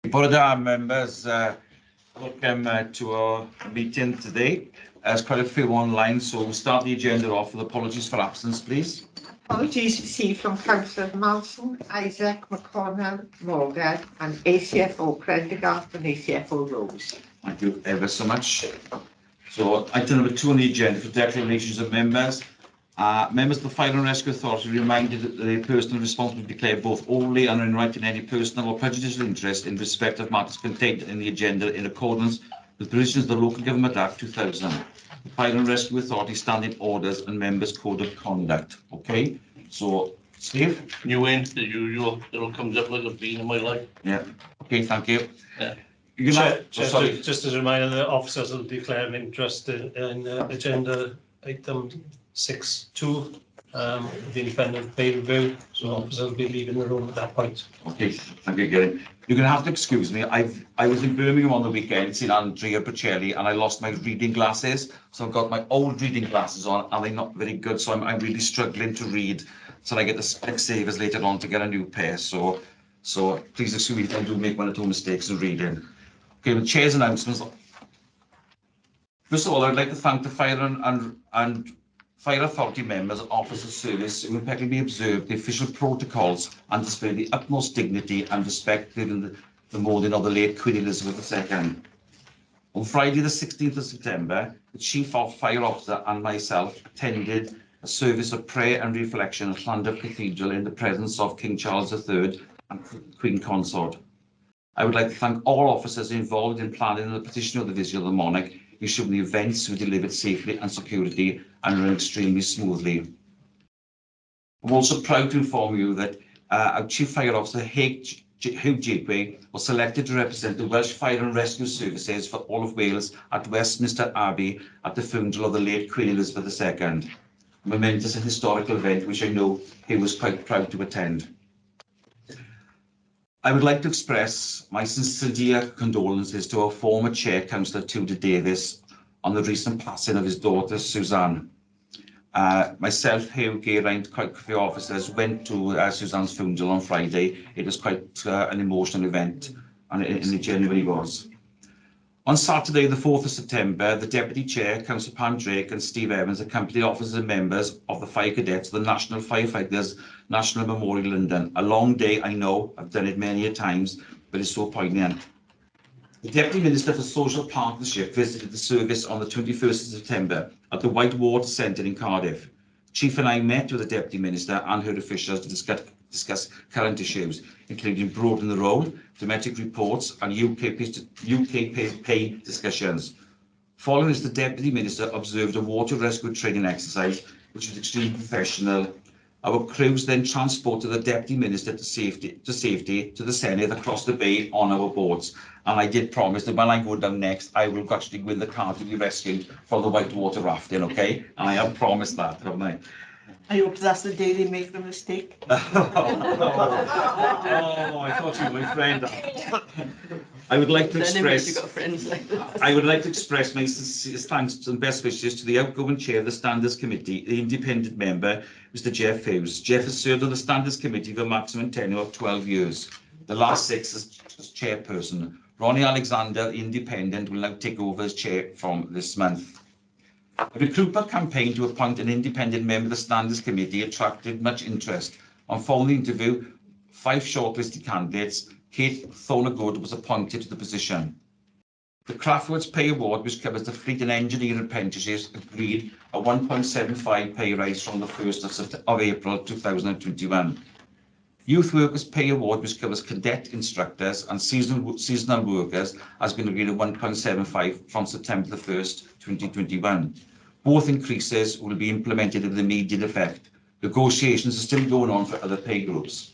Bore da, members. Welcome to our meeting today. There's quite a few online, so we'll start the agenda off with apologies for absence, please. Apologies received from Councillor Malson, Isaac, McConnell, Morgan, and ACFO Prendergast and ACFO Rose. Thank you ever so much. So, item number 2 on the agenda for declarations of members. Members of the Fire and Rescue Authority reminded that the personal responsibility declare both orally and in writing any personal or prejudicial interest in respect of matters contained in the agenda in accordance with provisions of the Local Government Act 2000, the Fire and Rescue Authority Standing Orders and Members Code of Conduct. Okay, so Steve? New in, the usual, it all comes up like a bean in my life. Yeah, okay, thank you. Yeah. Just as a reminder, the officers will declare an interest in agenda item 6.2, the independent pay review, so officers will be leaving the room at that point. Okay, thank you, Gary. You're going to have to excuse me. I was in Birmingham on the weekend, seeing Andrea Bocelli, and I lost my reading glasses. So I've got my old reading glasses on, and they're not very good. So I'm really struggling to read. So I get the Specsavers later on to get a new pair. So please excuse me if I do make one or two mistakes in reading. Okay, the chair's announcements. First of all, I'd like to thank the Fire Authority members and officers of service who impeccably observed the official protocols and displayed the utmost dignity and respect during the mourning of the late Queen Elizabeth II. On Friday the 16th of September, the Chief of Fire Officer and myself attended a service of prayer and reflection at Llandaff Cathedral in the presence of King Charles III and Queen Consort. I would like to thank all officers involved in planning the petition of the visit of the monarch, ensuring the events were delivered safely and security and ran extremely smoothly. I'm also proud to inform you that our Chief Fire Officer, Hugh Jakeway, was selected to represent the Welsh Fire and Rescue Services for all of Wales at Westminster Abbey at the funeral of the late Queen Elizabeth II. A momentous and historical event which I know he was quite proud to attend. I would like to express my sincere condolences to our former Chair, Councillor Tudor Davies, on the recent passing of his daughter, Suzanne. Myself, Hugh, Geraint, quite a few officers went to Suzanne's funeral on Friday. It was quite an emotional event, and it genuinely was. On Saturday, the 4th of September, the Deputy Chair, Councillor Pam Drake and Steve Evans accompanied officers and members of the Fire Cadets to the National Firefighters National Memorial London. A long day, I know, I've done it many a times, but it's so poignant. The Deputy Minister for Social Partnership visited the service on the 21st of September at the Whitewater Centre in Cardiff. Chief and I met with the Deputy Minister and her officials to discuss current issues, including broadening the role, domestic reports and UK pay discussions. Following this, the Deputy Minister observed a water rescue training exercise, which was extremely professional. Our crews then transported the Deputy Minister to safety to the Senedd across the bay on our boats. And I did promise that when I go down next, I will actually win the car to be rescued from the whitewater rafting, okay? And I have promised that, haven't I? I hope that's the day they make the mistake. Oh, I thought you were my friend. I would like to express my sincere thanks and best wishes to the outgoing chair of the Standards Committee, the independent member, Mr. Jeff Hughes. Jeff has served on the Standards Committee for a maximum tenure of 12 years. The last 6 as chairperson. Ronnie Alexander, independent, will now take over as chair from this month. A recruitment campaign to appoint an independent member of the Standards Committee attracted much interest. On following the interview, 5 shortlisted candidates, Kate Thornagood was appointed to the position. The Craftworks Pay Award, which covers the fleet and engineering apprentices, agreed a 1.75 pay rise from the 1st of April 2021. Youth Workers Pay Award, which covers cadet instructors and seasonal workers, has been agreed at 1.75 from September the 1st, 2021. Both increases will be implemented with immediate effect. Negotiations are still going on for other pay groups.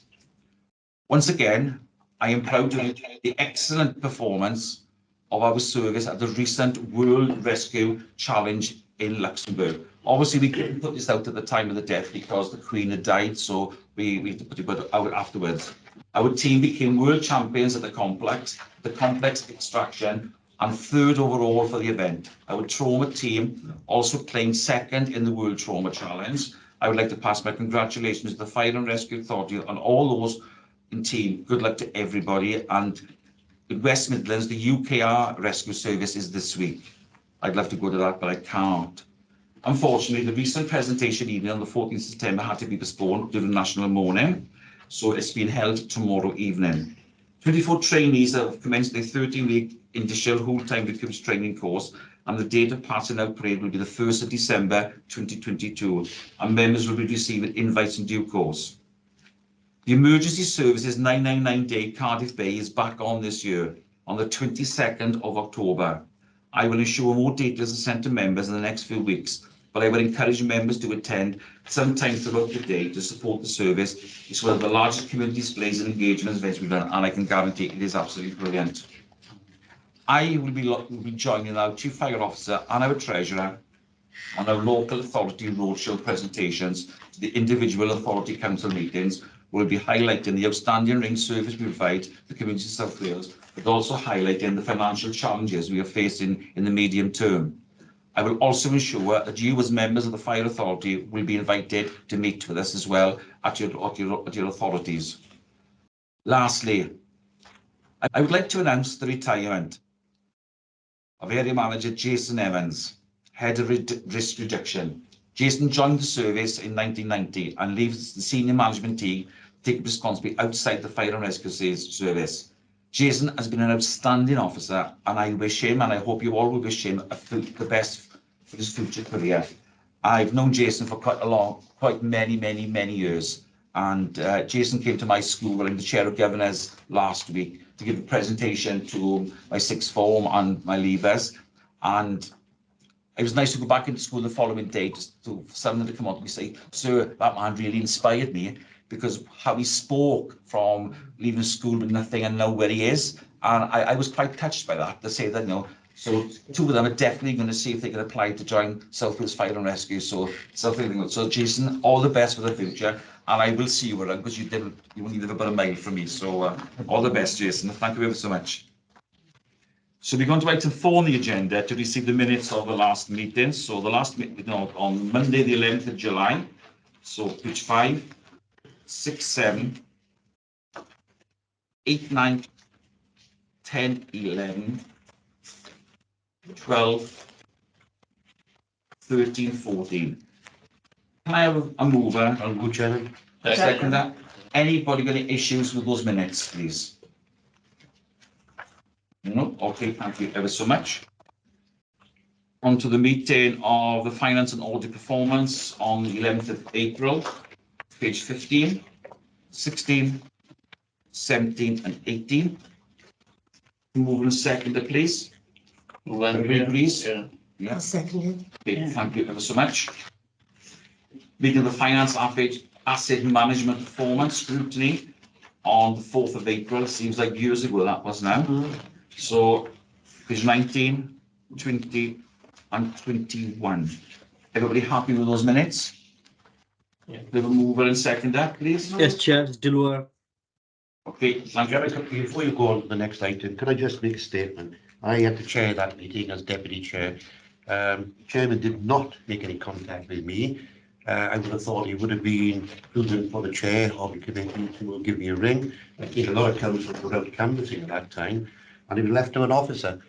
Once again, I am proud to highlight the excellent performance of our service at the recent World Rescue Challenge in Luxembourg. Obviously, we couldn't put this out at the time of the death because the Queen had died, so we had to put it out afterwards. Our team became world champions at the complex extraction, and 3rd overall for the event. Our trauma team also claimed 2nd in the World Trauma Challenge. I would like to pass my congratulations to the Fire and Rescue Authority and all those in team. Good luck to everybody, and In West Midlands, the UKR rescue service is this week. I'd love to go to that, but I can't. Unfortunately, the recent presentation evening on the 14th September had to be postponed due to national mourning, so it's been held tomorrow evening. 24 trainees have commenced their 13-week initial whole-time victims training course, and the date of passing out parade will be the 1st of December 2022, and members will be receiving invites in due course. The emergency services 999 day Cardiff Bay is back on this year on the 22nd of October. I will ensure more details are sent to members in the next few weeks, but I would encourage members to attend sometime throughout the day to support the service. It's one of the largest community displays and engagement events we've done, and I can guarantee it is absolutely brilliant. I will be joining our Chief Fire Officer and our Treasurer on our local authority roadshow presentations to the individual authority council meetings. We'll be highlighting the outstanding ring service we provide the community of South Wales, but also highlighting the financial challenges we are facing in the medium term. I will also ensure that you as members of the Fire Authority will be invited to meet with us as well at your authorities. Lastly, I would like to announce the retirement of Area Manager Jason Evans, Head of Risk Reduction. Jason joined the service in 1990 and leaves the senior management team taking responsibility outside the Fire and Rescue Service. Jason has been an outstanding officer, and I wish him, and I hope you all will wish him, the best for his future career. I've known Jason for quite many years, and Jason came to my school when I'm the chair of governors last week to give a presentation to my sixth form and my leavers, and it was nice to go back into school the following day for someone to come on to me and say, "Sir, that man really inspired me," because how he spoke from leaving school with nothing and now where he is. And I was quite touched by that, to say that, you know, so two of them are definitely going to see if they can apply to join South Wales Fire and Rescue. So Jason, all the best for the future. And I will see you around, because you only live about a mile from me. So all the best, Jason. Thank you ever so much. So we're going to item 4 on the agenda to receive the minutes of the last meeting. So the last meeting on Monday, the 11th of July. So page 5, 6, 7, 8, 9, 10, 11, 12, 13, 14. Can I have a mover? I'll go, Chairman. Second that. Anybody got any issues with those minutes, please? No? Okay, thank you ever so much. On to the meeting of the Finance and Audit Performance on the 11th of April, page 15, 16, 17 and 18. Move and second, please. Everybody agrees? Yeah. Yeah. Seconded. Okay, thank you ever so much. Meeting of the Finance Asset Management Performance Scrutiny on the 4th of April. Seems like years ago that was now. So, page 19, 20 and 21. Everybody happy with those minutes? Yeah. Have a mover and seconder, please? Yes, Chair, Dilwar. Okay, thank you. Before you go on to the next item, can I just make a statement? I had to chair that meeting as deputy chair. Chairman did not make any contact with me. I would have thought he would have been prudent for the chair of the committee to give me a ring. I think a lot of councillors were out canvassing at that time, and he was left to an officer.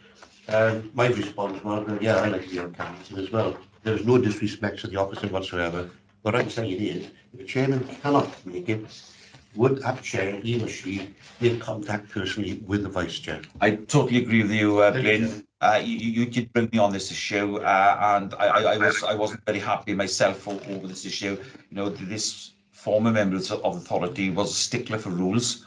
My response was, well, yeah, I like to be out canvassing as well. There was no disrespect to the officer whatsoever. What I'm saying is, if the chairman cannot make it, would that chair, he or she, make contact personally with the vice chair? I totally agree with you, Glyn. You did bring me on this issue, and I wasn't very happy myself over this issue. You know, this former member of authority was a stickler for rules,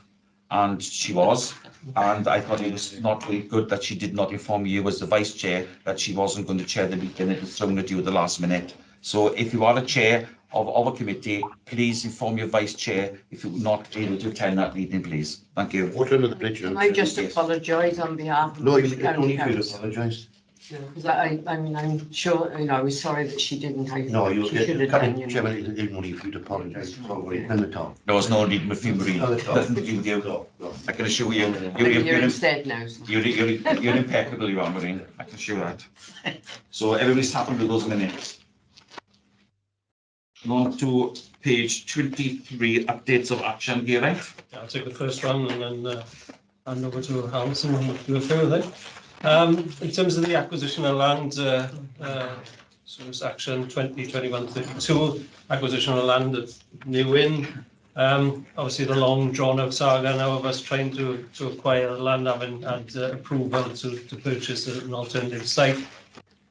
and she was. And I thought it was not very good that she did not inform you as the vice chair that she wasn't going to chair the meeting. It was thrown at you at the last minute. So if you are a chair of a committee, please inform your vice chair if you're not able to attend that meeting, please. Thank you. Water under the bridge. Can I just apologise on behalf of No, you the don't county need to council? apologise. Because I mean, I'm sure, you know, I was sorry that she didn't have. No, you'll she should get, have done, you know. Chairman, it isn't only for you to apologise. It's not really none at all. There was no need for Marie. None at all. Nothing to do with you. No, no. I can assure you, You're instead now. So. you're impeccable, you are, Maureen. I can assure that. So everybody's happy with those minutes. On to page 23, updates of action, Geraint. I'll take the first one, and then hand over to Alison and do a further. In terms of the acquisition of land, so it's Action 2021-32, acquisition of land at New Inn. Obviously, the long drawn-out saga now of us trying to acquire land, having had approval to purchase an alternative site.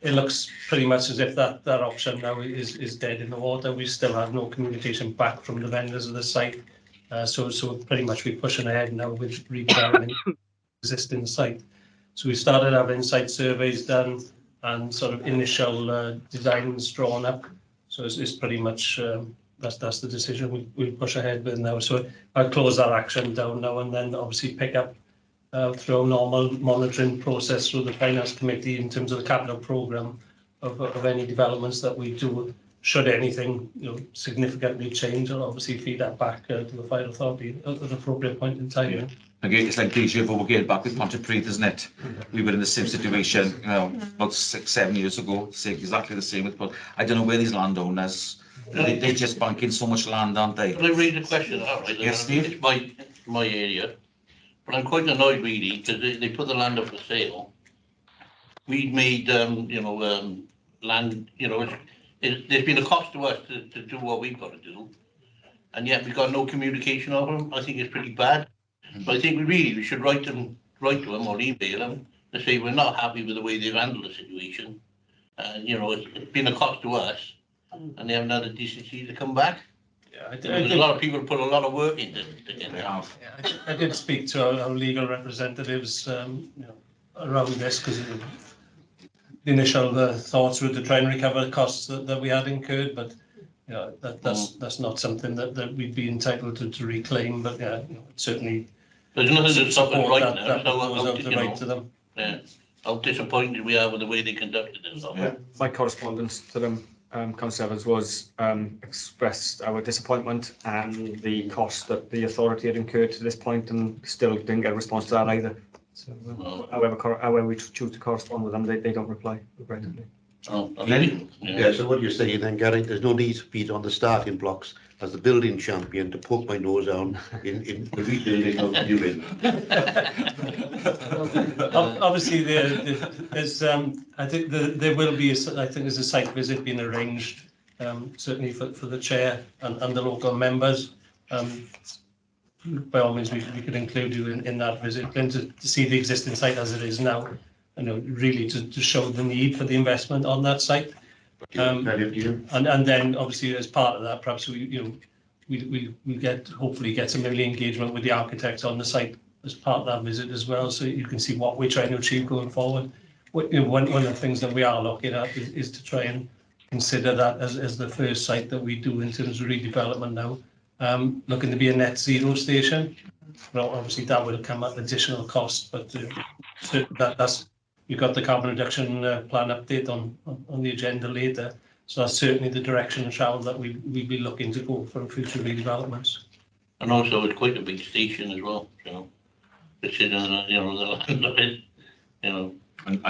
It looks pretty much as if that option now is dead in the water. We still have no communication back from the vendors of the site. So pretty much we're pushing ahead now with redeveloping existing site. So we started having site surveys done and sort of initial designs drawn up. So it's pretty much that's the decision we push ahead with now. So I'll close that action down now and then obviously pick up through a normal monitoring process through the finance committee in terms of the capital programme of any developments that we do. Should anything significantly change, I'll obviously feed that back to the fire authority at an appropriate point in time. Yeah. Again, it's like deja vu again back with Pontypridd, isn't it? We were in the same situation, about 6-7 years ago, exactly the same with, but I don't know where these landowners, they just bank in so much land, aren't they? Can I read the question out, right? Yes, Steve. It's my area, but I'm quite annoyed really because they put the land up for sale. We made, land, there's been a cost to us to do what we've got to do. And yet we've got no communication of them. I think it's pretty bad. But I think we should write to them or email them to say we're not happy with the way they've handled the situation. And, it's been a cost to us and they haven't had the decency to come back. Yeah, A lot of people put a lot of work into it. They have. Yeah, I did speak to our legal representatives around this because the initial thoughts were to try and recover the costs that we had incurred, but that's not something that we'd be entitled to reclaim. But certainly there's nothing to stop us right now. Right to them. Yeah, how disappointed we are with the way they conducted themselves. Yeah. My correspondence to them, Councillor Evans, was expressed our disappointment and the cost that the authority had incurred to this point, and still didn't get a response to that either. So, however we choose to correspond with them, they don't reply, regrettably. Yeah, so what you're saying then, Gary, there's no need for me on the starting blocks as the building champion to poke my nose down in the rebuilding of New Inn. Obviously, there's I think there will be there's a site visit being arranged, certainly for the chair and the local members. By all means, we could include you in that visit, and to see the existing site as it is now. Really to show the need for the investment on that site. And then obviously as part of that, perhaps we hopefully get some early engagement with the architects on the site as part of that visit as well, so you can see what we're trying to achieve going forward. One of the things that we are looking at is to try and consider that as the first site that we do in terms of redevelopment now. Looking to be a net zero station. Well, obviously that will come at additional cost, but that's. You've got the carbon reduction plan update on the agenda later. So that's certainly the direction and travel that we'd be looking to go for future redevelopments. And also it's quite a big station as well, It's in, the land of it, And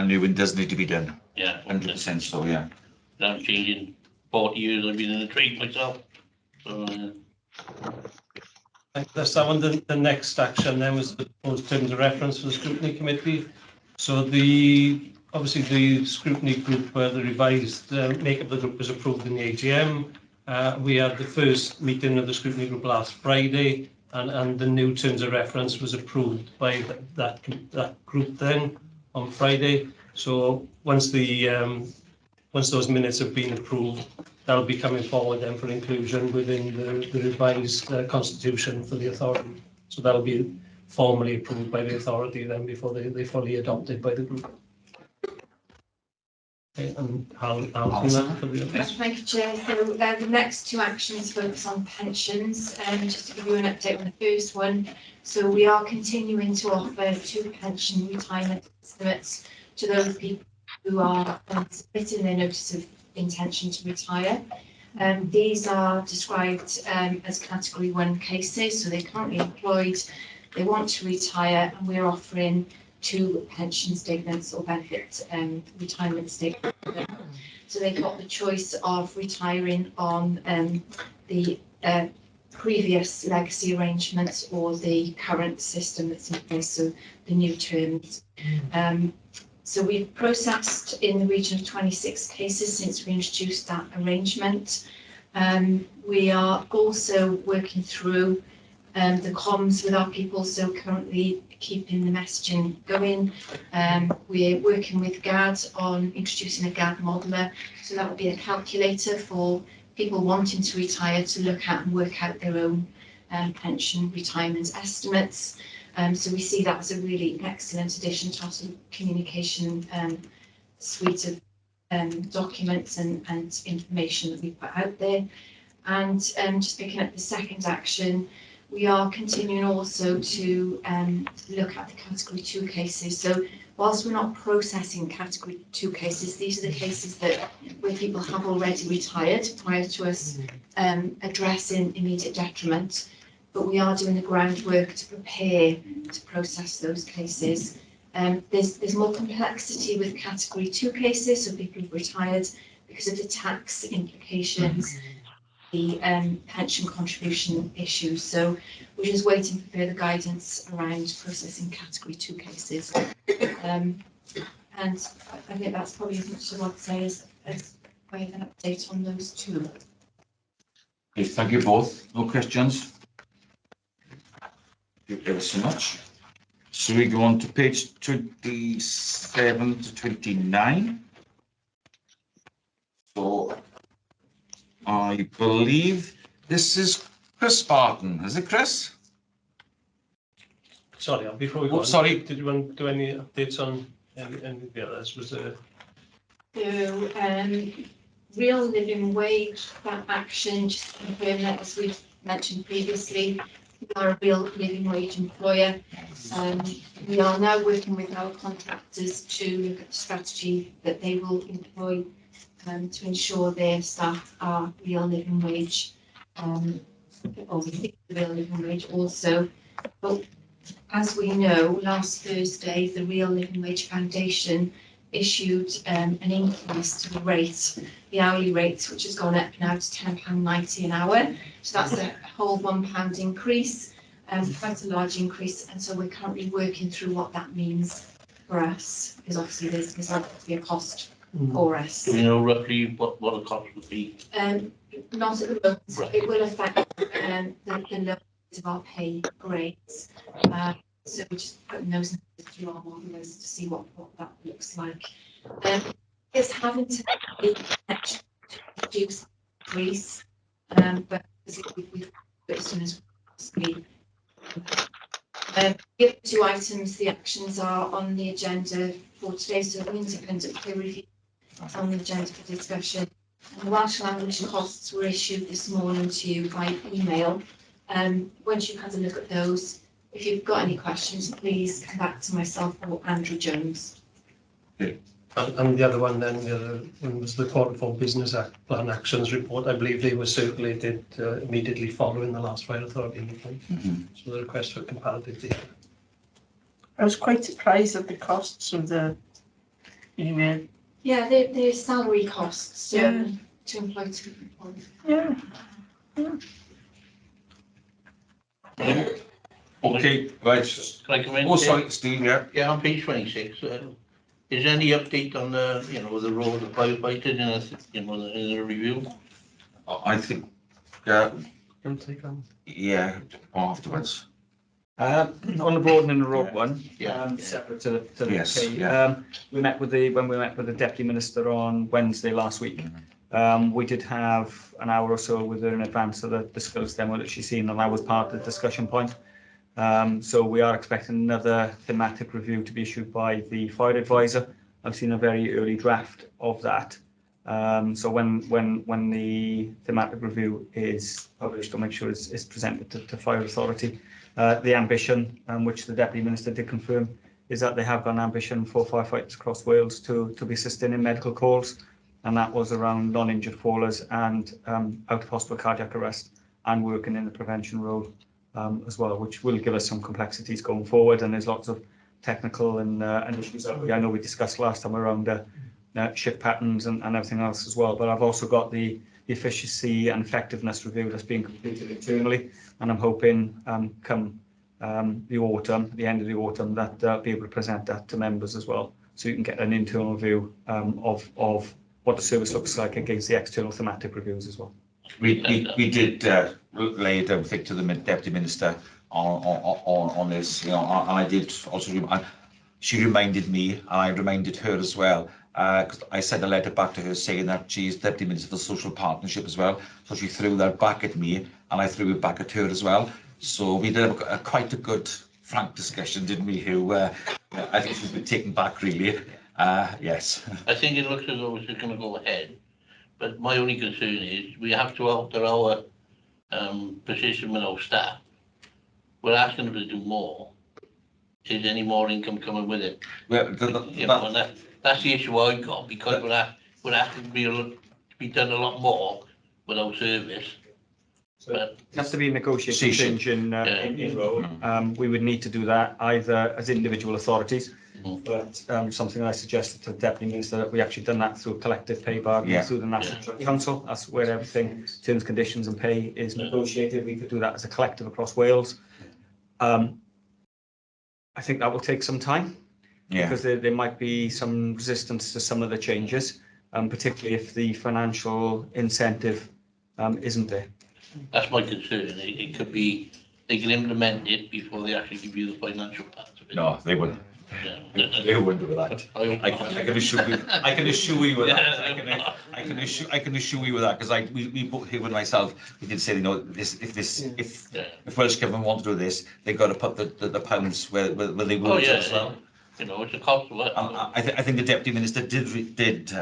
New Inn does need to be done. Yeah. 100%, so yeah. I'm changing 40 years I've been in the trade myself. So, That's that one. The next action then was the proposed terms of reference for the scrutiny committee. So obviously the scrutiny group, the revised makeup of the group was approved in the AGM. We had the first meeting of the scrutiny group last Friday, and the new terms of reference was approved by that group then on Friday. So once those minutes have been approved, that'll be coming forward then for inclusion within the revised constitution for the authority. So that'll be formally approved by the authority then before they fully adopted by the group. Okay, and Alison for the others. Thank you, Chair. So the next two actions focus on pensions. Just to give you an update on the first one, so we are continuing to offer 2 pension retirement estimates to those people who are submitting their notice of intention to retire. These are described as category 1 cases, so they're currently employed, they want to retire, and we're offering 2 pension statements or benefit retirement statements. So they've got the choice of retiring on the previous legacy arrangements or the current system that's in place, so the new terms. So we've processed in the region of 26 cases since we introduced that arrangement. We are also working through the comms with our people, so currently keeping the messaging going. We're working with GAD on introducing a GAD modeler, so that will be a calculator for people wanting to retire to look at and work out their own pension retirement estimates. So we see that as a really excellent addition to our sort of communication suite of documents and information that we put out there. And just picking up the second action, we are continuing also to look at the Category 2 cases. So whilst we're not processing Category 2 cases, these are the cases that where people have already retired prior to us addressing immediate detriment. But we are doing the groundwork to prepare to process those cases. There's more complexity with Category 2 cases, so people who've retired because of the tax implications, the pension contribution issues. So we're just waiting for further guidance around processing Category 2 cases. And I think that's probably as much as I want to say as way of an update on those two. Okay, thank you both. No questions? Thank you ever so much. So we go on to page 27 to 29. So I believe this is Chris Barton. Is it Chris? Sorry, before we go Oh, on, sorry. did you want to do any updates on any of the others? Was there? So real living wage, that action, just to confirm that, as we've mentioned previously, we are a real living wage employer. We are now working with our contractors to look at the strategy that they will employ to ensure their staff are real living wage, or we think the real living wage also. But as we know, last Thursday, the Real Living Wage Foundation issued an increase to the rate, the hourly rate, which has gone up now to £10.90 an hour. So that's a whole £1 increase, quite a large increase. And so we're currently working through what that means for us, because obviously there's likely to be a cost for us. Do we know roughly what the cost would be? Not at the moment. Right. It will affect the levels of our pay grades. So we're just putting those numbers through our modelers to see what that looks like. It's having to reduce increase, but we've put as soon as possible. The other two items, the actions are on the agenda for today, so the independent peer review is on the agenda for discussion. And the Welsh language costs were issued this morning to you by email. Once you've had a look at those, if you've got any questions, please come back to myself or Andrew Jones. And the other one then, the other one was the Quarter 4 Business Plan Actions Report. I believe they were circulated immediately following the last fire authority meeting. So the request for comparative data. I was quite surprised at the costs of the email. Yeah, they're salary costs Yeah. to employ two people. Yeah. Okay, right. Can I come in? Oh, sorry, Steve, yeah. Yeah, on page 26, is there any update on the, the role of the firefighters in the review? I think, yeah, afterwards. On the broadening the road one, Yeah. separate to the Yes, pay, yeah. when we met with the Deputy Minister on Wednesday last week, we did have an hour or so with her in advance of the skills demo that she's seen, and that was part of the discussion point. So we are expecting another thematic review to be issued by the fire advisor. I've seen a very early draft of that. So when the thematic review is published, I'll make sure it's presented to Fire Authority. The ambition, which the Deputy Minister did confirm, is that they have got an ambition for firefighters across Wales to be assisting in medical calls, and that was around non-injured fallers and out of hospital cardiac arrest, and working in the prevention role as well, which will give us some complexities going forward. And there's lots of technical and issues that I know we discussed last time around shift patterns and everything else as well. But I've also got the the efficiency and effectiveness review that's being completed internally, and I'm hoping come the autumn, the end of the autumn, that I'll be able to present that to members as well, so you can get an internal view of what the service looks like against the external thematic reviews as well. We did lay it down thick to the Deputy Minister on this, you know, and I did also, she reminded me, and I reminded her as well, because I sent a letter back to her saying that she's Deputy Minister for Social Partnership as well, so she threw that back at me, and I threw it back at her as well. So we did have quite a good, frank discussion, didn't we, who I think should be taken back, really. Yes. I think it looks as though it's going to go ahead, but my only concern is we have to alter our position with our staff. We're asking them to do more. Is any more income coming with it? Well, That's the issue I've got, because we're asking to be done a lot more with our service. But It has to be a negotiated change in role. We would need to do that either as individual authorities, but something I suggested to the Deputy Minister, that we actually done that through collective pay bargaining through the National Trade Council. That's where everything, terms, conditions and pay is negotiated. We could do that as a collective across Wales. I think that will take some time, because there might be some resistance to some of the changes, particularly if the financial incentive isn't there. that's my concern. It could be, they can implement it before they actually give you the financial part of it. no, they wouldn't. Yeah. They wouldn't do that. I can assure you. I can assure you with that. I can assure you with that, because we both here with myself. We did say, you know, if Welsh Government want to do this, they've got to put the pounds where they will as well. You know, it's a cost to us. I think the Deputy Minister did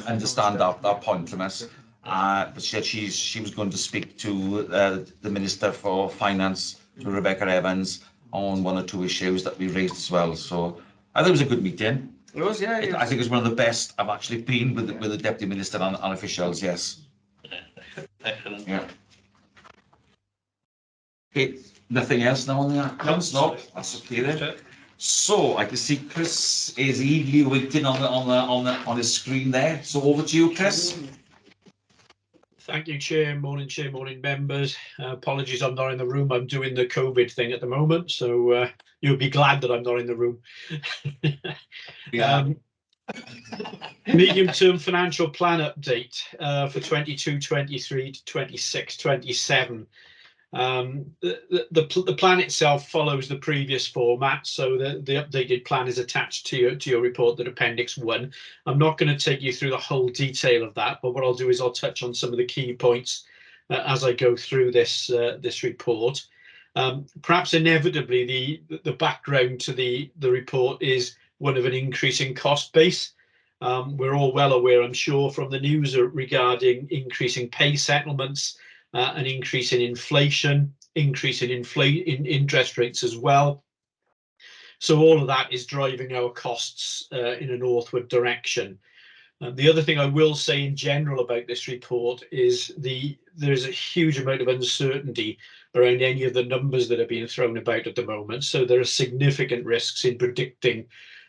understand that point from us. But she was going to speak to the Minister for Finance, to Rebecca Evans, on one or two issues that we raised as well. So I think it was a good meeting. It was, yeah. I think it was one of the best I've actually been with the Deputy Minister and officials, yes. Excellent. Yeah. Okay, nothing else now on the accounts? No, that's okay then. So I can see Chris is eagerly waiting on his screen there. So over to you, Chris. Thank you, Chair. Morning, members. Apologies, I'm not in the room. I'm doing the COVID thing at the moment, so you'll be glad that I'm not in the room. Medium-term financial plan update for 22-23 to 26-27. The plan itself follows the previous format, so the updated plan is attached to your report, that Appendix 1. I'm not going to take you through the whole detail of that, but what I'll do is I'll touch on some of the key points as I go through this report. Perhaps inevitably, the background to the report is one of an increasing cost base. We're all well aware, I'm sure, from the news regarding increasing pay settlements, an increase in inflation, increase in interest rates as well. So all of that is driving our costs in a northward direction. The other thing I will say in general about this report is there's a huge amount of uncertainty around any of the numbers that are being thrown about at the moment. So there are significant risks in predicting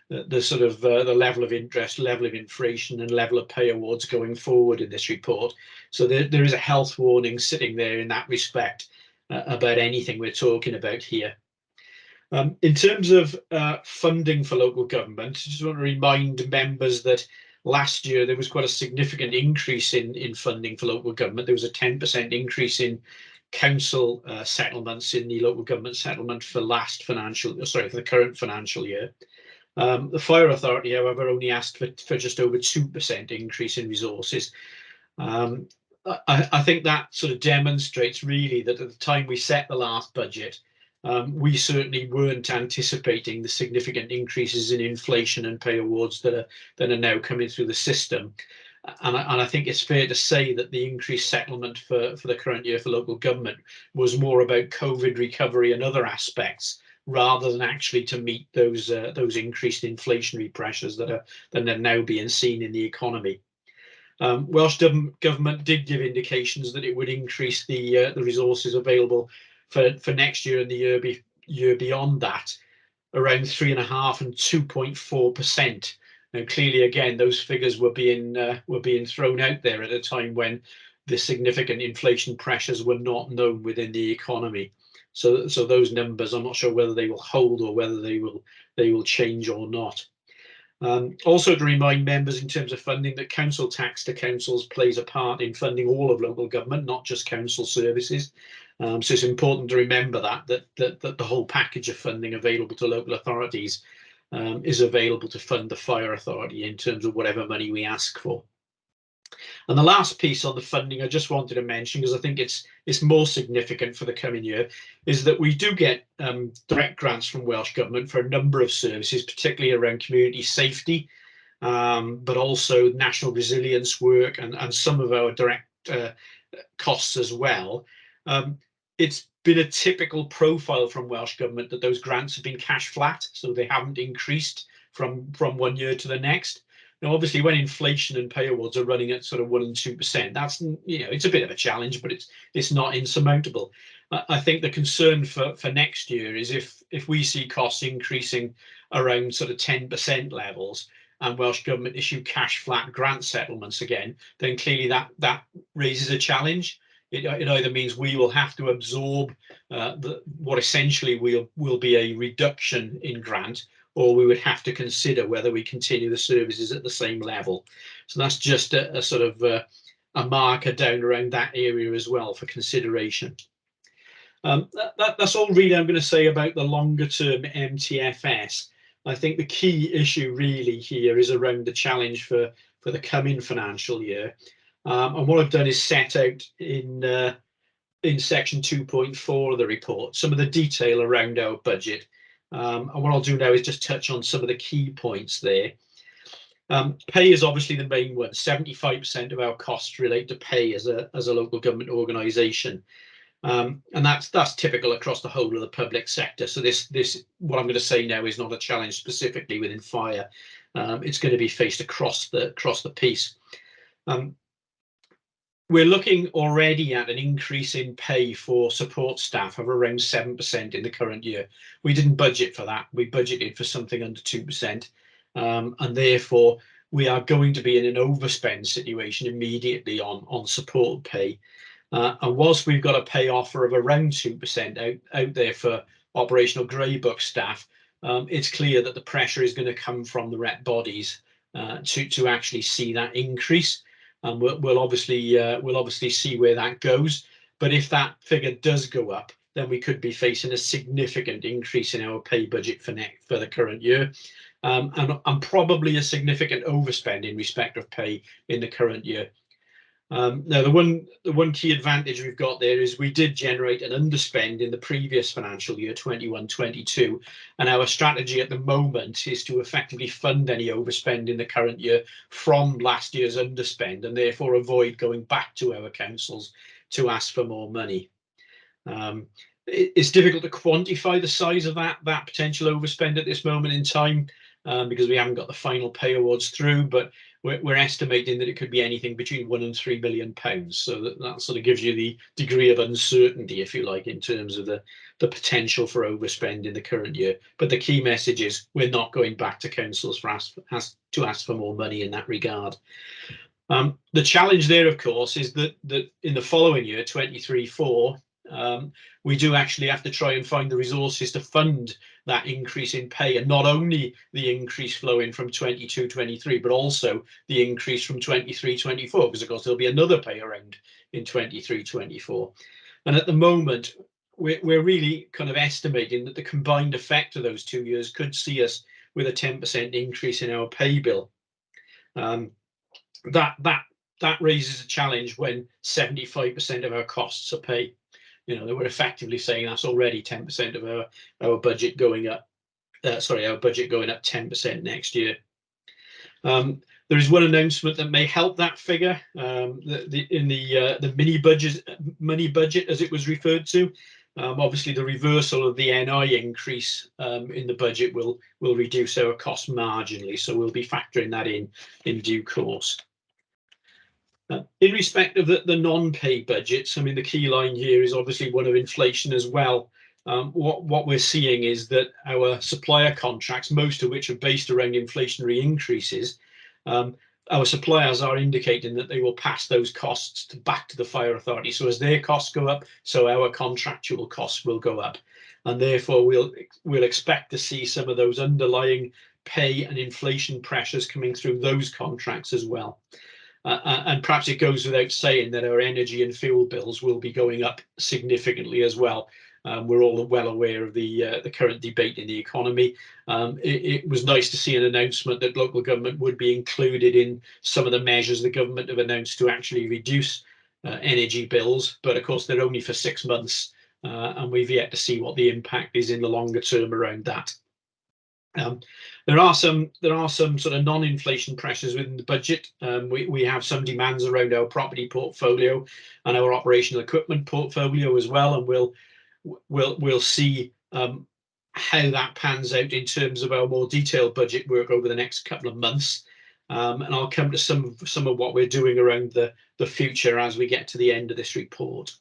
the sort of the level of interest, level of inflation and level of pay awards going forward in this report. So there is a health warning sitting there in that respect about anything we're talking about here. In terms of funding for local government, I just want to remind members that last year there was quite a significant increase in funding for local government. There was a 10% increase in council settlements in the local government settlement for the current financial year. The Fire Authority, however, only asked for just over 2% increase in resources. I think that sort of demonstrates really that at the time we set the last budget, we certainly weren't anticipating the significant increases in inflation and pay awards that are now coming through the system. And I think it's fair to say that the increased settlement for the current year for local government was more about COVID recovery and other aspects, rather than actually to meet those increased inflationary pressures that are now being seen in the economy. Welsh Government did give indications that it would increase the resources available for next year and the year beyond that, around 3.5% and 2.4%. Now, clearly, again, those figures were being thrown out there at a time when the significant inflation pressures were not known within the economy. So those numbers, I'm not sure whether they will hold or whether they will change or not. Also to remind members in terms of funding that council tax to councils plays a part in funding all of local government, not just council services. So it's important to remember that the whole package of funding available to local authorities is available to fund the fire authority in terms of whatever money we ask for. And the last piece on the funding I just wanted to mention, because I think it's more significant for the coming year, is that we do get direct grants from Welsh Government for a number of services, particularly around community safety, but also national resilience work and some of our direct costs as well. It's been a typical profile from Welsh Government that those grants have been cash flat, so they haven't increased from one year to the next. Now, obviously, when inflation and pay awards are running at sort of 1 and 2%, that's, it's a bit of a challenge, but it's not insurmountable. I think the concern for next year is if we see costs increasing around sort of 10% levels and Welsh Government issue cash flat grant settlements again, then clearly that raises a challenge. It either means we will have to absorb what essentially will be a reduction in grant, or we would have to consider whether we continue the services at the same level. So that's just a sort of a marker down around that area as well for consideration. That's all really I'm going to say about the longer term MTFS. I think the key issue really here is around the challenge for the coming financial year. And what I've done is set out in section 2.4 of the report some of the detail around our budget. And what I'll do now is just touch on some of the key points there. Pay is obviously the main one. 75% of our costs relate to pay as a local government organisation. And that's typical across the whole of the public sector. So this what I'm going to say now is not a challenge specifically within fire. It's going to be faced across the piece. We're looking already at an increase in pay for support staff of around 7% in the current year. We didn't budget for that. We budgeted for something under 2%. And therefore, we are going to be in an overspend situation immediately on support pay. And whilst we've got a pay offer of around 2% out there for operational grey book staff, it's clear that the pressure is going to come from the rep bodies to actually see that increase. And we'll obviously see where that goes. But if that figure does go up, then we could be facing a significant increase in our pay budget for the current year, and probably a significant overspend in respect of pay in the current year. Now, the one key advantage we've got there is we did generate an underspend in the previous financial year, 21-22, and our strategy at the moment is to effectively fund any overspend in the current year from last year's underspend, and therefore avoid going back to our councils to ask for more money. It's difficult to quantify the size of that potential overspend at this moment in time, because we haven't got the final pay awards through, but we're estimating that it could be anything between £1 and £3 million. So that sort of gives you the degree of uncertainty, if you like, in terms of the potential for overspend in the current year. But the key message is we're not going back to councils to ask for more money in that regard. The challenge there, of course, is that in the following year, 23-24, we do actually have to try and find the resources to fund that increase in pay, and not only the increase flowing from 22-23, but also the increase from 23-24, because of course there'll be another pay around in 23-24. And at the moment, we're really kind of estimating that the combined effect of those 2 years could see us with a 10% increase in our pay bill. That raises a challenge when 75% of our costs are pay. We're effectively saying that's already 10% of our budget going up. Our budget going up 10% next year. There is one announcement that may help that figure in the mini budget, as it was referred to. Obviously, the reversal of the NI increase in the budget will reduce our cost marginally, so we'll be factoring that in due course. In respect of the non-pay budgets, I mean, the key line here is obviously one of inflation as well. What we're seeing is that our supplier contracts, most of which are based around inflationary increases, our suppliers are indicating that they will pass those costs back to the fire authority. So as their costs go up, so our contractual costs will go up, and therefore we'll expect to see some of those underlying pay and inflation pressures coming through those contracts as well. And perhaps it goes without saying that our energy and fuel bills will be going up significantly as well. We're all well aware of the current debate in the economy. It was nice to see an announcement that local government would be included in some of the measures the government have announced to actually reduce energy bills. But of course, they're only for 6 months, and we've yet to see what the impact is in the longer term around that. There are some sort of non-inflation pressures within the budget. We have some demands around our property portfolio and our operational equipment portfolio as well, and we'll see how that pans out in terms of our more detailed budget work over the next couple of months. And I'll come to some of what we're doing around the future as we get to the end of this report.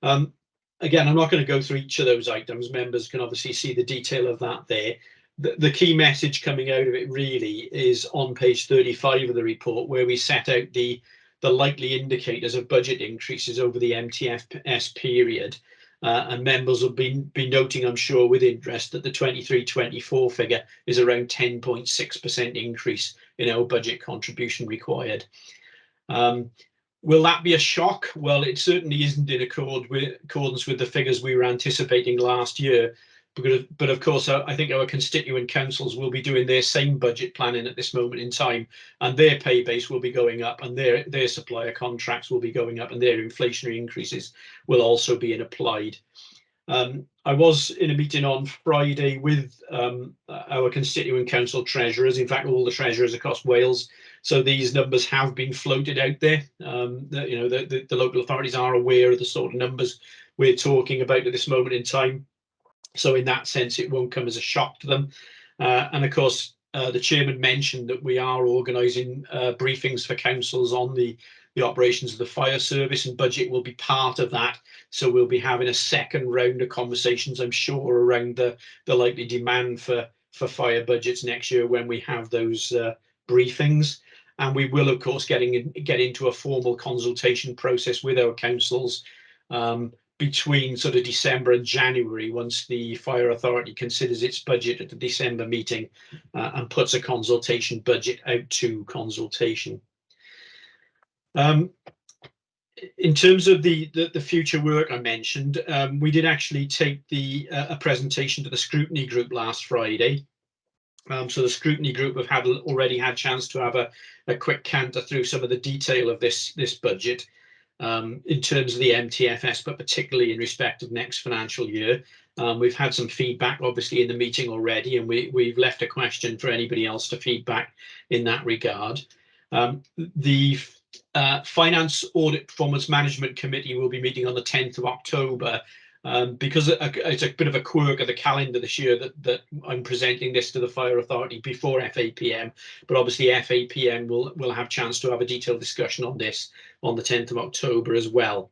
Again, I'm not going to go through each of those items. Members can obviously see the detail of that there. The key message coming out of it really is on page 35 of the report, where we set out the likely indicators of budget increases over the MTFS period. And members will be noting, I'm sure, with interest that the 23-24 figure is around 10.6% increase in our budget contribution required. Will that be a shock? Well, it certainly isn't in accordance with the figures we were anticipating last year. But of course, I think our constituent councils will be doing their same budget planning at this moment in time, and their pay base will be going up, and their supplier contracts will be going up, and their inflationary increases will also be applied. I was in a meeting on Friday with our constituent council treasurers, in fact, all the treasurers across Wales. So these numbers have been floated out there. The local authorities are aware of the sort of numbers we're talking about at this moment in time. So in that sense, it won't come as a shock to them. And of course, the chairman mentioned that we are organising briefings for councils on the operations of the fire service, and budget will be part of that. So we'll be having a second round of conversations, I'm sure, around the likely demand for fire budgets next year when we have those briefings. And we will, of course, get into a formal consultation process with our councils between sort of December and January, once the fire authority considers its budget at the December meeting and puts a consultation budget out to consultation. In terms of the future work I mentioned, we did actually take a presentation to the scrutiny group last Friday. So the scrutiny group have already had a chance to have a quick canter through some of the detail of this budget. In terms of the MTFS, but particularly in respect of next financial year. We've had some feedback, obviously, in the meeting already, and we've left a question for anybody else to feedback in that regard. The Finance Audit Performance Management Committee will be meeting on the 10th of October. Because it's a bit of a quirk of the calendar this year that I'm presenting this to the Fire Authority before FAPM, but obviously FAPM will have a chance to have a detailed discussion on this on the 10th of October as well.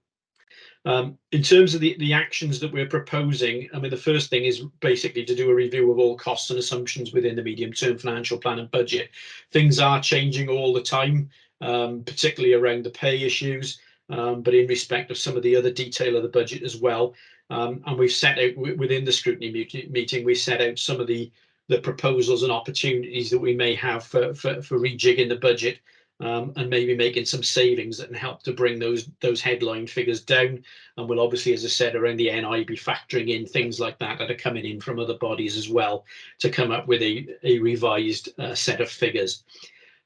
In terms of the actions that we're proposing, I mean, the first thing is basically to do a review of all costs and assumptions within the medium-term financial plan and budget. Things are changing all the time, particularly around the pay issues, but in respect of some of the other detail of the budget as well. And we've set out within the scrutiny meeting, we set out some of the proposals and opportunities that we may have for rejigging the budget and maybe making some savings that can help to bring those headline figures down. And we'll obviously, as I said, around the NI be factoring in things like that are coming in from other bodies as well to come up with a revised set of figures.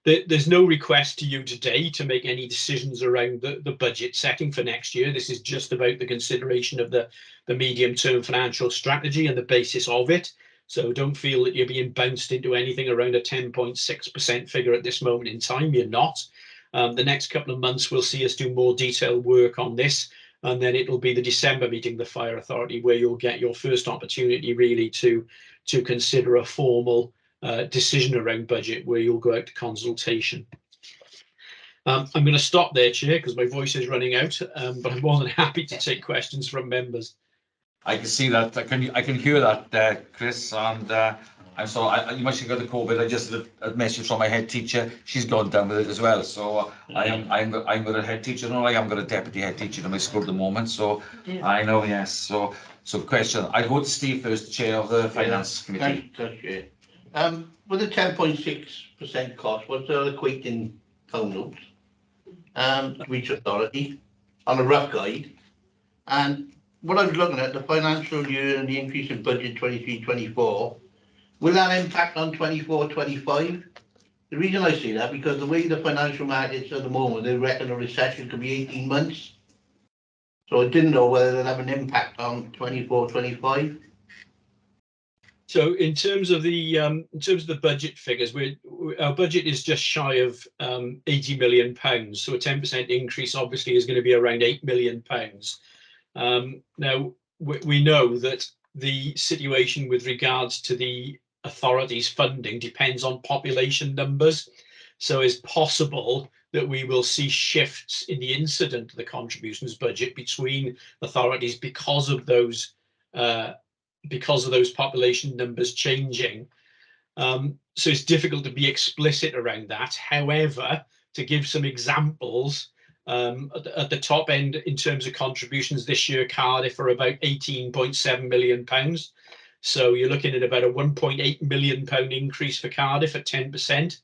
There's no request to you today to make any decisions around the budget setting for next year. This is just about the consideration of the medium-term financial strategy and the basis of it. So don't feel that you're being bounced into anything around a 10.6% figure at this moment in time. You're not. The next couple of months we'll see us do more detailed work on this, and then it'll be the December meeting, the Fire Authority, where you'll get your first opportunity really to consider a formal decision around budget, where you'll go out to consultation. I'm going to stop there, Chair, because my voice is running out, but I'm more than happy to take questions from members. I can see that. I can hear that, Chris, and I'm sorry, you must have got the COVID. I just had a message from my head teacher. She's gone down with it as well. So I'm got a head teacher. No, I am got a deputy head teacher in my school at the moment. So I know, yes. So question. I go to Steve first, chair of the finance committee. Thanks, Chair. With the 10.6% cost, what's the equating pound notes? To each authority on a rough guide. And what I was looking at, the financial year and the increase in budget 23-24, will that impact on 24-25? The reason I say that, because the way the financial markets at the moment, they reckon a recession could be 18 months. So I didn't know whether they'll have an impact on 24-25. So in terms of the budget figures, our budget is just shy of £80 million. So a 10% increase obviously is going to be around £8 million. Now we know that the situation with regards to the authorities' funding depends on population numbers. So it's possible that we will see shifts in the incident of the contributions budget between authorities because of those population numbers changing. So it's difficult to be explicit around that. However, to give some examples, at the top end in terms of contributions this year, Cardiff are about £18.7 million. So you're looking at about a £1.8 million increase for Cardiff at 10%.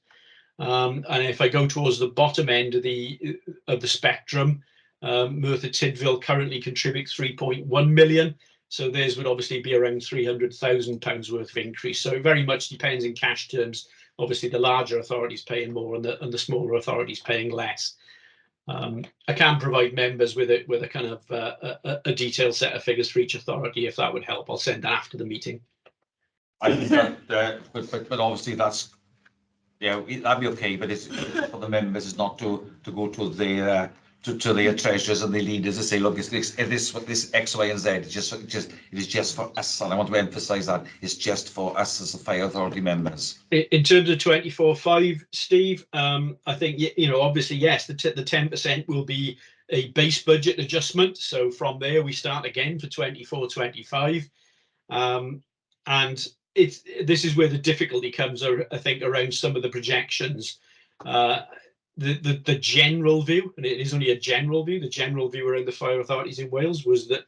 And if I go towards the bottom end of the spectrum, Merthyr Tydfil currently contributes 3.1 million. So theirs would obviously be around £300,000 worth of increase. So it very much depends in cash terms. Obviously, the larger authorities paying more and the smaller authorities paying less. I can provide members with a kind of a detailed set of figures for each authority if that would help. I'll send that after the meeting. I think that, but obviously that's, that'd be okay. But it's for the members is not to go to their treasurers and the leaders to say, look, this X, Y, and Z. It is just for us, and I want to emphasise that it's just for us as the fire authority members. In terms of 24/5, Steve, I think obviously yes, the 10% will be a base budget adjustment. So from there we start again for 24/25, and this is where the difficulty comes, I think, around some of the projections. The general view, and it is only a general view, the general view around the fire authorities in Wales was that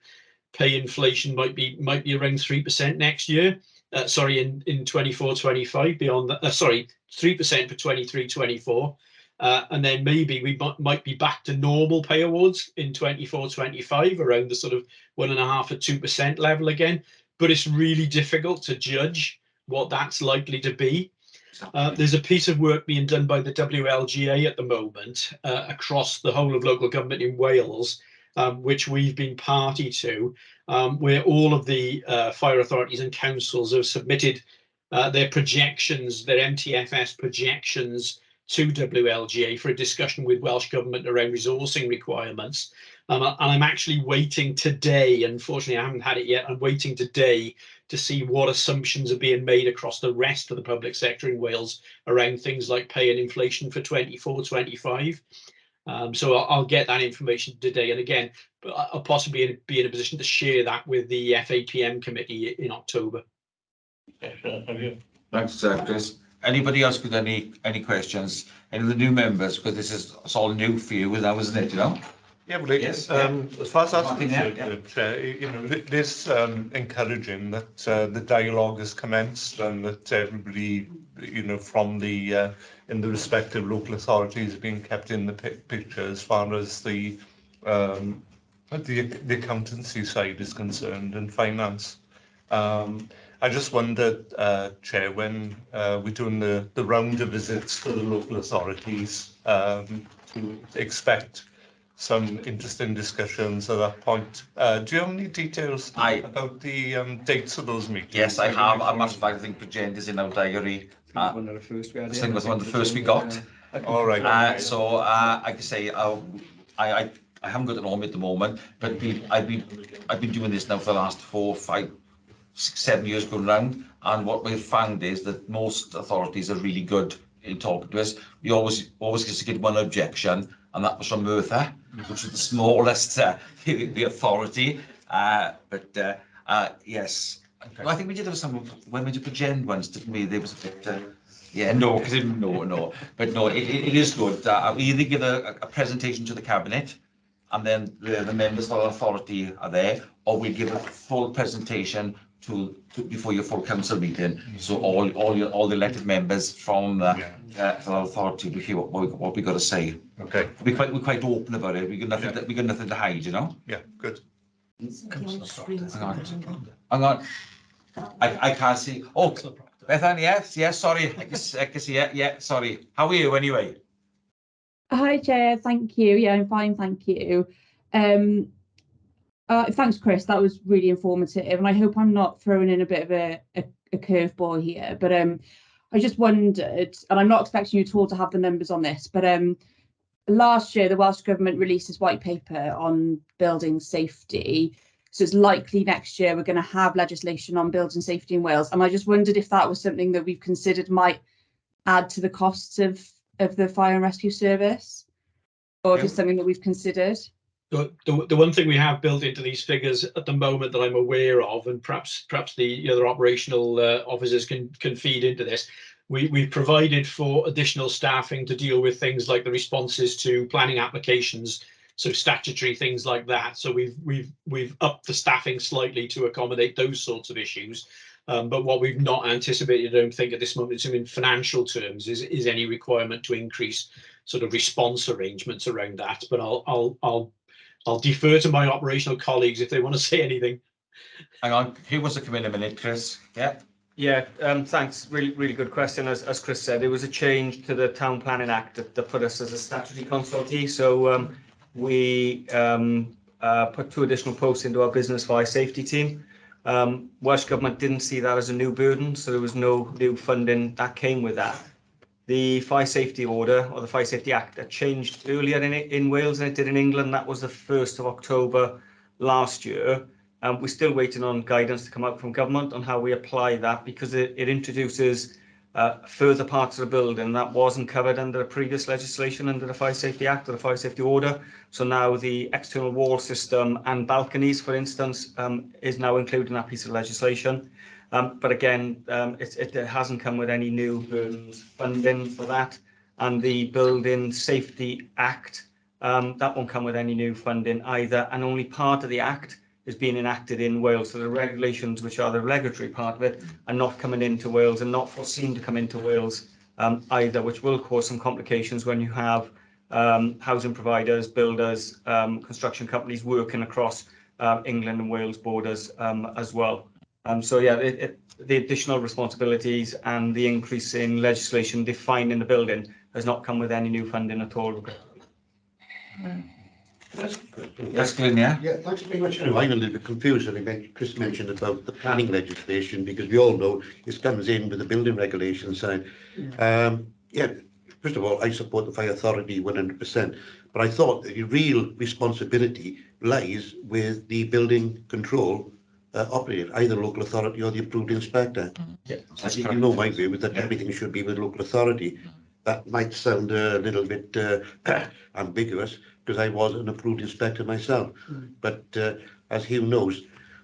pay inflation might be around 3% next year. In 24/25, beyond that, 3% for 23/24, and then maybe we might be back to normal pay awards in 24/25 around the sort of 1.5% or 2% level again. But it's really difficult to judge what that's likely to be. There's a piece of work being done by the WLGA at the moment across the whole of local government in Wales, which we've been party to, where all of the fire authorities and councils have submitted their projections, their MTFS projections to WLGA for a discussion with Welsh Government around resourcing requirements. And I'm actually waiting today, unfortunately I haven't had it yet, I'm waiting today to see what assumptions are being made across the rest of the public sector in Wales around things like pay and inflation for 24/25. So I'll get that information today, and again, I'll possibly be in a position to share that with the FAPM committee in October. Thanks, Chris. Anybody else with any questions? Any of the new members? Because it's all new for you now, isn't it? Yeah, well, yes, as far as that's Martin, concerned, this encouraging that the dialogue has commenced and that everybody, from the in the respective local authorities are being kept in the picture as far as the accountancy side is concerned and finance. I just wondered, Chair, when we're doing the round of visits to the local authorities, to expect some interesting discussions at that point. Do you have any details about the dates of those meetings? Yes, I have. I think agenda's in our diary. I think one of the first we had. I think it was one of the first we got. All right. So I can say I haven't got it on me at the moment, but I've been doing this now for the last 4, 5, 6, 7 years going round, and what we've found is that most authorities are really good in talking to us. We always used to get one objection, and that was from Merthyr, which was the smallest the authority. But yes, Well, I think we did have some, when we did Gen once, didn't we? There was a bit, yeah, no, because no. But no, it is good. We either give a presentation to the cabinet, and then the members of authority are there, or we give a full presentation to before your full council meeting. So all the elected members from the authority will hear what we got to say. Okay. We're quite open about it. We got nothing to hide, you know. Yeah, good. Hang on. I can't see. Oh, Bethan, yes, sorry. I can see it. Yeah, sorry. How are you anyway? Hi, Chair. Thank you. Yeah, I'm fine. Thank you. Thanks, Chris. That was really informative. And I hope I'm not throwing in a bit of a curveball here. But I just wondered, and I'm not expecting you at all to have the numbers on this, but last year, the Welsh Government released its white paper on building safety. So it's likely next year we're going to have legislation on building safety in Wales. And I just wondered if that was something that we've considered might add to the costs of the fire and rescue service, or if it's something that we've considered. The one thing we have built into these figures at the moment that I'm aware of, and perhaps the other operational officers can feed into this, we've provided for additional staffing to deal with things like the responses to planning applications, so statutory things like that. So we've upped the staffing slightly to accommodate those sorts of issues. But what we've not anticipated, I don't think at this moment in financial terms, is any requirement to increase sort of response arrangements around that. But I'll defer to my operational colleagues if they want to say anything. Hang on, who wants to come in a minute, Chris? Yeah. Yeah, thanks. Really good question. As Chris said, it was a change to the Town Planning Act that put us as a statutory consultee. So we put 2 additional posts into our business fire safety team. Welsh Government didn't see that as a new burden, so there was no new funding that came with that. The Fire Safety Order, or the Fire Safety Act, that changed earlier in Wales than it did in England. That was the 1st of October last year. We're still waiting on guidance to come out from government on how we apply that, because it introduces further parts of the building that wasn't covered under the previous legislation under the Fire Safety Act or the Fire Safety Order. So now the external wall system and balconies, for instance, is now included in that piece of legislation. But again, it hasn't come with any new funding for that. And the Building Safety Act, that won't come with any new funding either. And only part of the Act is being enacted in Wales. So the regulations, which are the regulatory part of it, are not coming into Wales and not foreseen to come into Wales either, which will cause some complications when you have housing providers, builders, construction companies working across England and Wales borders as well. So yeah, the additional responsibilities and the increase in legislation defining the building has not come with any new funding at all. Yes, Glyn, yeah? Yeah, thanks very much. I'm a little bit confused when Chris mentioned about the planning legislation, because we all know this comes in with the building regulation side. Yeah, first of all, I support the fire authority 100%, but I thought the real responsibility lies with the building control operative, either local authority or the approved inspector. Yeah, as you know, my view is that everything should be with local authority. That might sound a little bit ambiguous, because I was an approved inspector myself. But as Hugh knows,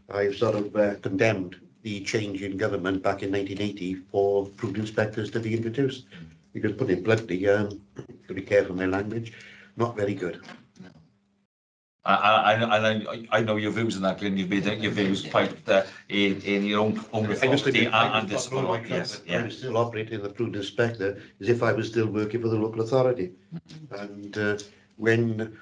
I've sort of condemned the change in government back in 1980 for approved inspectors to be introduced. Because, put it bluntly, to be careful with my language, not very good. I know your views on that, Glyn. You've made your views quite in your own authority and this. Yes, I was still operating as an approved inspector as if I was still working for the local authority. And when,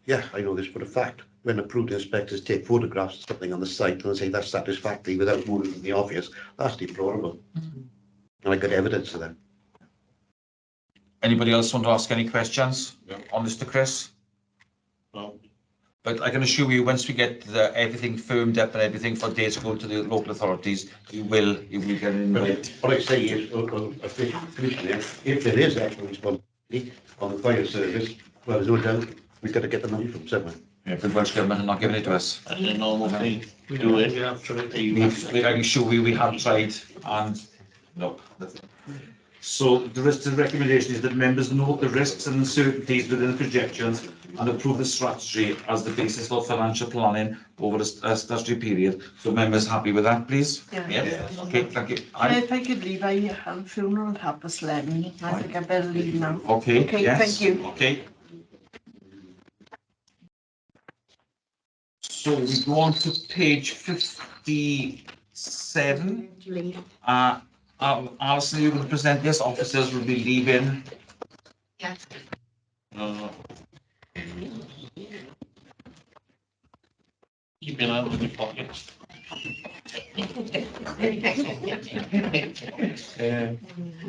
yeah, I know this for a fact, when approved inspectors take photographs of something on the site and say that's satisfactory without moving from the office, that's deplorable. And I got evidence of that. Anybody else want to ask any questions on this to Chris? No. But I can assure you, once we get everything firmed up and everything for dates to go to the local authorities, you will get an invite. What I say is, if there is actual responsibility on the fire service, well, there's no doubt we've got to get the money from somewhere. Yeah, the Welsh Government are not giving it to us. That's a normal thing. We do it. I can assure you, we have tried, and look. So the recommendation is that members note the risks and uncertainties within the projections and approve the strategy as the basis for financial planning over a statutory period. So members happy with that, please? Yeah. Okay, thank you. If I could leave, I have a funeral at 11:30. I think I better leave now. Okay, Okay, yes. thank you. Okay. So we go on to page 57. Alison, you're going to present this. Officers will be leaving. Yeah. Keep your hand in your pocket.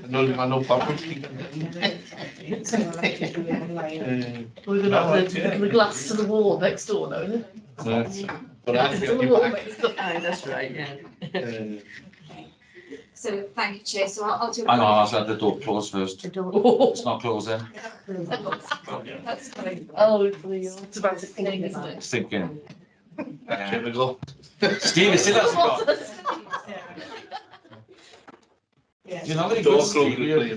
No problem. We're gonna have the glass to the wall next door now, isn't it? But actually, To the wall next door. Aye, that's right, yeah. So thank you, Chair. So I'll do. Hang on, I'll let the door close first. It's not closing. That's fine. Oh, it's about to thing, isn't it? It's thinking. Here we go. Steve, is it that's got? You're not very good, Steve.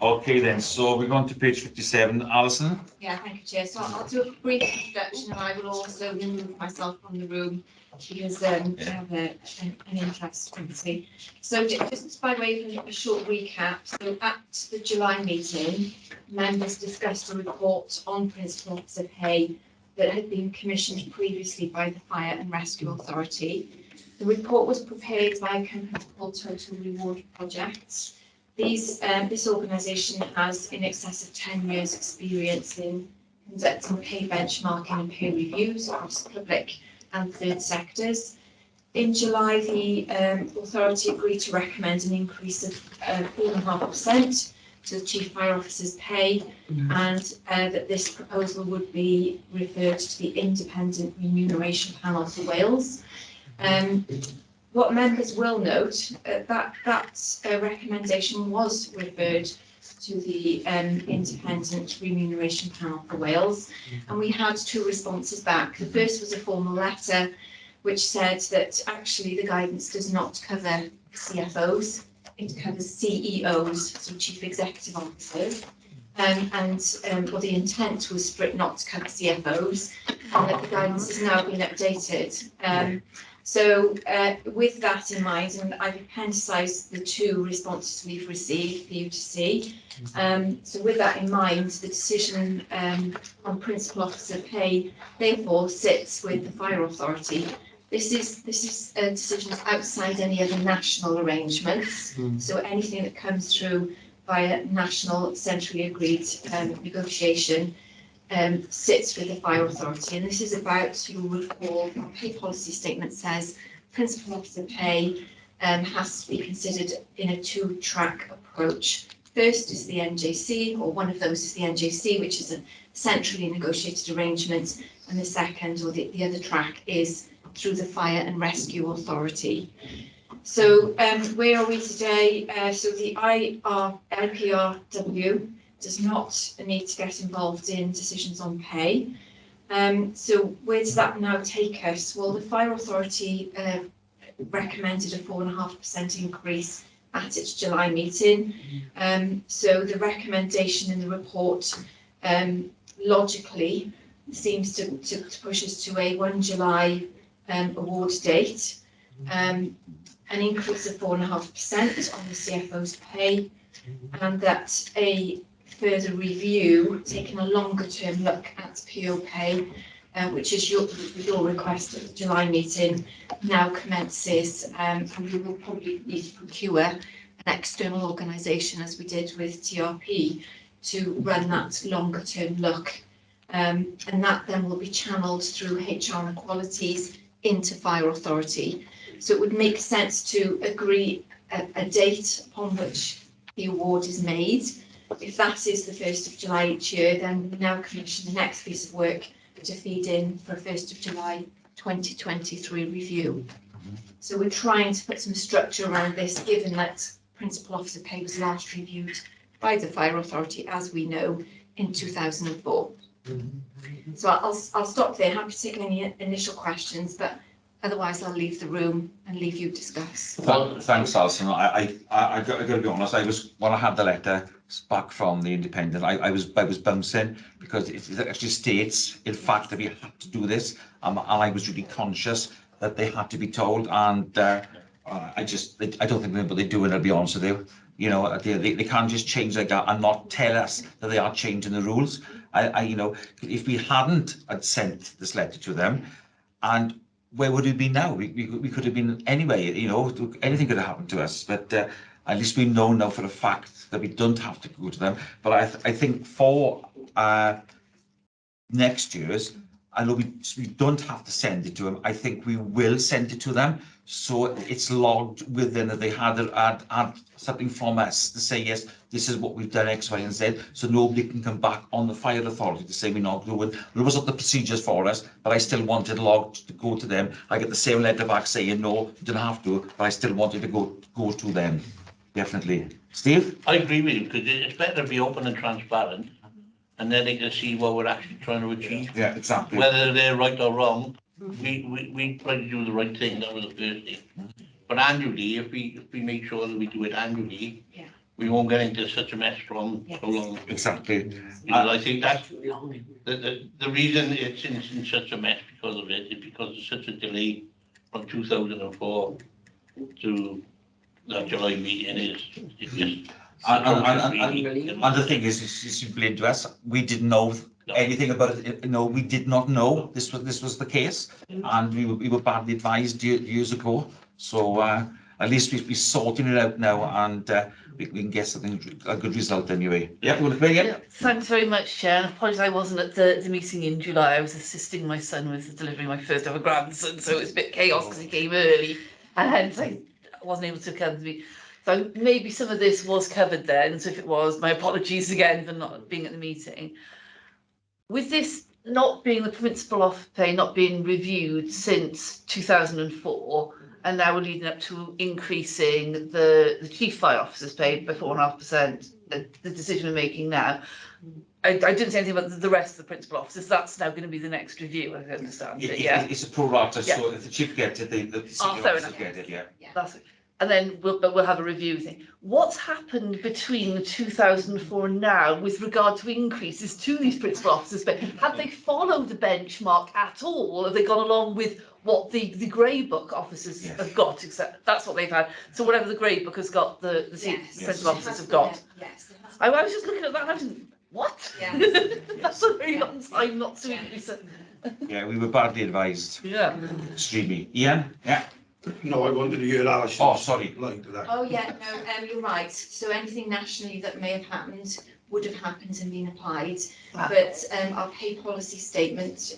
Okay then, so we're going to page 57. Alison? Yeah, thank you, Chair. So I'll do a brief introduction and I will also remove myself from the room because I have an interest, obviously. So just by way of a short recap, so at the July meeting, members discussed a report on Principal Officer pay that had been commissioned previously by the Fire and Rescue Authority. The report was prepared by a company called Total Reward Projects. This organisation has in excess of 10 years experience in conducting pay benchmarking and pay reviews across public and third sectors. In July, the authority agreed to recommend an increase of 4.5% to the Chief Fire Officer's pay, and that this proposal would be referred to the Independent Remuneration Panel for Wales. What members will note, that recommendation was referred to the Independent Remuneration Panel for Wales, and we had two responses back. The first was a formal letter which said that actually the guidance does not cover CFOs, it covers CEOs, so Chief Executive Officers, or the intent was for it not to cover CFOs, and that the guidance has now been updated. So with that in mind, and I've appendicised the two responses we've received for you to see. So with that in mind, the decision on Principal Officer pay therefore sits with the Fire Authority. This is a decision outside any other national arrangements. So anything that comes through via national centrally agreed negotiation sits with the Fire Authority, and this is about, you will recall, our pay policy statement says Principal Officer pay has to be considered in a two-track approach. First is the NJC, or one of those is the NJC, which is a centrally negotiated arrangement, and the second, or the other track, is through the Fire and Rescue Authority. So where are we today? So the IPRW does not need to get involved in decisions on pay. So where does that now take us? Well, the Fire Authority recommended a 4.5% increase at its July meeting. So the recommendation in the report logically seems to push us to a 1 July award date, an increase of 4.5% on the CFO's pay, and that a further review, taking a longer term look at PO pay, which is your request at the July meeting, now commences, and we will probably need to procure an external organisation, as we did with TRP, to run that longer term look, and that then will be channelled through HR and Qualities into Fire Authority. So it would make sense to agree a date upon which the award is made. If that is the 1st of July each year, then we now commission the next piece of work to feed in for 1st of July 2023 review. So we're trying to put some structure around this, given that Principal Officer pay was last reviewed by the Fire Authority, as we know, in 2004. So I'll stop there. Happy to take any initial questions, but Otherwise, I'll leave the room and leave you discuss. Thanks, Alison. I got to be honest. When I had the letter back from the Independent, I was bouncing because it actually states, in fact, that we had to do this, and I was really conscious that they had to be told, and I don't think they're doing it. I'll be honest with you. You know, they can't just change like that and not tell us that they are changing the rules. You know, if we hadn't had sent this letter to them, and where would we be now? We could have been anyway, you know, anything could have happened to us. But at least we know now for a fact that we don't have to go to them. But I think for next year's, I know we don't have to send it to them. I think we will send it to them. So it's logged within that they had something from us to say, yes, this is what we've done, X, Y, and Z. So nobody can come back on the fire authority to say we're not doing. There was not the procedures for us, but I still wanted logged to go to them. I get the same letter back saying, no, you don't have to, but I still wanted to go to them. Definitely. Steve? I agree with you, because it's better to be open and transparent, and then they can see what we're actually trying to achieve. Yeah, exactly. Whether they're right or wrong, we try to do the right thing. That was the first thing. But annually, if we make sure that we do it annually, we won't get into such a mess from so long. Exactly. Because I think that's the reason it's in such a mess because of it is because there's such a delay from 2004 to that July meeting is just. And the thing is you blame to us. We didn't know anything about it. No, we did not know this was the case, and we were badly advised years ago. So at least we're sorting it out now, and we can get a good result anyway. Yeah, you want to play again? Yeah, thanks very much, Chair. And apologies, I wasn't at the meeting in July. I was assisting my son with delivering my first ever grandson, so it's a bit chaos because he came early, and hence I wasn't able to come to me. So maybe some of this was covered then. So if it was, my apologies again for not being at the meeting. With this not being the principal office pay not being reviewed since 2004, and now we're leading up to increasing the chief fire officer's pay by 4.5%, the decision we're making now. I didn't say anything about the rest of the principal officers. That's now going to be the next review, I understand. It's a pro rata, so if the chief gets it, the senior officers get it, That's it. And then we'll have a review thing. What's happened between 2004 and now with regard to increases to these principal officers? But have they followed the benchmark at all? Or have they gone along with what the grey book officers have got? Except that's what they've had. So whatever the grey book has got, the principal officers have got. I was just looking at that and I was thinking, what? That's a very long time not to increase it. Yeah, we were badly advised. Yeah. Extremely. Ian? Yeah. No, I wanted to hear Alison. Oh, sorry. Like that. Oh, yeah, no, you're right. So anything nationally that may have happened would have happened and been applied. But our pay policy statement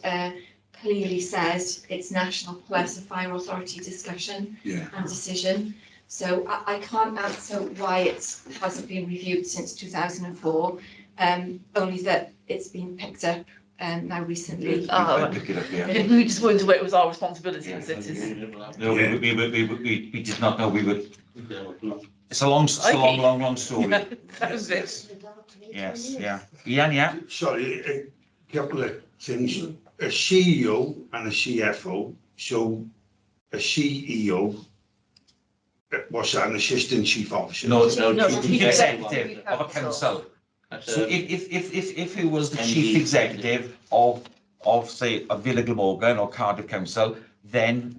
clearly says it's national plus a fire authority discussion and decision. So I can't answer why it hasn't been reviewed since 2004, only that it's been picked up now recently. We just wondered where it was our responsibility as it is. No, we did not know we would. It's a long story. That was it. Yes, yeah. Ian, yeah. Sorry, a couple of things. A CEO and a CFO. So a CEO, what's that, an assistant chief officer? No, it's no chief executive of a council. So if he was the chief executive of say a Villa Glamorgan or Cardiff Council, then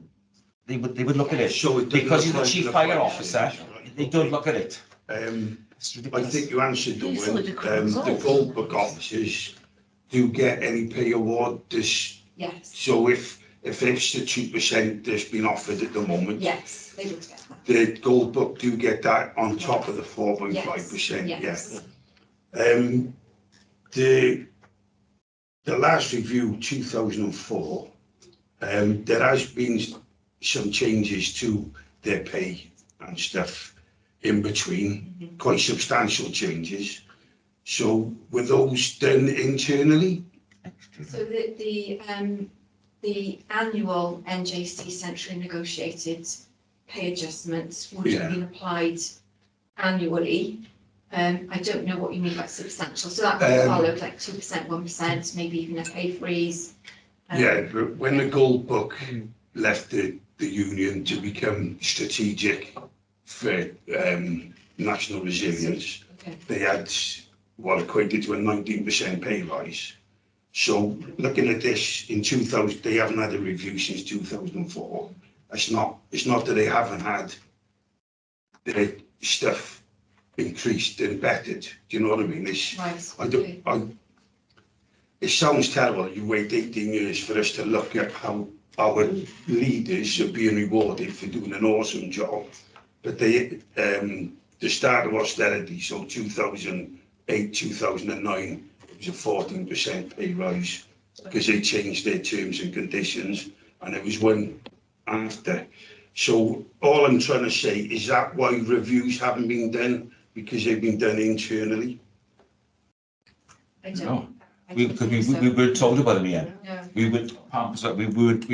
they would look at it. So because he's the chief fire officer, they don't look at it. I think you answered the one. The Gold Book officers do get any pay award this. Yes. So if it's the 2% that's been offered at the moment. Yes, they would get that. The Gold Book do get that on top of the 4.5%. Yes. The last review, 2004, there has been some changes to their pay and stuff in between, quite substantial changes. So were those done internally? So the annual NJC centrally negotiated pay adjustments would have been applied annually. I don't know what you mean by substantial. So that would follow like 2%, 1%, maybe even a pay freeze. Yeah, but when the Gold Book left the union to become strategic for national resilience. Okay. They had what equated to a 19% pay rise. So looking at this in 2000, they haven't had a review since 2004. It's not that they haven't had their stuff increased and bettered. Do you know what I mean? It sounds terrible. You wait 18 years for us to look at how our leaders are being rewarded for doing an awesome job. But the start of austerity, so 2008, 2009, it was a 14% pay rise because they changed their terms and conditions, and it was one after. So all I'm trying to say is that why reviews haven't been done, because they've been done internally. No, we weren't told about them yet. No. We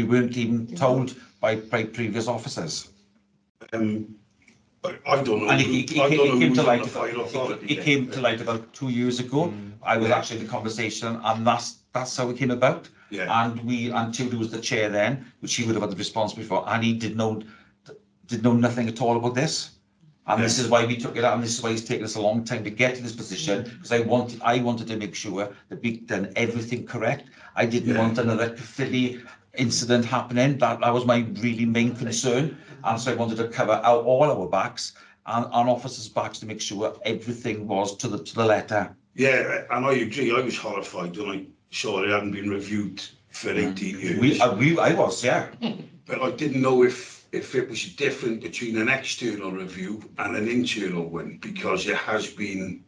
weren't even told by previous officers. I don't know. And it came to light. It came to light about 2 years ago. I was actually in the conversation, and that's how it came about. Yeah. And Tudor was the chair then, which he would have had the responsibility for, and he did know nothing at all about this. And this is why we took it out, and this is why it's taken us a long time to get to this position, because I wanted to make sure that we'd done everything correct. I didn't want another Caerphilly incident happening. That was my really main concern. And so I wanted to cover all our backs and officers' backs to make sure everything was to the letter. Yeah, and I agree. I was horrified when I saw it hadn't been reviewed for 18 years. I was, yeah. But I didn't know if it was different between an external review and an internal one, because there has been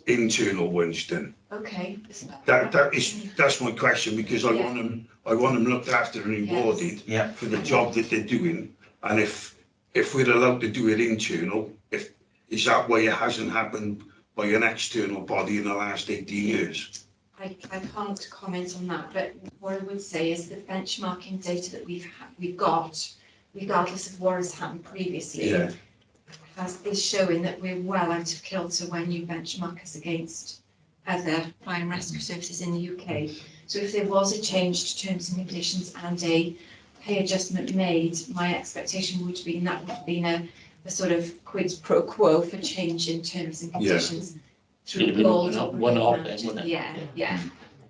internal ones done. Okay. That's my question, because I want them looked after and rewarded for the job that they're doing. And if we're allowed to do it internal, is that why it hasn't happened by an external body in the last 18 years? I can't comment on that, but what I would say is the benchmarking data that we've got, regardless of what has happened previously, is showing that we're well out of kilter when you benchmark us against other fire and rescue services in the UK. So if there was a change to terms and conditions and a pay adjustment made, my expectation would be that would have been a sort of quid pro quo for change in terms and conditions. Through gold one-off then, wouldn't it? Yeah.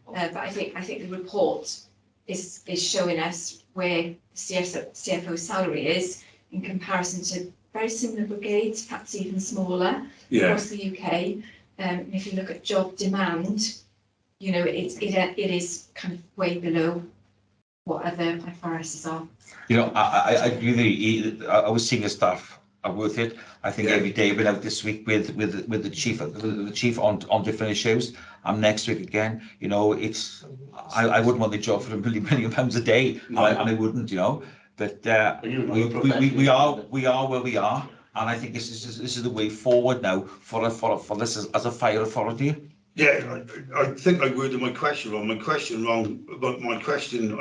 But I think the report is showing us where CFO's salary is in comparison to very similar brigades, perhaps even smaller across the UK. And if you look at job demand, you know, it is kind of way below what other FRSs are. You know, I agree. I was seeing the staff are worth it. I think every day we're out this week with the chief on different issues. I'm next week again. You know, I wouldn't want the job for £1 million a day, and I wouldn't. You know, but we are where we are, and I think this is the way forward now for this as a fire authority. Yeah, I think I worded my question wrong. But my question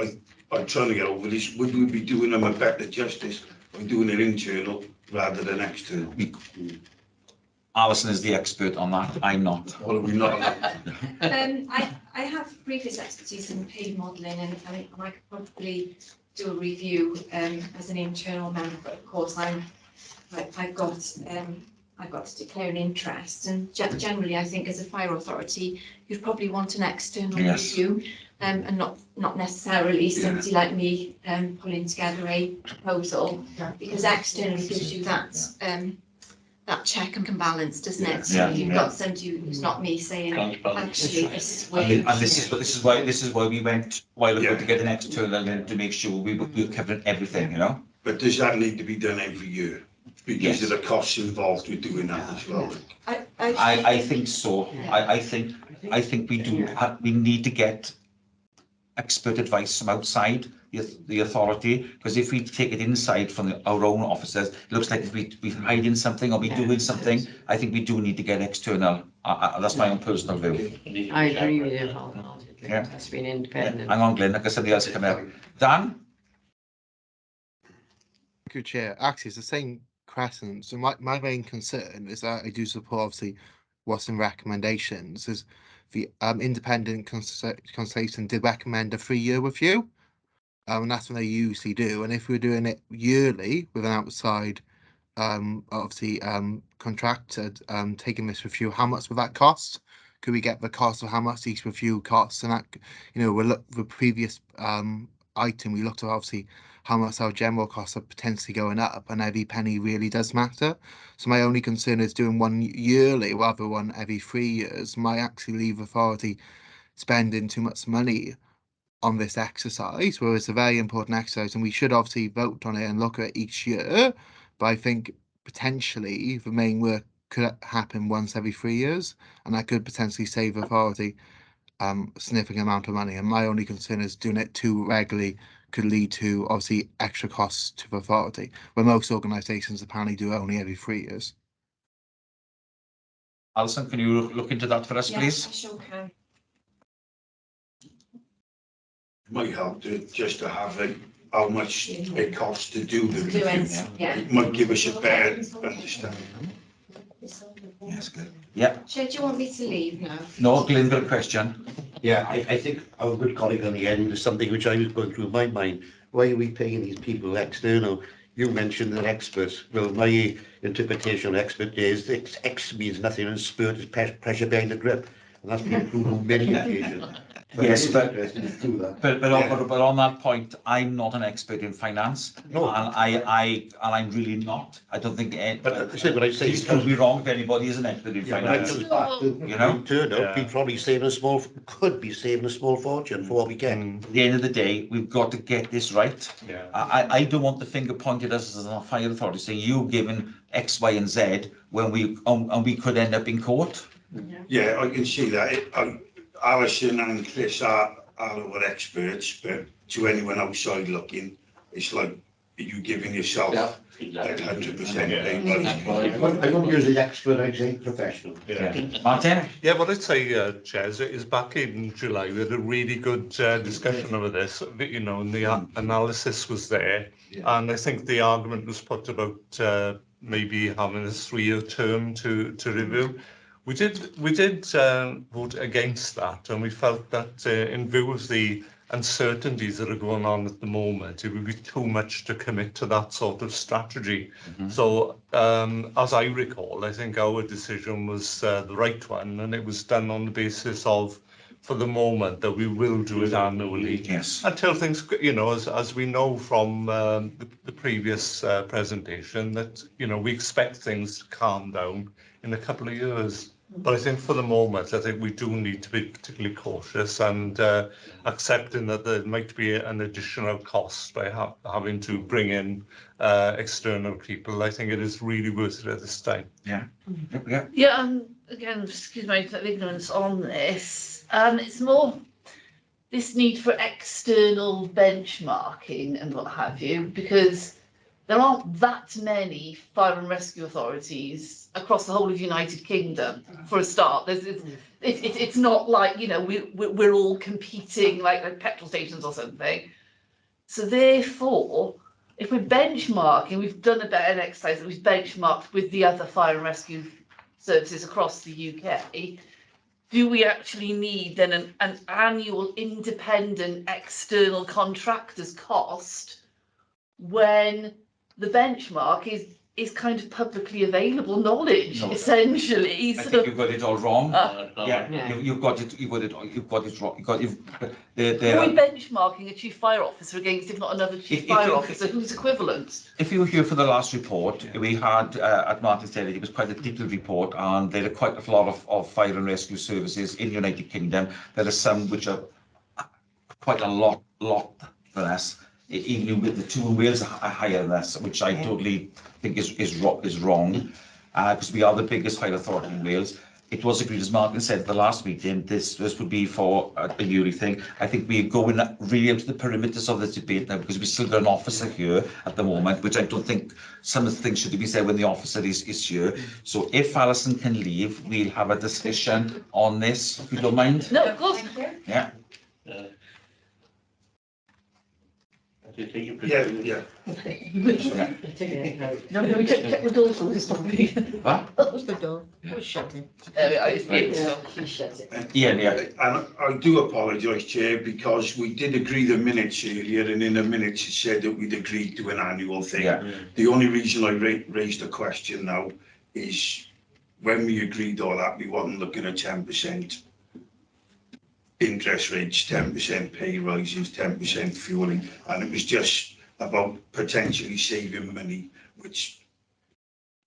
I'm trying to get over is, would we be doing them a better justice by doing it internal rather than external? Alison is the expert on that. I'm not. Well, are we not? I have previous expertise in pay modelling, and I could probably do a review as an internal member. But of course, I've got to declare an interest, and generally, I think as a fire authority, you'd probably want an external review, and not necessarily somebody like me pulling together a proposal, because externally gives you that check and balance, doesn't it? So you've got somebody who's not me saying, actually, this is where. And this is why we went while ago to get an external and to make sure we were covering everything, you know. But does that need to be done every year? Because of the costs involved with doing that as well. I think so. I think we do. We need to get expert advice from outside the authority, because if we take it inside from our own officers, it looks like we're hiding something or we're doing something. I think we do need to get external. That's my own personal view. I agree with you wholeheartedly. Yeah. It's been independent. Hang on, Glenn, like somebody else come out. Dan? Good chair. Actually, it's the same question. So my main concern is that I do support obviously what's in recommendations is the independent consultation did recommend a 3-year review. And that's when they usually do. And if we're doing it yearly with an outside, obviously contracted, taking this review, how much would that cost? Could we get the cost of how much each review costs? And that, you know, we'll look the previous item, we looked at obviously how much our general costs are potentially going up, and every penny really does matter. So my only concern is doing one yearly rather than one every 3 years might actually leave authority spending too much money on this exercise, where it's a very important exercise, and we should obviously vote on it and look at it each year. But I think potentially the main work could happen once every 3 years, and that could potentially save authority a significant amount of money. And my only concern is doing it too regularly could lead to obviously extra costs to the authority, where most organisations apparently do it only every 3 years. Alison, can you look into that for us, please? I sure can. Might help just to have how much it costs to do the Do review. it, yeah. It might give us a better understanding. Yes, good. Yeah. Chair, do you want me to leave now? No, Glenn, got a question. Yeah, I think our good colleague on the end is something which I was going through in my mind. Why are we paying these people external? You mentioned they're experts. Well, my interpretation of expert is X means nothing and spirit is pressure behind the grip. And that's been proven on many occasions. Yes, but But on that point, I'm not an expert in finance. No. And I'm really not. I don't think. But I say what I say. Please prove me wrong if anybody is an expert in finance. You know, turned out we probably could be saving a small fortune for what we get. At the end of the day, we've got to get this right. Yeah. I don't want the finger pointed at us as a fire authority saying you've given X, Y, and Z when we could end up in court. Yeah, I can see that. Alison and Chris are our experts, but to anyone outside looking, it's like you giving yourself like 100%. I don't use the expert, I say professional. Martin? Yeah, what I'd say, Chairs, is back in July, we had a really good discussion over this, you know, and the analysis was there. And I think the argument was put about maybe having a 3-year term to review. We did vote against that, and we felt that in view of the uncertainties that are going on at the moment, it would be too much to commit to that sort of strategy. So, as I recall, I think our decision was the right one, and it was done on the basis of, for the moment, that we will do it annually. Yes. Until things, you know, as we know from the previous presentation, that, you know, we expect things to calm down in a couple of years. But I think for the moment, I think we do need to be particularly cautious and accepting that there might be an additional cost by having to bring in external people. I think it is really worth it at this time. Yeah. Yeah, again, excuse my ignorance on this. It's more this need for external benchmarking and what have you, because there aren't that many fire and rescue authorities across the whole of United Kingdom. For a start, it's not like, you know, we're all competing like petrol stations or something. So therefore, if we're benchmarking, we've done an exercise that we've benchmarked with the other fire and rescue services across the UK. Do we actually need then an annual independent external contractor's cost when the benchmark is kind of publicly available knowledge, essentially? I think you've got it all wrong. Yeah. You've got it wrong. Are we benchmarking a chief fire officer against, if not another chief fire officer who's equivalent? If you were here for the last report, we had, at Martin said, it was quite a detailed report, and there are quite a lot of fire and rescue services in the United Kingdom. There are some which are quite a lot for us. Even with the 2 in Wales are higher than us, which I totally think is wrong, because we are the biggest fire authority in Wales. It was agreed, as Martin said at the last meeting, this would be for a yearly thing. I think we're going really into the perimeters of this debate now, because we've still got an officer here at the moment, which I don't think some of the things should be said when the officer is here. So if Alison can leave, we'll have a discussion on this, if you don't mind. No, of course. Yeah. They take your Yeah, picture. yeah. No, no, check the door for this one. What? Close the door. We'll shut it. There we are, it's Right. beautiful. She shut it. Yeah. And I do apologise, Chair, because we did agree the minutes earlier, and in the minutes it said that we'd agreed to an annual thing. Yeah. The only reason I raised the question now is when we agreed all that, we wasn't looking at 10% interest rates, 10% pay rises, 10% fueling, and it was just about potentially saving money, which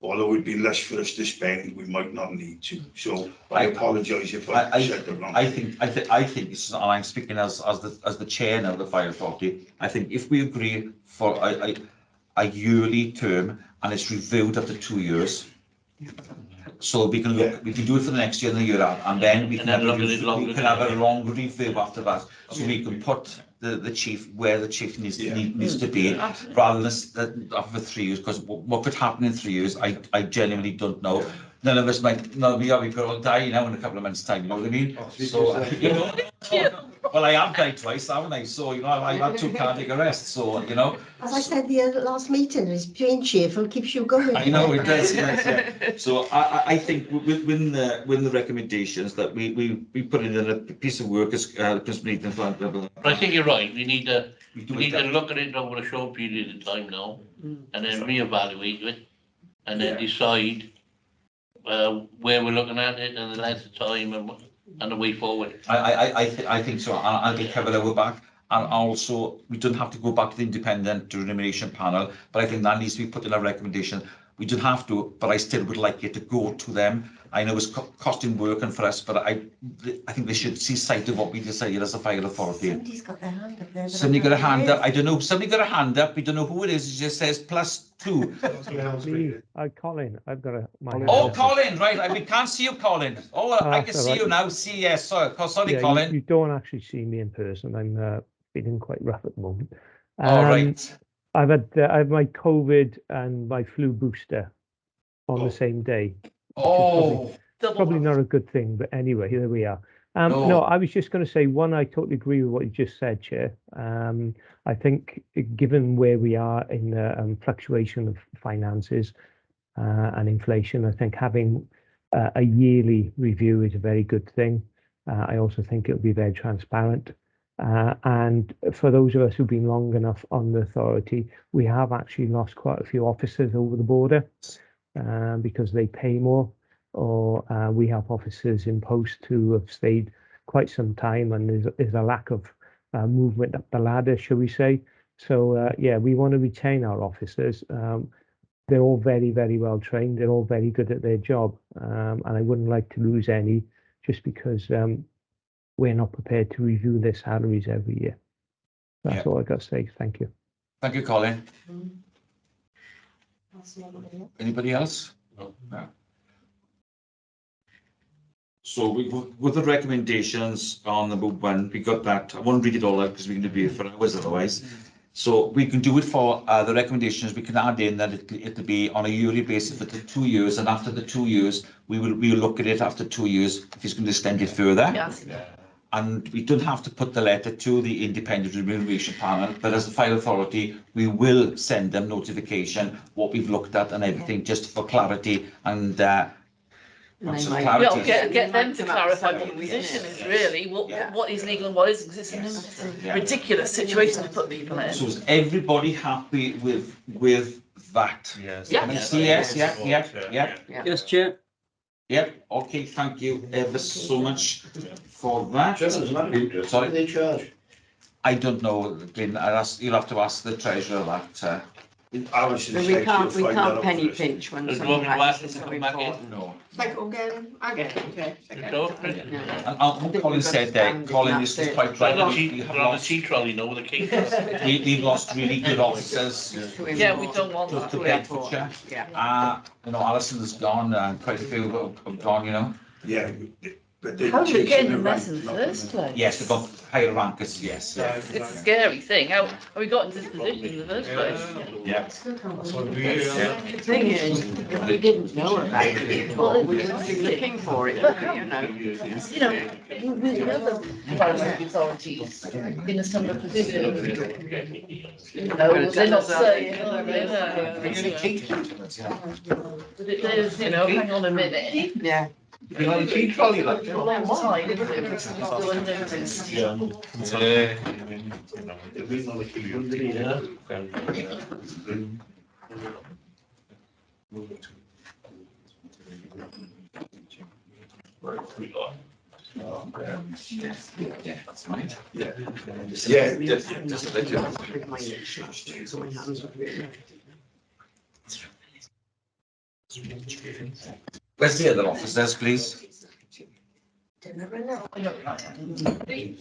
although it'd be less for us to spend, we might not need to. So I apologise if I said the wrong thing. I think this is, and I'm speaking as the chair now of the fire authority. I think if we agree for a yearly term and it's reviewed after 2 years, so we can look, we can do it for the next year and the year after, and then we can have a long review after that, so we can put the chief where the chief needs to be, rather than after 3 years, because what could happen in 3 years, I genuinely don't know. None of us might, we could all die now in a couple of months' time, you know what I mean? So, you know, well, I have died twice, haven't I? So, you know, I've had 2 cardiac arrests, so, you know. As I said the last meeting, is being cheerful keeps you going. I know it does, yes, yeah. So I think when the recommendations that we put it in a piece of work as Principal Ethan blah, blah, blah. But I think you're right, we need to look at it over a short period of time now, and then reevaluate it, and then decide where we're looking at it and the length of time and the way forward. I think so, and I'll be covered our back. And also, we don't have to go back to the independent remuneration panel, but I think that needs to be put in a recommendation. We don't have to, but I still would like it to go to them. I know it's costing work and for us, but I think they should see sight of what we decided as a fire authority. Somebody's got their hand up there. Somebody got a hand up. I don't know. Somebody got a hand up. We don't know who it is. It just says +2. Colin, I've got a. Oh, Colin, right. We can't see you, Colin. Oh, I can see you now. See, yes. Sorry, Colin. You don't actually see me in person. I'm feeling quite rough at the moment. All right. I have my COVID and my flu booster on the same day. Oh, probably not a good thing, but anyway, there we are. No, I was just going to say, one, I totally agree with what you just said, Chair. I think given where we are in the fluctuation of finances and inflation, I think having a yearly review is a very good thing. I also think it'll be very transparent. And for those of us who've been long enough on the authority, we have actually lost quite a few officers over the border because they pay more, or we have officers in post who have stayed quite some time, and there's a lack of movement up the ladder, shall we say. So yeah, we want to retain our officers. They're all very, very well trained. They're all very good at their job, and I wouldn't like to lose any just because we're not prepared to review their salaries every year. That's all I got to say. Thank you. Thank you, Colin. Anybody else? No. So with the recommendations on number 1, we got that. I won't read it all out because we can debate for hours otherwise. So we can do it for the recommendations. We can add in that it'll be on a yearly basis for the 2 years, and after the 2 years, we'll look at it after 2 years if he's going to extend it further. Yes. And we don't have to put the letter to the independent remuneration panel, but as the fire authority, we will send them notification what we've looked at and everything, just for clarity and Get them to clarify what the position is really, what is legal and what is existing. Ridiculous situation to put people in. So is everybody happy with that? Yes. Yeah. Yes, yeah. Yes, Chair. Yep, okay, thank you ever so much for that. Sorry, they charge. I don't know, Glyn, you'll have to ask the treasurer that. We can't penny pinch when someone writes a report. No. Like, I get it. And Colin said that, Colin is quite right. On the tea trolley, know the key. We've lost really good officers. Yeah, we don't want that. To Bedfordshire. You know, Alison's gone, quite a few have gone, you know. Yeah, but they're How did it get chasing in the the mess rank, in the not first place? Yes, they've got higher rankers, yes. It's a scary thing. How we got into this position in the first place? Yeah. The thing is, we didn't know about it. Well, we were looking for it, you know. You know, with the other private authorities in a similar position, you know, they're not saying, oh, but it is, you know, hang on a minute. Yeah. A long time, isn't it, for something to go unnoticed. Where's the other officers, please?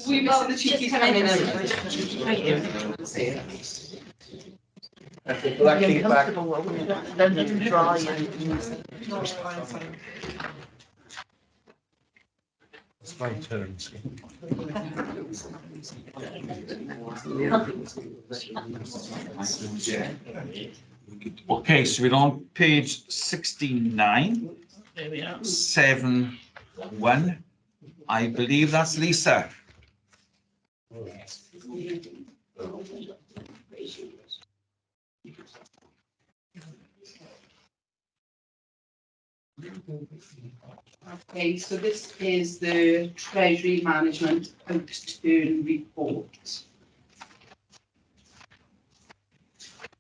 We missing the cheeky coming in. Uncomfortable, then you try It's my turn. Okay, so we're on page 69. There we are. 7-1. I believe that's Lisa. Okay, so this is the Treasury Management Outturn Report.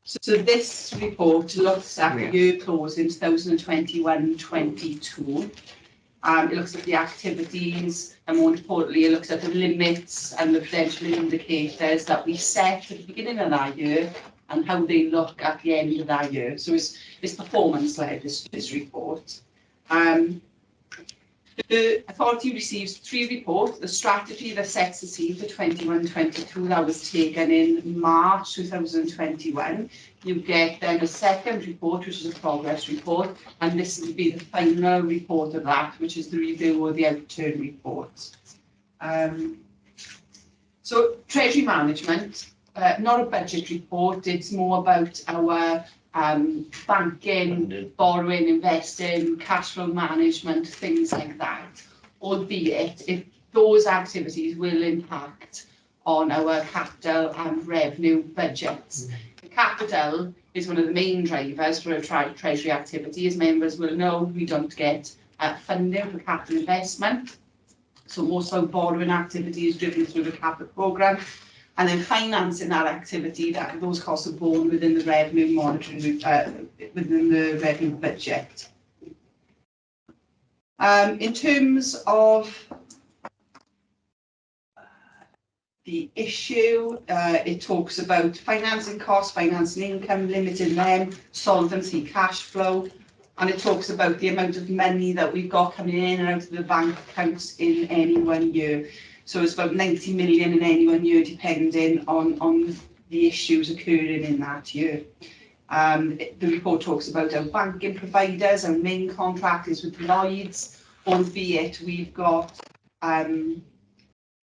So this report looks at the year closing 2021-22. It looks at the activities, and more importantly, it looks at the limits and the potential indicators that we set at the beginning of that year and how they look at the end of that year. So it's performance-led, this report. The authority receives 3 reports: the strategy that sets the scene for 21-22 that was taken in March 2021. You get then a second report, which is a progress report, and this will be the final report of that, which is the review of the outturn report. So Treasury Management, not a budget report, it's more about our banking, borrowing, investing, cash flow management, things like that. Albeit, if those activities will impact on our capital and revenue budgets. The capital is one of the main drivers for a Treasury activity. As members will know, we don't get funding for capital investment. So most of our borrowing activity is driven through the capital programme. And then financing that activity, those costs are borne within the revenue monitoring, within the revenue budget. In terms of the issue, it talks about financing costs, financing income, limiting them, solvency, cash flow, and it talks about the amount of money that we've got coming in and out of the bank accounts in any one year. So it's about 90 million in any one year, depending on the issues occurring in that year. The report talks about our banking providers. Our main contract is with Lloyds, albeit we've got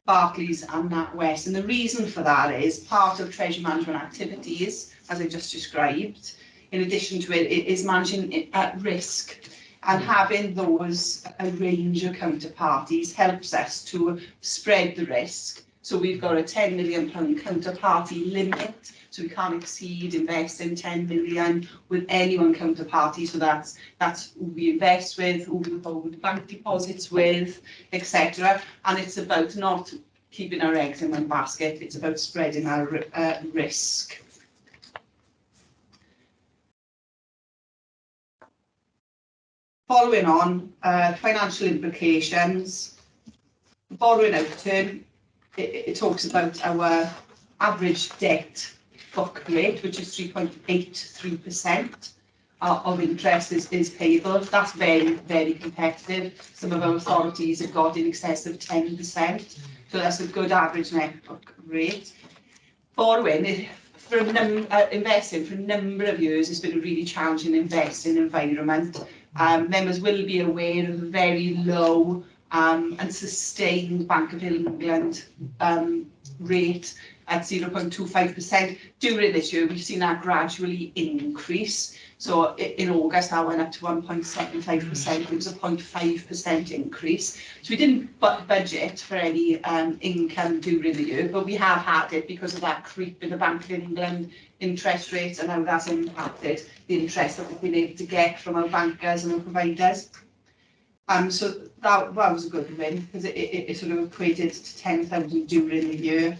Barclays and NatWest. And the reason for that is part of Treasury Management activities, as I just described. In addition to it, it is managing at risk. And having those, a range of counterparties helps us to spread the risk. So we've got a £10 million counterparty limit, so we can't exceed investing 10 million with any one counterparty. So that's who we invest with, who we hold bank deposits with, etc. And it's about not keeping our eggs in one basket, it's about spreading our risk. Following on, financial implications. Borrowing outturn, it talks about our average debt book rate, which is 3.83% of interest is payable. That's very, very competitive. Some of our authorities have got in excess of 10%, so that's a good average net book rate. Borrowing, investing for a number of years has been a really challenging investing environment. Members will be aware of the very low and sustained Bank of England rate at 0.25%. During this year, we've seen that gradually increase. So in August, that went up to 1.75%. It was a 0.5% increase. So we didn't budget for any income during the year, but we have had it because of that creep in the Bank of England interest rates and how that's impacted the interest that we've been able to get from our bankers and our providers. So that was a good win because it sort of equated to 10,000 during the year.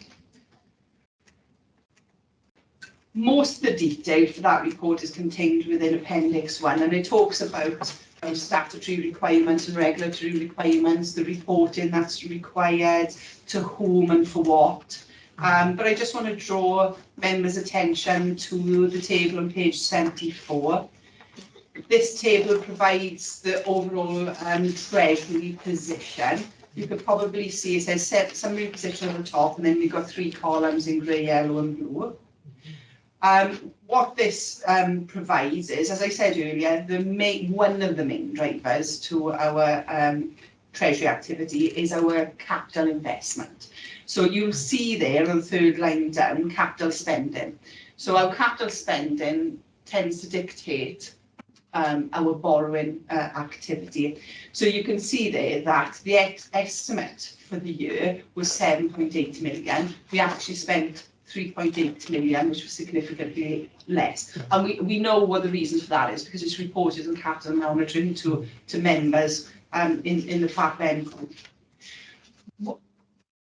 Most of the detail for that report is contained within Appendix 1, and it talks about statutory requirements and regulatory requirements, the reporting that's required, to whom and for what. But I just want to draw members' attention to the table on page 74. This table provides the overall treasury position. You could probably see it says summary position on the top, and then we've got 3 columns in grey, yellow and blue. What this provides is, as I said earlier, one of the main drivers to our treasury activity is our capital investment. So you'll see there on the 3rd line down, capital spending. So our capital spending tends to dictate our borrowing activity. So you can see there that the estimate for the year was 7.8 million. We actually spent 3.8 million, which was significantly less. And we know what the reason for that is, because it's reported in capital monitoring to members in the FAP code.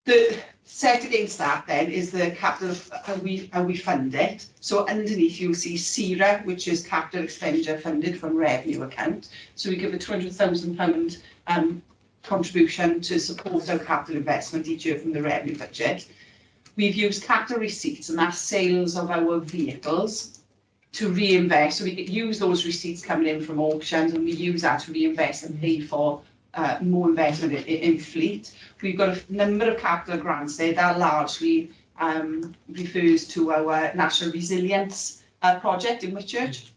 The set against that then is the capital, how we fund it. So underneath you'll see CERA, which is capital expenditure funded from revenue account. So we give a £200,000 contribution to support our capital investment each year from the revenue budget. We've used capital receipts, and that's sales of our vehicles, to reinvest. So we use those receipts coming in from auctions, and we use that to reinvest and pay for more investment in fleet. We've got a number of capital grants there that largely refers to our National Resilience project in Whitchurch.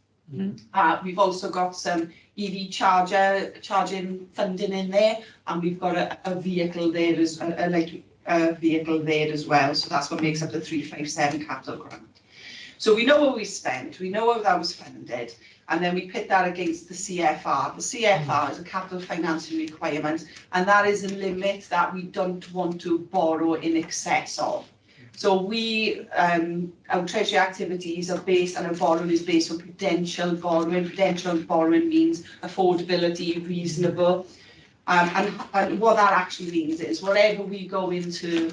We've also got some EV charging funding in there, and we've got a vehicle there as a vehicle there as well. So that's what makes up the 357 capital grant. So we know what we spent, we know how that was funded, and then we put that against the CFR. The CFR is a capital financing requirement, and that is a limit that we don't want to borrow in excess of. So our treasury activities are based, and our borrowing is based on prudential borrowing. Prudential borrowing means affordability, reasonable. And what that actually means is whatever we go into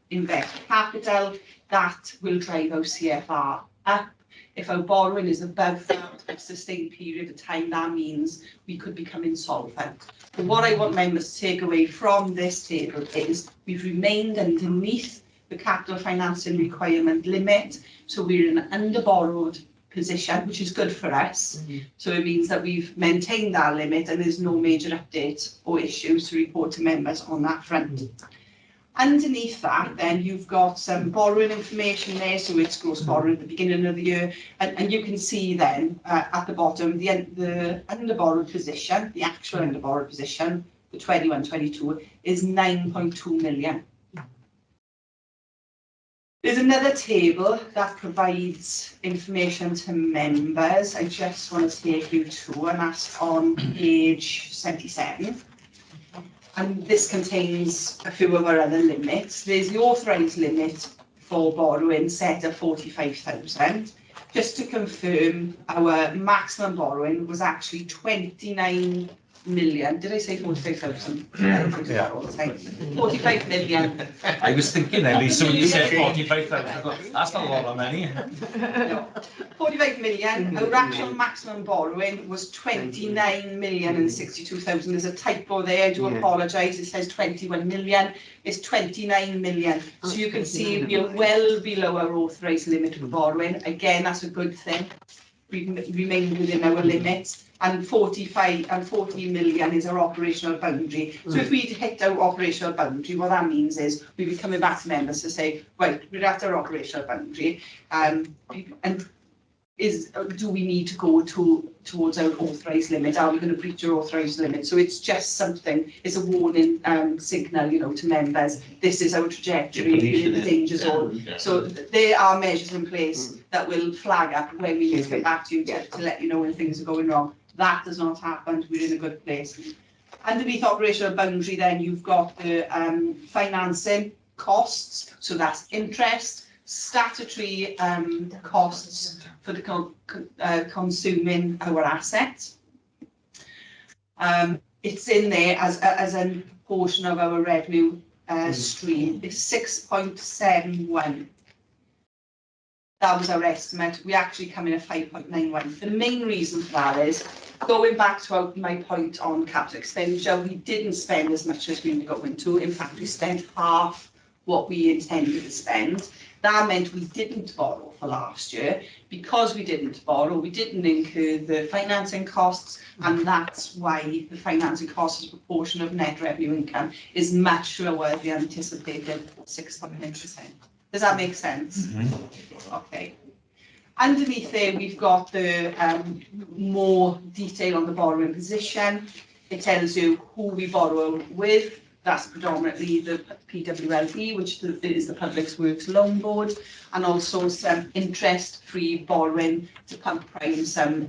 invest capital, that will drive our CFR up. If our borrowing is above that for a sustained period of time, that means we could become insolvent. But what I want members to take away from this table is we've remained underneath the capital financing requirement limit, so we're in an underborrowed position, which is good for us. So it means that we've maintained that limit, and there's no major updates or issues to report to members on that front. Underneath that, then you've got some borrowing information there, so it's gross borrowing at the beginning of the year, and you can see then at the bottom the underborrowed position, the actual underborrowed position, the 21-22 is 9.2 million. There's another table that provides information to members. I just want to take you to, and that's on page 77. And this contains a few of our other limits. There's the authorised limit for borrowing set at 45,000. Just to confirm, our maximum borrowing was actually 29 million. Did I say 45,000? Yeah. 45 million. I was thinking then, Lisa, when you said 45,000, that's not a lot of money. No. 45 million. Our actual maximum borrowing was 29 million and 62,000. There's a typo there. I do apologise. It says 21 million. It's 29 million. So you can see we are well below our authorised limit for borrowing. Again, that's a good thing. We remain within our limits. And 45 and 40 million is our operational boundary. So if we'd hit our operational boundary, what that means is we'd be coming back to members to say, right, we're at our operational boundary, and is, do we need to go towards our authorised limit? Are we going to breach our authorised limit? So it's just something, it's a warning signal, you know, to members. This is our trajectory, we're in the danger zone. So there are measures in place that will flag up when we need to get back to you to let you know when things are going wrong. That does not happen. We're in a good place. Underneath operational boundary, then you've got the financing costs. So that's interest, statutory costs for the consuming our assets. It's in there as a portion of our revenue stream. It's 6.71. That was our estimate. We actually come in at 5.91. The main reason for that is, going back to my point on capital expenditure, we didn't spend as much as we were going to. In fact, we spent half what we intended to spend. That meant we didn't borrow for last year. Because we didn't borrow, we didn't incur the financing costs, and that's why the financing cost as a proportion of net revenue income is much lower than anticipated, 6.9%. Does that make sense? Mm-hmm. Okay. Underneath there, we've got the more detail on the borrowing position. It tells you who we borrow with. That's predominantly the PWLB, which is the Public Works Loan Board, and also some interest-free borrowing to pump prime some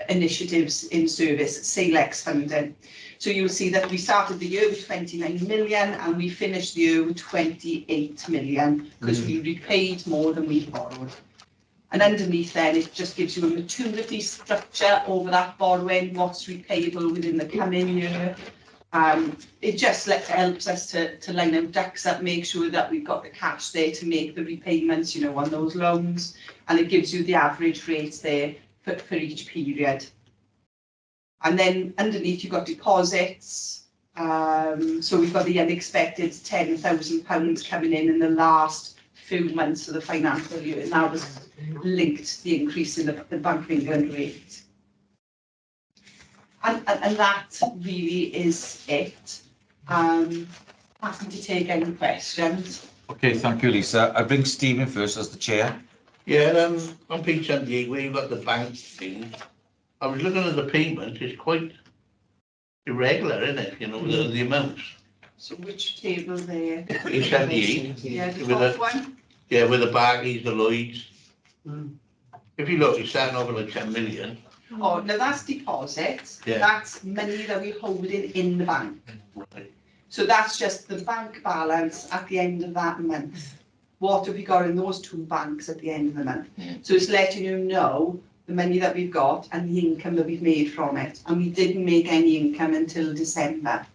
initiatives in service, SAILEX funding. So you'll see that we started the year with 29 million and we finished the year with 28 million because we repaid more than we borrowed. And underneath then, it just gives you a maturity structure over that borrowing, what's repayable within the coming year. It just helps us to line our ducks up, make sure that we've got the cash there to make the repayments, you know, on those loans. And it gives you the average rates there for each period. And then underneath you've got deposits. So we've got the unexpected £10,000 coming in the last few months of the financial year. And that was linked to the increase in the Bank of England rate. And that really is it. Happy to take any questions. Okay, thank you, Lisa. I bring Stephen first as the chair. Yeah, on page 78, where you've got the bank thing, I was looking at the payment, it's quite irregular, isn't it? You know, the amounts. So which table there? Page 78. Yeah, the with top one. Yeah, with the Barclays, the Lloyds. If you look, you're starting off with like 10 million. Oh, no, that's deposits. Yeah. That's money that we're holding in the bank. Right. So that's just the bank balance at the end of that month. What have we got in those two banks at the end of the month? So it's letting you know the money that we've got and the income that we've made from it. And we didn't make any income until December.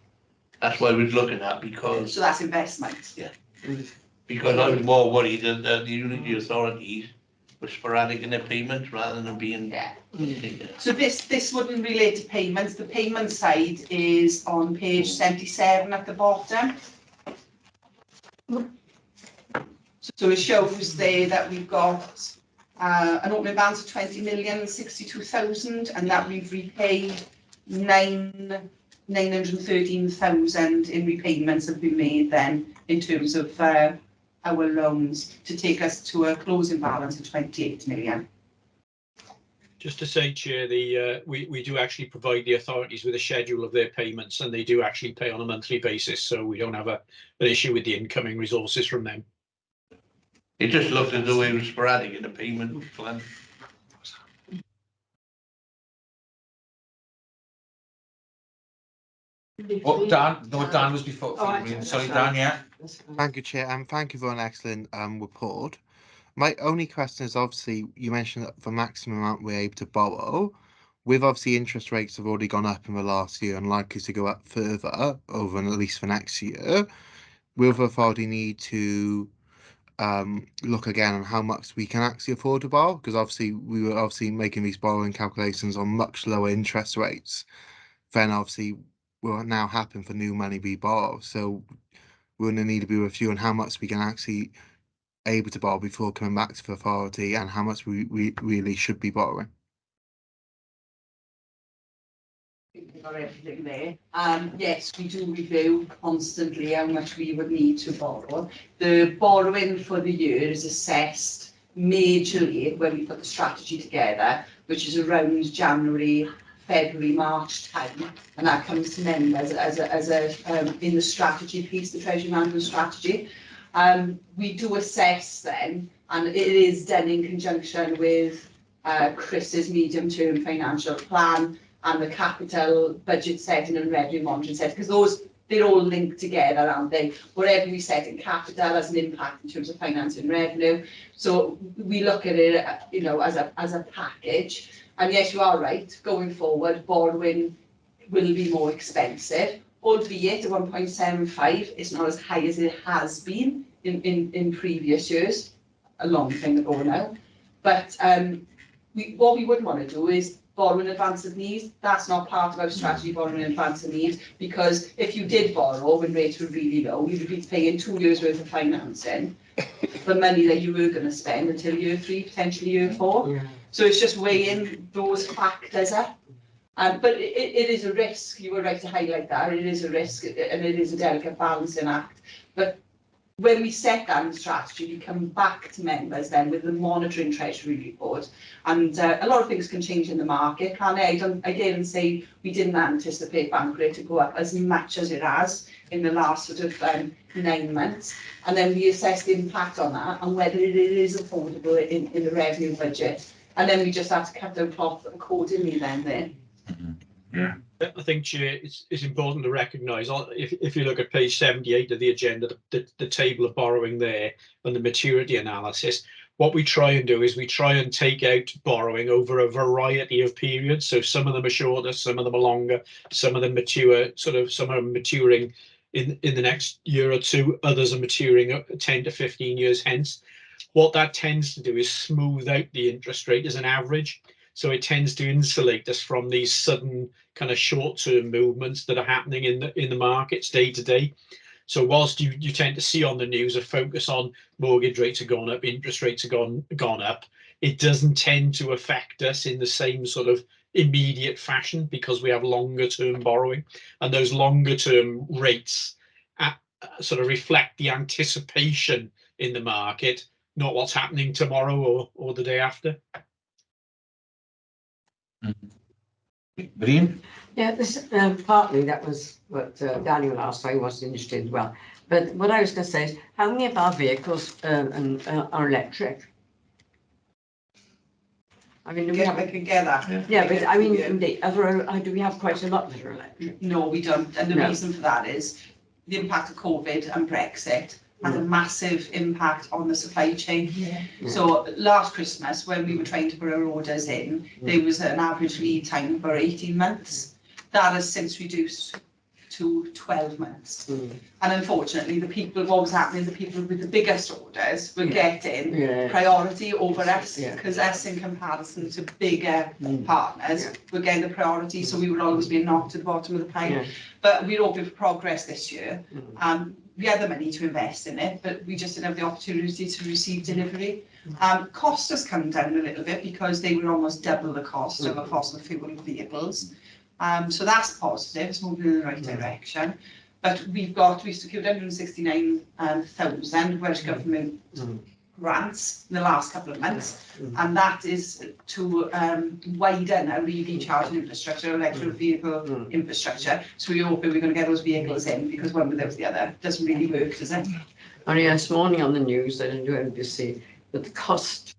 That's why we was looking at, because... So that's investment. Yeah. Because I was more worried that the Unity authorities were sporadic in their payments rather than being... Yeah. So this wouldn't relate to payments. The payment side is on page 77 at the bottom. So it shows there that we've got an opening balance of 20,062,000 and that we've repaid 913,000 in repayments have been made then in terms of our loans to take us to a closing balance of 28 million. Just to say, Chair, we do actually provide the authorities with a schedule of their payments and they do actually pay on a monthly basis, so we don't have an issue with the incoming resources from them. It just looked as though it was sporadic in the payment plan. Oh, Dan, no, Dan was before. Sorry, Dan, yeah. Thank you, Chair, and thank you for an excellent report. My only question is, obviously, you mentioned that the maximum amount we're able to borrow, with obviously interest rates have already gone up in the last year and likely to go up further over at least for next year, will the authority need to look again on how much we can actually afford to borrow? Because obviously we were making these borrowing calculations on much lower interest rates than obviously will now happen for new money we borrow. So we're going to need to be reviewing how much we can actually able to borrow before coming back to the authority and how much we really should be borrowing. Got everything there. Yes, we do review constantly how much we would need to borrow. The borrowing for the year is assessed majorly when we put the strategy together, which is around January, February, March time, and that comes to members in the strategy piece, the treasury management strategy. We do assess then, and it is done in conjunction with Chris's medium-term financial plan and the capital budget setting and revenue monitoring setting, because they're all linked together, aren't they? Whatever we set in capital has an impact in terms of finance and revenue. So we look at it, as a package. And yes, you are right. Going forward, borrowing will be more expensive, albeit at 1.75. It's not as high as it has been in previous years, a long time ago now. But what we wouldn't want to do is borrow in advance of need. That's not part of our strategy, borrowing in advance of need, because if you did borrow when rates were really low, you would be paying 2 years worth of financing for money that you were going to spend until year 3, potentially year 4. Yeah. So it's just weighing those factors up. But it is a risk. You were right to highlight that. It is a risk and it is a delicate balancing act. But when we set that strategy, we come back to members then with the monitoring treasury report, and a lot of things can change in the market, can't they? I didn't say we didn't anticipate bank rate to go up as much as it has in the last sort of 9 months, and then we assess the impact on that and whether it is affordable in the revenue budget, and then we just have to cut our cloth accordingly then. Yeah. I think, Chair, it's important to recognise, if you look at page 78 of the agenda, the table of borrowing there and the maturity analysis, what we try and do is we try and take out borrowing over a variety of periods. So some of them are shorter, some of them are longer, some of them mature, some are maturing in the next year or two, others are maturing 10 to 15 years hence. What that tends to do is smooth out the interest rate as an average. So it tends to insulate us from these sudden kind of short-term movements that are happening in the markets day to day. So whilst you tend to see on the news a focus on mortgage rates have gone up, interest rates have gone up, it doesn't tend to affect us in the same sort of immediate fashion because we have longer-term borrowing, and those longer-term rates sort of reflect the anticipation in the market, not what's happening tomorrow or the day after. Brian? Yeah, this partly that was what Daniel asked. I was interested as well. But what I was going to say is, how many of our vehicles are electric? I mean, do we have together? Yeah, but I mean, do we have quite a lot that are electric? No, we don't. And the reason for that is the impact of COVID and Brexit had a massive impact on the supply chain. Yeah. So last Christmas, when we were trying to put our orders in, there was an average lead time of about 18 months. That has since reduced to 12 months. And unfortunately, what was happening, the people with the biggest orders were getting priority over us, because us, in comparison to bigger partners, were getting the priority, so we would always be knocked to the bottom of the pile. But we're hoping for progress this year. We had the money to invest in it, but we just didn't have the opportunity to receive delivery. Cost has come down a little bit because they were almost double the cost of a fossil fuel vehicles. So that's positive, it's moving in the right direction. But we've secured 169,000 Welsh Government grants in the last couple of months, and that is to widen our EV charging infrastructure, electric vehicle infrastructure. So we're hoping we're going to get those vehicles in, because one without the other doesn't really work, does it? Only this morning on the news, I don't know if you see, that the cost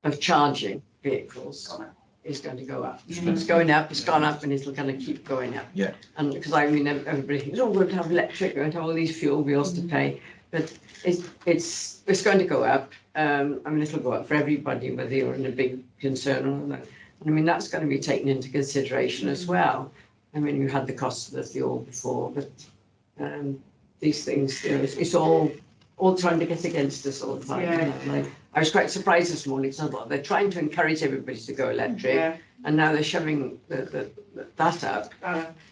of charging vehicles is going to go up. It's going up, it's gone up, and it's going to keep going up. Yeah. And because I mean, everybody thinks, oh, we're going to have electric, we're going to have all these fuel bills to pay, but it's going to go up. I mean, it'll go up for everybody, whether you're in a big concern or not. I mean, that's going to be taken into consideration as well. I mean, you had the cost of the fuel before, but these things, it's all trying to get against us all the time. Yeah. I was quite surprised this morning because I thought they're trying to encourage everybody to go electric, and now they're shoving that up.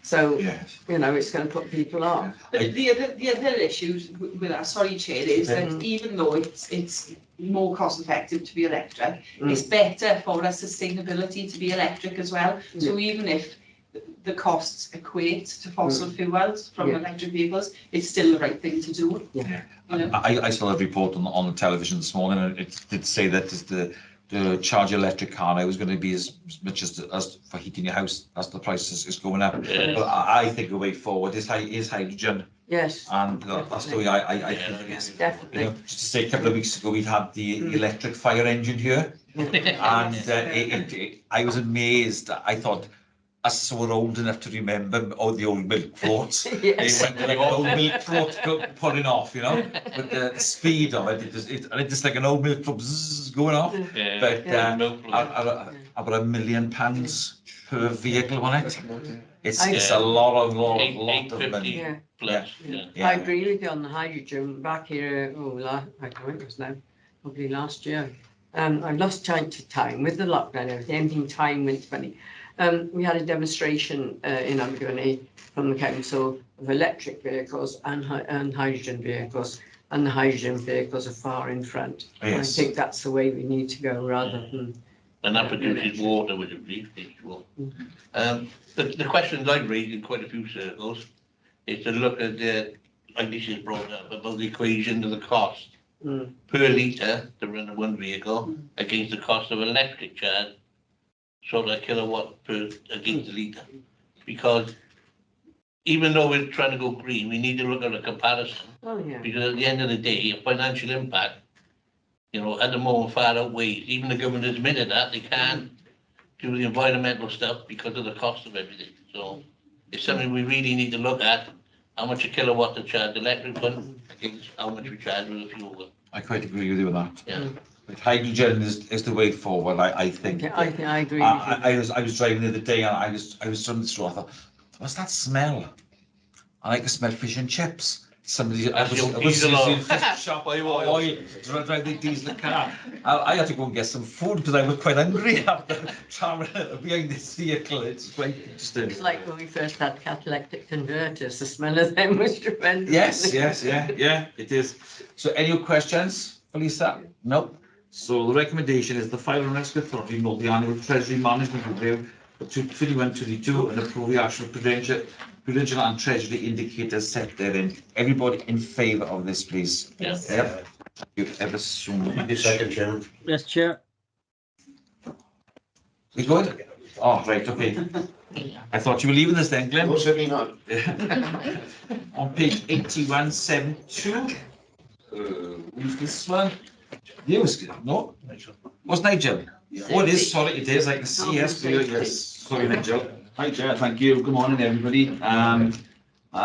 So it's going to put people off. But the other issues with that, sorry, Chair, is that even though it's more cost effective to be electric, it's better for our sustainability to be electric as well. So even if the costs equate to fossil fuels from electric vehicles, it's still the right thing to do. Yeah. You know? I saw a report on the television this morning, and it did say that the charge electric car now is going to be as much as for heating your house as the price is going up. Yeah. But I think the way forward is hydrogen. Yes. And that's the way I think it is. Definitely. You know, just to say, a couple of weeks ago, we had the electric fire engine here, and I was amazed. I thought, us so we're old enough to remember the old milk floats. Yes. They went like an old milk float putting off, you know, but the speed of it, it's just like an old milk float going off. Yeah. But Yeah. about £1 million per vehicle on it. It's I- a lot of money. 850 plus. Yeah. I agree with you on the hydrogen. Back here, I think it was now, probably last year. I've lost track of time with the lockdown, everything time went funny. We had a demonstration in Abergavenny from the council of electric vehicles and hydrogen vehicles, and the hydrogen vehicles are far in front. Yes. I think that's the way we need to go rather than. And that produces water, which is really well. The questions I've raised in quite a few circles is to look at like this is brought up, about the equation of the cost per litre to run one vehicle against the cost of electric charge, sort of kilowatt against the litre. Because even though we're trying to go green, we need to look at a comparison. Oh, yeah. Because at the end of the day, a financial impact, you know, at the moment far outweighs. Even the government has admitted that they can't do the environmental stuff because of the cost of everything. So it's something we really need to look at. How much a kilowatt to charge the electric one against how much we charge with the fuel one. I quite agree with you with that. Yeah. But hydrogen is the way forward, I think. I agree. I was driving the other day, and I was from the store. I thought, what's that smell? I can smell fish and chips. Somebody I was using fish shop oil, drive the diesel car. I had to go and get some food because I was quite hungry after traveling behind this vehicle. It's quite interesting. It's like when we first had catalytic converters, the smell of them was tremendous. Yes, yeah, it is. So any questions, Lisa? Nope. So the recommendation is the Fire and Rescue Authority note the annual Treasury Management Review for 21-22 and approve the actual prudential and Treasury indicators set therein. Everybody in favour of this, please? Yes. Yep. Thank you ever so much. Second, Chairman. Yes, Chair. We good? Oh, right, okay. I thought you were leaving this then, Glenn. No, certainly not. On page 8172. Who's this one? No? Was Nigel? Oh, it is, sorry, it is, I can see, yes, yes. Sorry, Nigel. Hi, Chair, thank you. Good morning, everybody.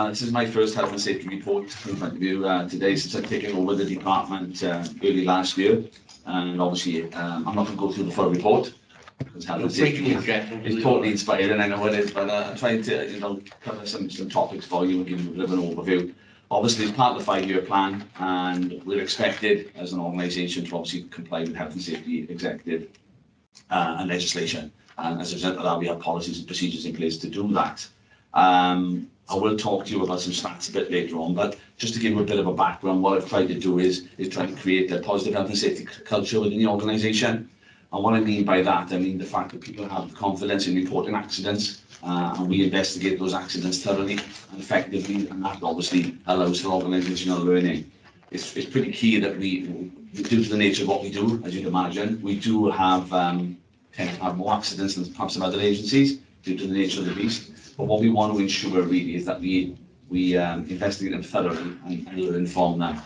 This is my first health and safety report in front of you today since I've taken over the department early last year. And obviously, I'm not going to go through the full report because health and safety is totally inspiring, I know it is, but I'm trying to, cover some topics for you and give you a bit of an overview. Obviously, it's part of the 5-year plan, and we're expected as an organisation to obviously comply with health and safety executive and legislation. And as a result of that, we have policies and procedures in place to do that. I will talk to you about some stats a bit later on, but just to give you a bit of a background, what I've tried to do is try to create a positive health and safety culture within the organisation. And what I mean by that, I mean the fact that people have confidence in reporting accidents, and we investigate those accidents thoroughly and effectively, and that obviously allows for organisational learning. It's pretty key that we, due to the nature of what we do, as you'd imagine, we do have tend to have more accidents than perhaps some other agencies due to the nature of the beast. But what we want to ensure really is that we investigate them thoroughly and learn from them.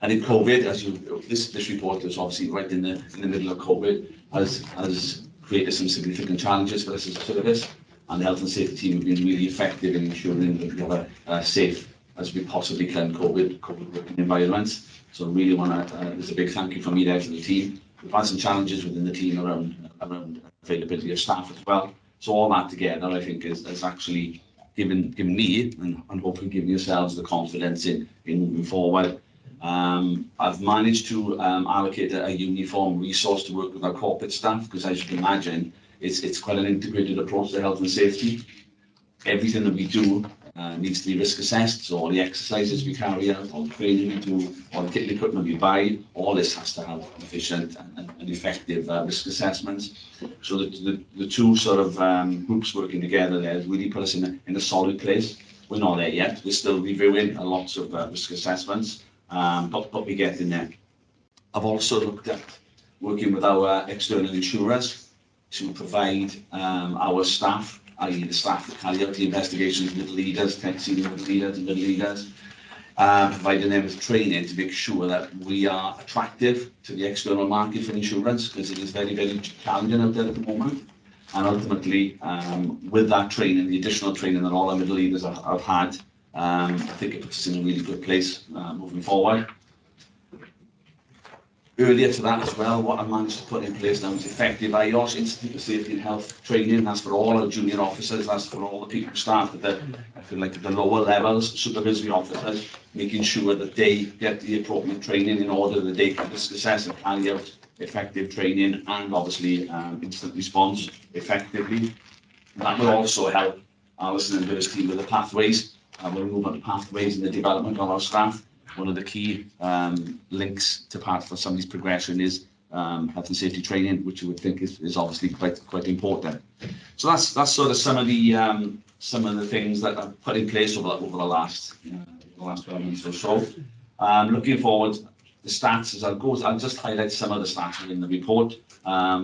And in COVID, as this report is obviously right in the middle of COVID, has created some significant challenges for us as a service. And the health and safety team have been really effective in ensuring that we have a safe as we possibly can COVID working environments. So really want to, there's a big thank you from me there to the team. We've had some challenges within the team around availability of staff as well. So all that together, I think, has actually given me and hopefully given yourselves the confidence in moving forward. I've managed to allocate a uniform resource to work with our corporate staff because, as you can imagine, it's quite an integrated approach to health and safety. Everything that we do needs to be risk assessed. So all the exercises we carry out, all the training we do, all the kit and equipment we buy, all this has to have efficient and and effective risk assessments. So the two sort of groups working together there really put us in a solid place. We're not there yet. We're still reviewing lots of risk assessments, but we're getting there. I've also looked at working with our external insurers to provide our staff, i.e. the staff that carry out the investigations, middle leaders, senior middle leaders and middle leaders, providing them with training to make sure that we are attractive to the external market for insurance, because it is very, very challenging out there at the moment. And ultimately, with that training, the additional training that all our middle leaders have had, I think it puts us in a really good place moving forward. Earlier to that as well, what I managed to put in place now is effective IOS, Institute of Safety and Health training. That's for all our junior officers, that's for all the people staff at the, I feel like at the lower levels, supervisory officers, making sure that they get the appropriate training in order that they can risk assess and carry out effective training and obviously instant response effectively. That will also help Alison and Ver's team with the pathways. We'll move on to pathways and the development of our staff. One of the key links to part for somebody's progression is health and safety training, which you would think is obviously quite important. So that's sort of some of the things that I've put in place over the last 12 months or so. Looking forward, the stats as I go, I'll just highlight some of the stats within the report.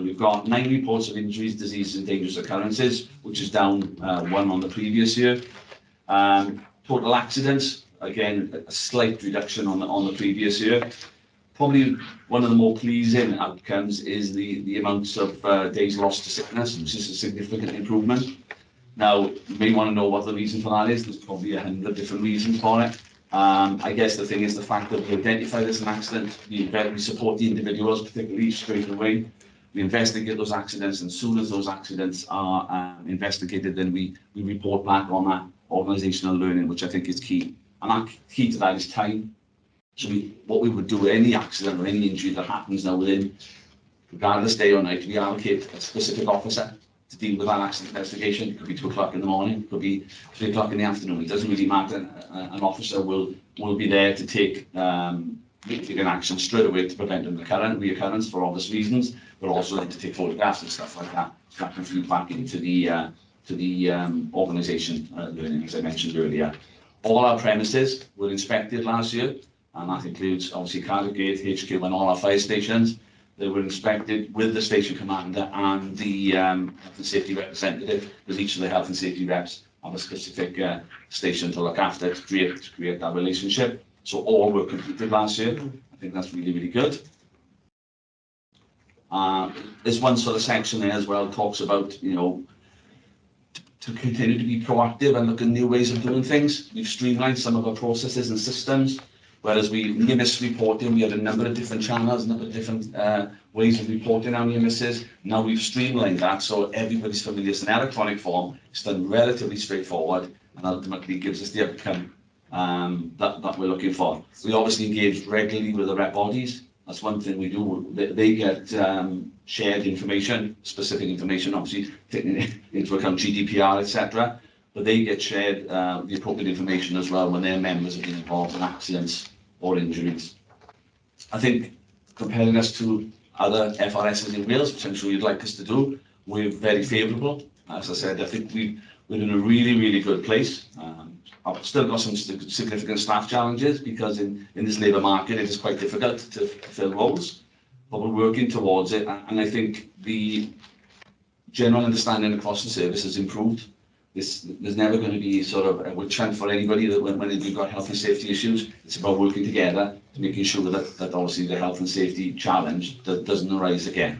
We've got 9 reports of injuries, diseases and dangerous occurrences, which is down 1 on the previous year. Total accidents, again, a slight reduction on the previous year. Probably one of the more pleasing outcomes is the amounts of days lost to sickness, which is a significant improvement. Now, you may want to know what the reason for that is. There's probably 100 different reasons for it. I guess the thing is the fact that we identify this as an accident, we support the individuals, particularly straight away. We investigate those accidents, and as soon as those accidents are investigated, then we report back on that organisational learning, which I think is key. And that key to that is time. So what we would do with any accident or any injury that happens now within, regardless day or night, we allocate a specific officer to deal with that accident investigation. It could be 2 o'clock in the morning, it could be 3 o'clock in the afternoon. It doesn't really matter. An officer will be there to take an action straight away to prevent a reoccurrence for obvious reasons, but also then to take photographs and stuff like that, so that can feed back into the organisation learning, as I mentioned earlier. All our premises were inspected last year, and that includes obviously Cardiff HQ and all our fire stations. They were inspected with the station commander and the health and safety representative, because each of the health and safety reps have a specific station to look after to create that relationship. So all were completed last year. I think that's really, really good. There's one sort of section there as well, talks about, to continue to be proactive and look at new ways of doing things. We've streamlined some of our processes and systems. Whereas we NIMIS reporting, we had a number of different channels, a number of different ways of reporting our NIMISs. Now we've streamlined that so everybody's familiar. It's an electronic form, it's done relatively straightforward, and ultimately gives us the outcome that we're looking for. We obviously engage regularly with the rep bodies. That's one thing we do. They get shared information, specific information, obviously taking into account GDPR, etc. But they get shared the appropriate information as well when their members have been involved in accidents or injuries. I think comparing us to other FRSs in Wales, which I'm sure you'd like us to do, we're very favourable. As I said, I think we're in a really, really good place. I've still got some significant staff challenges because in this labour market it is quite difficult to fill roles, but we're working towards it, and I think the general understanding across the service has improved. There's never going to be sort of a witch hunt for anybody that when we've got health and safety issues. It's about working together to making sure that obviously the health and safety challenge doesn't arise again.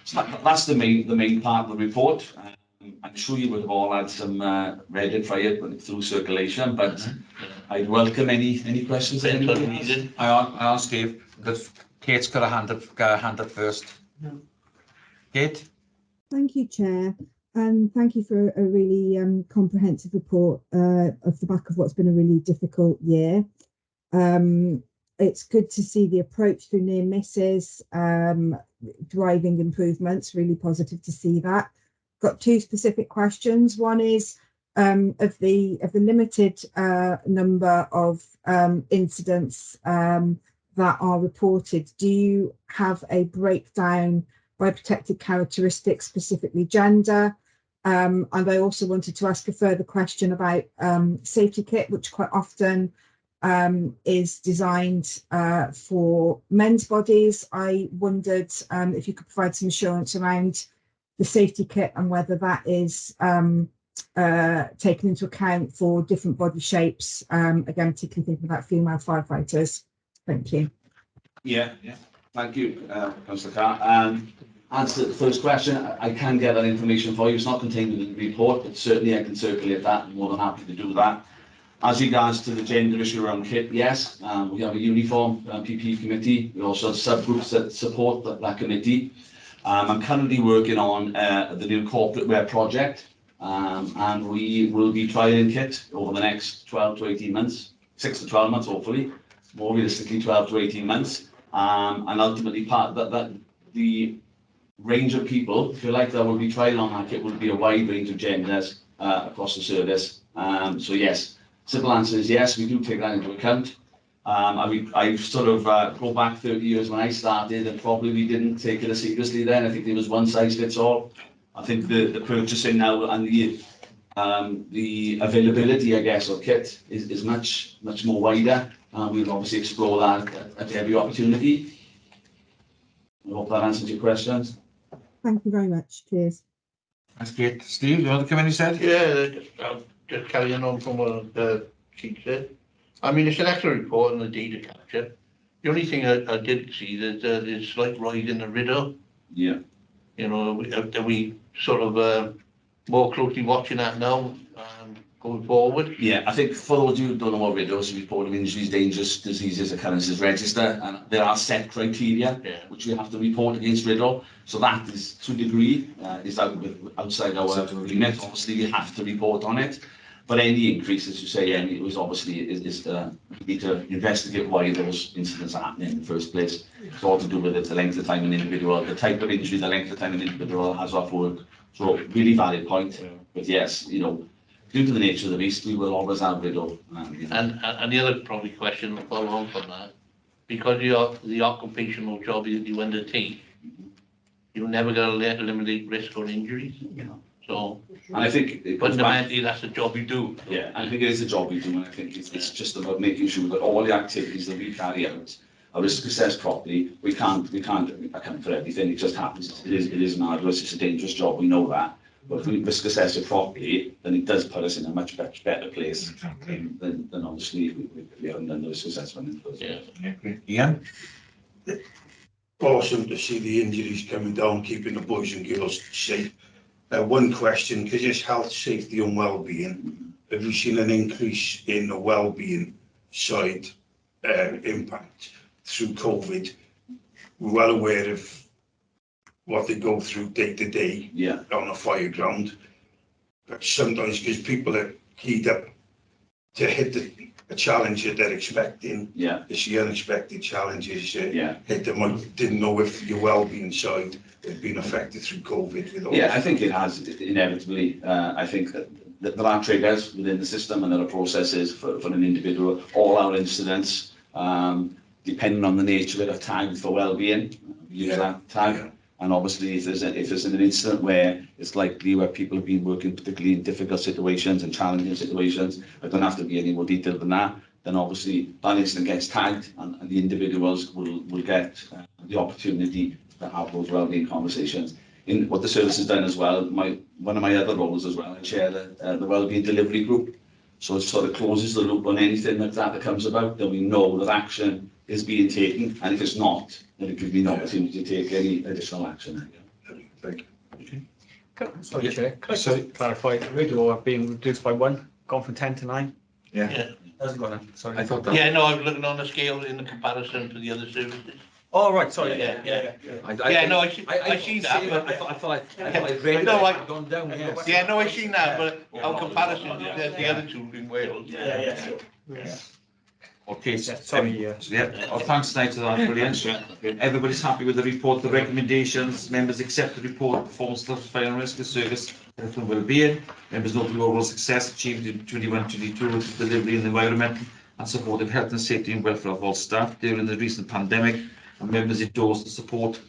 So that's the main part of the report. I'm sure you would have all had some read it prior through circulation, but I'd welcome any questions. I asked Dave, because Kate's got a hand up first. No. Kate? Thank you, Chair. And thank you for a really comprehensive report off the back of what's been a really difficult year. It's good to see the approach through near misses driving improvements. Really positive to see that. Got 2 specific questions. One is of the limited number of incidents that are reported, do you have a breakdown by protected characteristics, specifically gender? And I also wanted to ask a further question about safety kit, which quite often is designed for men's bodies. I wondered if you could provide some assurance around the safety kit and whether that is taken into account for different body shapes, again, particularly thinking about female firefighters. Thank you. Yeah, thank you, Councillor Carr. Answer the first question, I can get that information for you. It's not contained in the report, but certainly I can circulate that. I'm more than happy to do that. As regards to the gender issue around kit, yes, we have a uniform PPE committee. We also have subgroups that support that committee. I'm currently working on the new corporate wear project, and we will be trialling kit over the next 12 to 18 months, 6 to 12 months, hopefully, more realistically 12 to 18 months. And ultimately part that the range of people, if you like, that will be trialling on that kit will be a wide range of genders across the service. So yes, simple answer is yes, we do take that into account. I sort of go back 30 years when I started, and probably we didn't take it as seriously then. I think there was one size fits all. I think the purchasing now and the availability, I guess, of kit is much more wider. We'll obviously explore that at every opportunity. I hope that answers your questions. Thank you very much. Cheers. That's great. Steve, you want to come in, you said? Yeah, I'll just carrying on from what the chief said. I mean, it's an excellent report on the data capture. The only thing I did see that there's slight rise in the riddle. Yeah. You know, are we sort of more closely watching that now going forward? Yeah, I think for those who don't know what RIDDO's report of injuries, dangerous diseases, occurrences register, and there are set criteria which we have to report against RIDDO. So that is to a degree is outside our remit. Obviously, we have to report on it. But any increase, as you say, it was obviously we need to investigate why those incidents are happening in the first place. It's all to do with the length of time an individual, the type of injury, the length of time an individual has off work. So really valid point. But yes, you know, due to the nature of the beast, we will always have RIDDO. And the other probably question to follow on from that, because the occupational job that you undertake, you're never going to eliminate risk or injuries. So, and I think fundamentally that's the job you do. Yeah, I think it is a job we do, and I think it's just about making sure that all the activities that we carry out are risk assessed properly. We can't account for everything. It just happens. It is an arduous, it's a dangerous job. We know that. But if we risk assess it properly, then it does put us in a much better place than obviously we haven't done the risk assessment. Yeah. Awesome to see the injuries coming down, keeping the boys and girls safe. One question, because it's health, safety and well-being. Have you seen an increase in the well-being side impact through COVID? We're well aware of what they go through day to day on a fire ground. But sometimes because people are keyed up to hit a challenge that they're expecting, it's the unexpected challenges hit them. I didn't know if your well-being side had been affected through COVID. With all I think it has inevitably. I think that there are triggers within the system and there are processes for an individual. All our incidents, depending on the nature of it, are tagged for well-being. Use that tag. And obviously, if there's an incident where it's likely where people have been working particularly in difficult situations and challenging situations, I don't have to be any more detailed than that, then obviously that incident gets tagged and the individuals will get the opportunity to have those well-being conversations. In what the service has done as well, one of my other roles as well, I chair the well-being delivery group. So it sort of closes the loop on anything like that comes about, then we know that action is being taken, and if it's not, then it gives me an opportunity to take any additional action. Thank you. Sorry, Chair, can I clarify, RIDDO are being reduced by 1, gone from 10 to 9? Yeah. Hasn't gone up, sorry. I thought that. Yeah, no, I'm looking on the scale in the comparison to the other services. Oh, right, sorry. No, I seen that. But I thought I'd read no, it, gone down, yes. Yeah, no, I seen that, but our comparison to the other two in Wales. Okay, sorry. Thanks tonight to that, brilliant. Everybody's happy with the report, the recommendations. Members accept the report, performance of fire and rescue service, health and well-being. Members note the overall success achieved in 21-22 with the delivery and the environment and supporting health and safety and welfare of all staff during the recent pandemic, and members endorsed the support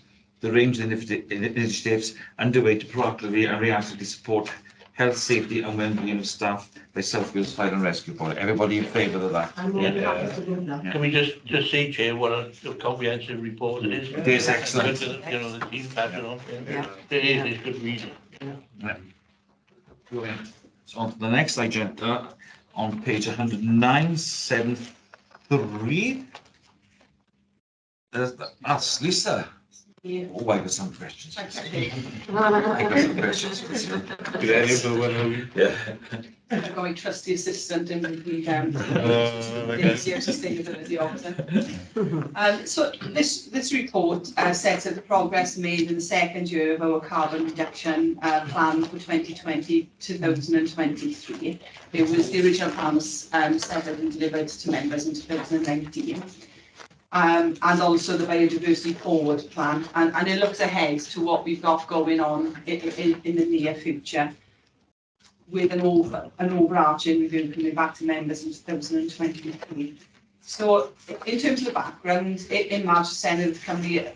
the range of initiatives underway to proactively and reactively support health, safety and well-being of staff by South Wales Fire and Rescue Board. Everybody in favour of that? I'm more than happy to do that. Can we just say, Chair, what a comprehensive report it is? It is excellent. You know, the team passed it on. Yeah. It is, it's good reading. Yeah. Brilliant. So on to the next agenda, on page 109, 7.3. That's Lisa. Yeah. Oh, I got some questions. Okay. I got some questions. Yeah. I've got my trusty assistant in with me, the sustainability officer. So this report sets out the progress made in the second year of our carbon reduction plan for 2020-2023. It was the original plan was set out and delivered to members in 2019. And also the biodiversity forward plan, and it looks ahead to what we've got going on in the near future, with an overarching review coming back to members in 2023. So in terms of the background, in March, the Senate of the Company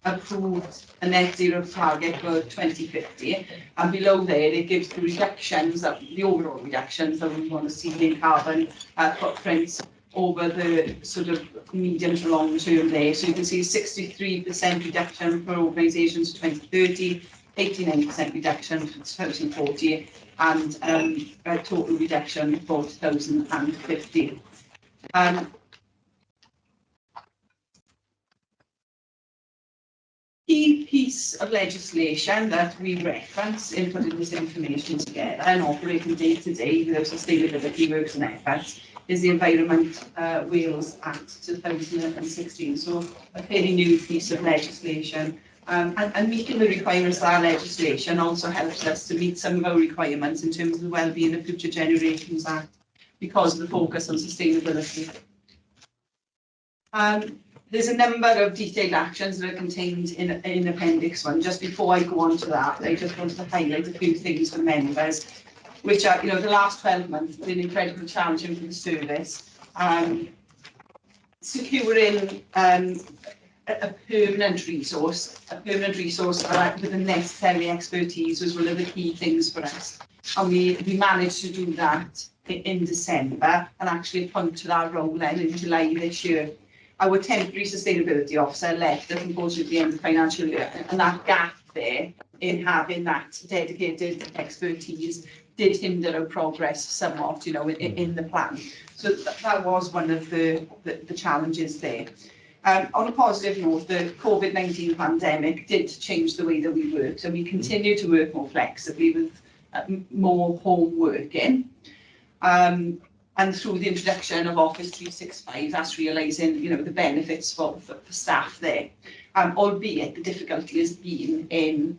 approved a net zero target for 2050, and below there it gives the reductions, the overall reductions that we want to see in carbon footprints over the sort of medium to long term there. So you can see 63% reduction for organisations for 2030, 89% reduction for 2040, and a total reduction for 2050. Key piece of legislation that we reference in putting this information together and operating day to day with our sustainability works and efforts is the Environment Wales Act 2016. So a fairly new piece of legislation. And meeting the requirements of our legislation also helps us to meet some of our requirements in terms of the Wellbeing of Future Generations Act because of the focus on sustainability. There's a number of detailed actions that are contained in Appendix 1. Just before I go on to that, I just wanted to highlight a few things for members, which are, you know, the last 12 months have been incredibly challenging for the service. Securing a permanent resource with the necessary expertise was one of the key things for us. And we managed to do that in December and actually appointed our role then in July this year. Our temporary sustainability officer left us unfortunately at the end of the financial year, and that gap there in having that dedicated expertise did hinder our progress somewhat, you know, in the plan. So that was one of the challenges there. On a positive note, the COVID-19 pandemic did change the way that we worked, and we continue to work more flexibly with more home working. And through the introduction of Office 365, that's realising, you know, the benefits for staff there. Albeit the difficulty has been in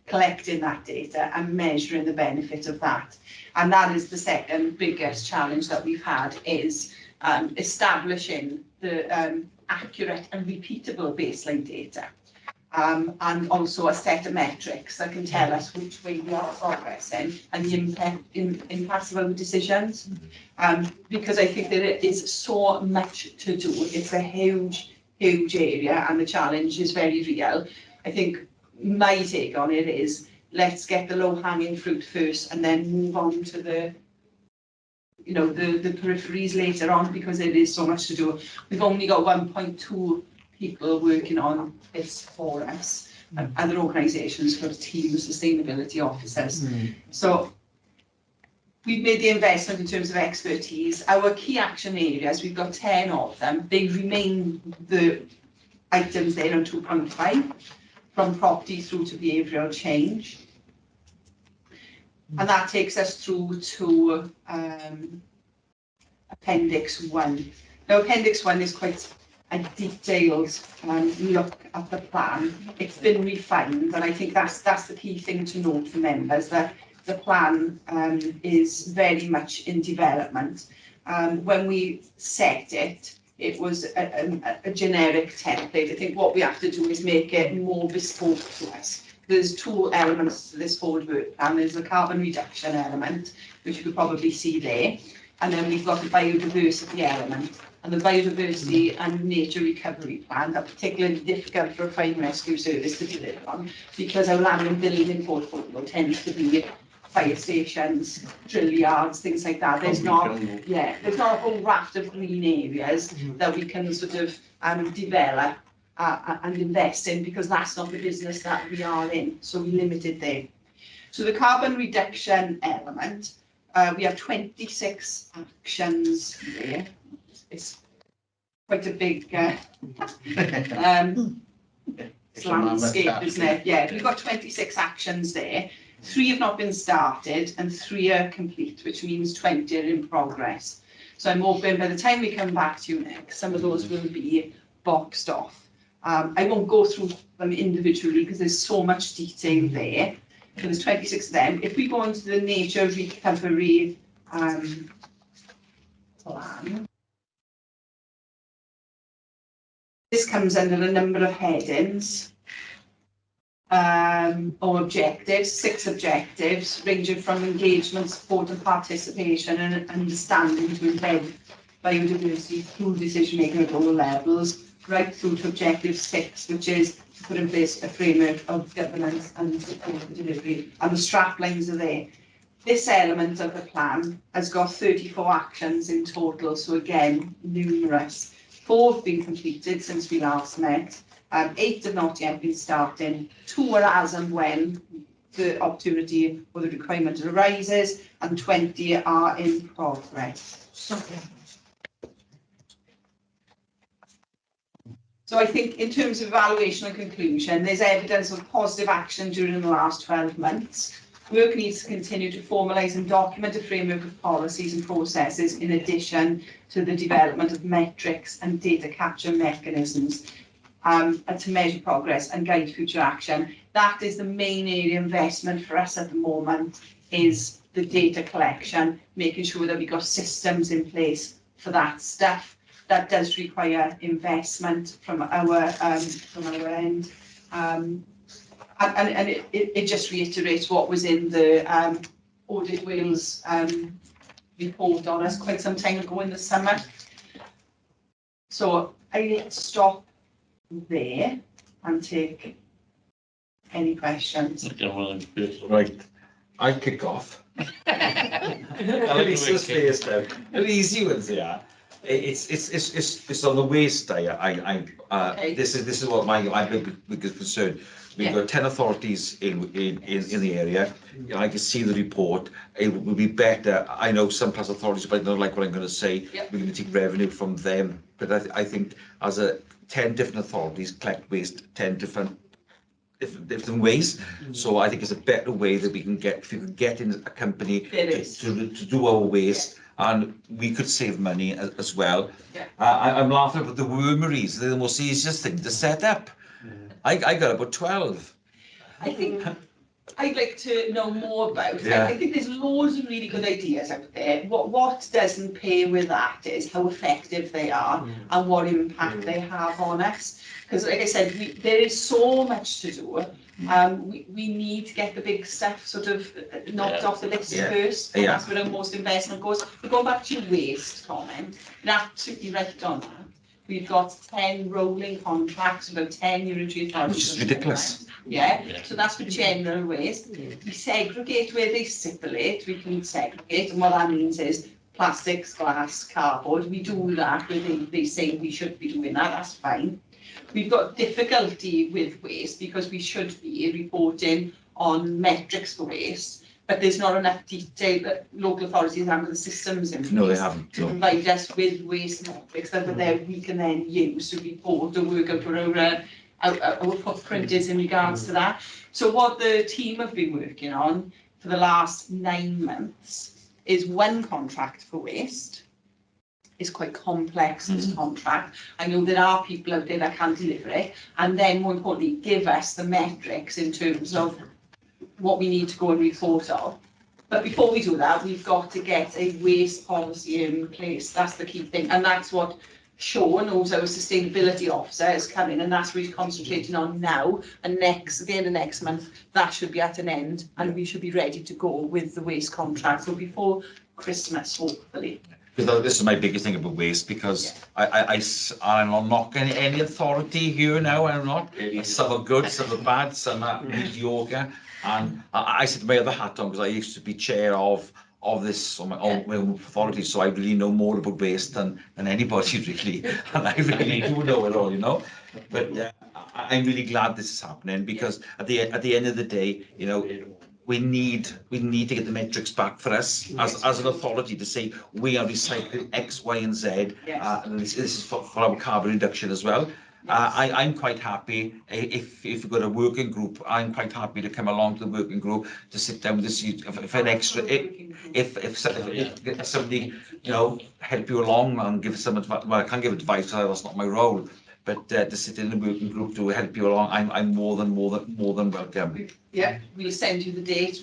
collecting that data and measuring the benefit of that. And that is the second biggest challenge that we've had, is establishing the accurate and repeatable baseline data. And also a set of metrics that can tell us which way we are progressing and the impact of our decisions. Because I think there is so much to do. It's a huge area and the challenge is very real. I think my take on it is, let's get the low-hanging fruit first and then move on to the peripheries later on, because it is so much to do. We've only got 1.2 people working on this for us, and other organisations for a team of sustainability officers. So we've made the investment in terms of expertise. Our key action areas, we've got 10 of them. They remain the items there on 2.5, from property through to behavioural change. And that takes us through to Appendix 1. Now, Appendix 1 is quite a detailed look at the plan. It's been refined, and I think that's the key thing to note for members, that the plan is very much in development. When we set it, it was a generic template. I think what we have to do is make it more bespoke to us. There's two elements to this forward work plan. There's a carbon reduction element, which you could probably see there. And then we've got the biodiversity element. And the biodiversity and nature recovery plan are particularly difficult for a fire and rescue service to deliver on, because our land and building portfolio tends to be fire stations, drill yards, things like that. There's not, there's not a whole raft of green areas that we can sort of develop and invest in, because that's not the business that we are in. So we limit it there. So the carbon reduction element, we have 26 actions there. It's quite a big landscape, isn't it? Yeah, we've got 26 actions there. 3 have not been started and 3 are complete, which means 20 are in progress. So I'm hoping by the time we come back to you next, some of those will be boxed off. I won't go through them individually because there's so much detail there. So there's 26 of them. If we go into the nature recovery plan, this comes under a number of headings or objectives, 6 objectives, ranging from engagement, support and participation and understanding to embed biodiversity through decision making at all levels, right through to objective 6, which is to put in place a framework of governance and support for delivery. And the strap lines are there. This element of the plan has got 34 actions in total, so again, numerous. 4 have been completed since we last met. 8 have not yet been started. 2 are as and when the opportunity or the requirement arises, and 20 are in progress. So I think in terms of evaluation and conclusion, there's evidence of positive action during the last 12 months. Work needs to continue to formalise and document a framework of policies and processes in addition to the development of metrics and data capture mechanisms and to measure progress and guide future action. That is the main area of investment for us at the moment, is the data collection, making sure that we've got systems in place for that stuff. That does require investment from our end. And it just reiterates what was in the Audit Wales report on us quite some time ago in the summer. So I'll stop there and take any questions. Right, I'll kick off. At least this first now. An easy ones here. It's on the waste day. This is what my biggest concern. We've got 10 authorities in the area. I can see the report. It would be better. I know some past authorities might not like what I'm going to say. We're going to take revenue from them, but I think as 10 different authorities collect waste 10 different ways. So I think it's a better way that we can get, if we can get in a company to do our waste. And we could save money as well. I'm laughing about the wormeries. They're the most easiest thing to set up. I got about 12. I think I'd like to know more about it. I think there's loads of really good ideas out there. What doesn't pay with that is how effective they are and what impact they have on us. Because like I said, there is so much to do. We need to get the big stuff sort of knocked off the list first. And that's where our most investment goes. But going back to your waste comment, you're absolutely right on that. We've got 10 rolling contracts, about 10 unitary authorities. Which is ridiculous. So that's for general waste. We segregate where they stipulate, we can segregate, and what that means is plastics, glass, cardboard. We do that where they say we should be doing that, that's fine. We've got difficulty with waste because we should be reporting on metrics for waste, but there's not enough detail that local authorities have the systems in place. No, they haven't. To provide us with waste metrics that we can then use to report or work out where our footprint is in regards to that. So what the team have been working on for the last 9 months is one contract for waste. It's quite complex, this contract. I know there are people out there that can deliver it, and then more importantly, give us the metrics in terms of what we need to go and report on. But before we do that, we've got to get a waste policy in place. That's the key thing, and that's what Sean, who's our sustainability officer, is coming, and that's what he's concentrating on now. And at the end of next month, that should be at an end, and we should be ready to go with the waste contract. So before Christmas, hopefully. Because this is my biggest thing about waste, because I'm not knocking any authority here now, I'm not. Some are good, some are bad, some are mediocre. And I said my other hat on, because I used to be chair of this on my own authority, so I really know more about waste than anybody really, and I really do know it all, you know. But I'm really glad this is happening, because at the end of the day, you know, we need to get the metrics back for us as an authority to say we are recycling X, Y, and Z. And this is for our carbon reduction as well. I'm quite happy if we've got a working group. I'm quite happy to come along to the working group to sit down with this. If an extra, if somebody, you know, help you along and give some advice. Well, I can't give advice, that's not my role. But to sit in a working group to help you along, I'm more than welcome. Yeah, we'll send you the date.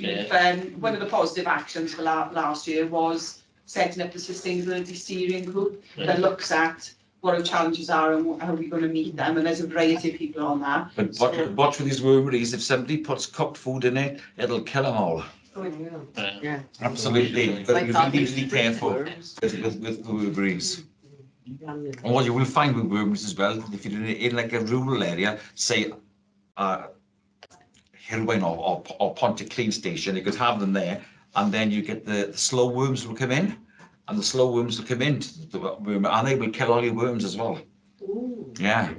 One of the positive actions for last year was setting up the sustainability steering group that looks at what our challenges are and how we're going to meet them. And there's a variety of people on that. But watch with these wormeries. If somebody puts cooked food in it, it'll kill them all. Yeah. Absolutely. You've got to be really careful with wormeries. And what you will find with worms as well, if you're in like a rural area, say Hirwine or Pontyclean station, you could have them there, and then you get the slow worms will come in, and the slow worms will come in, and they will kill all your worms as well. Ooh. Yeah.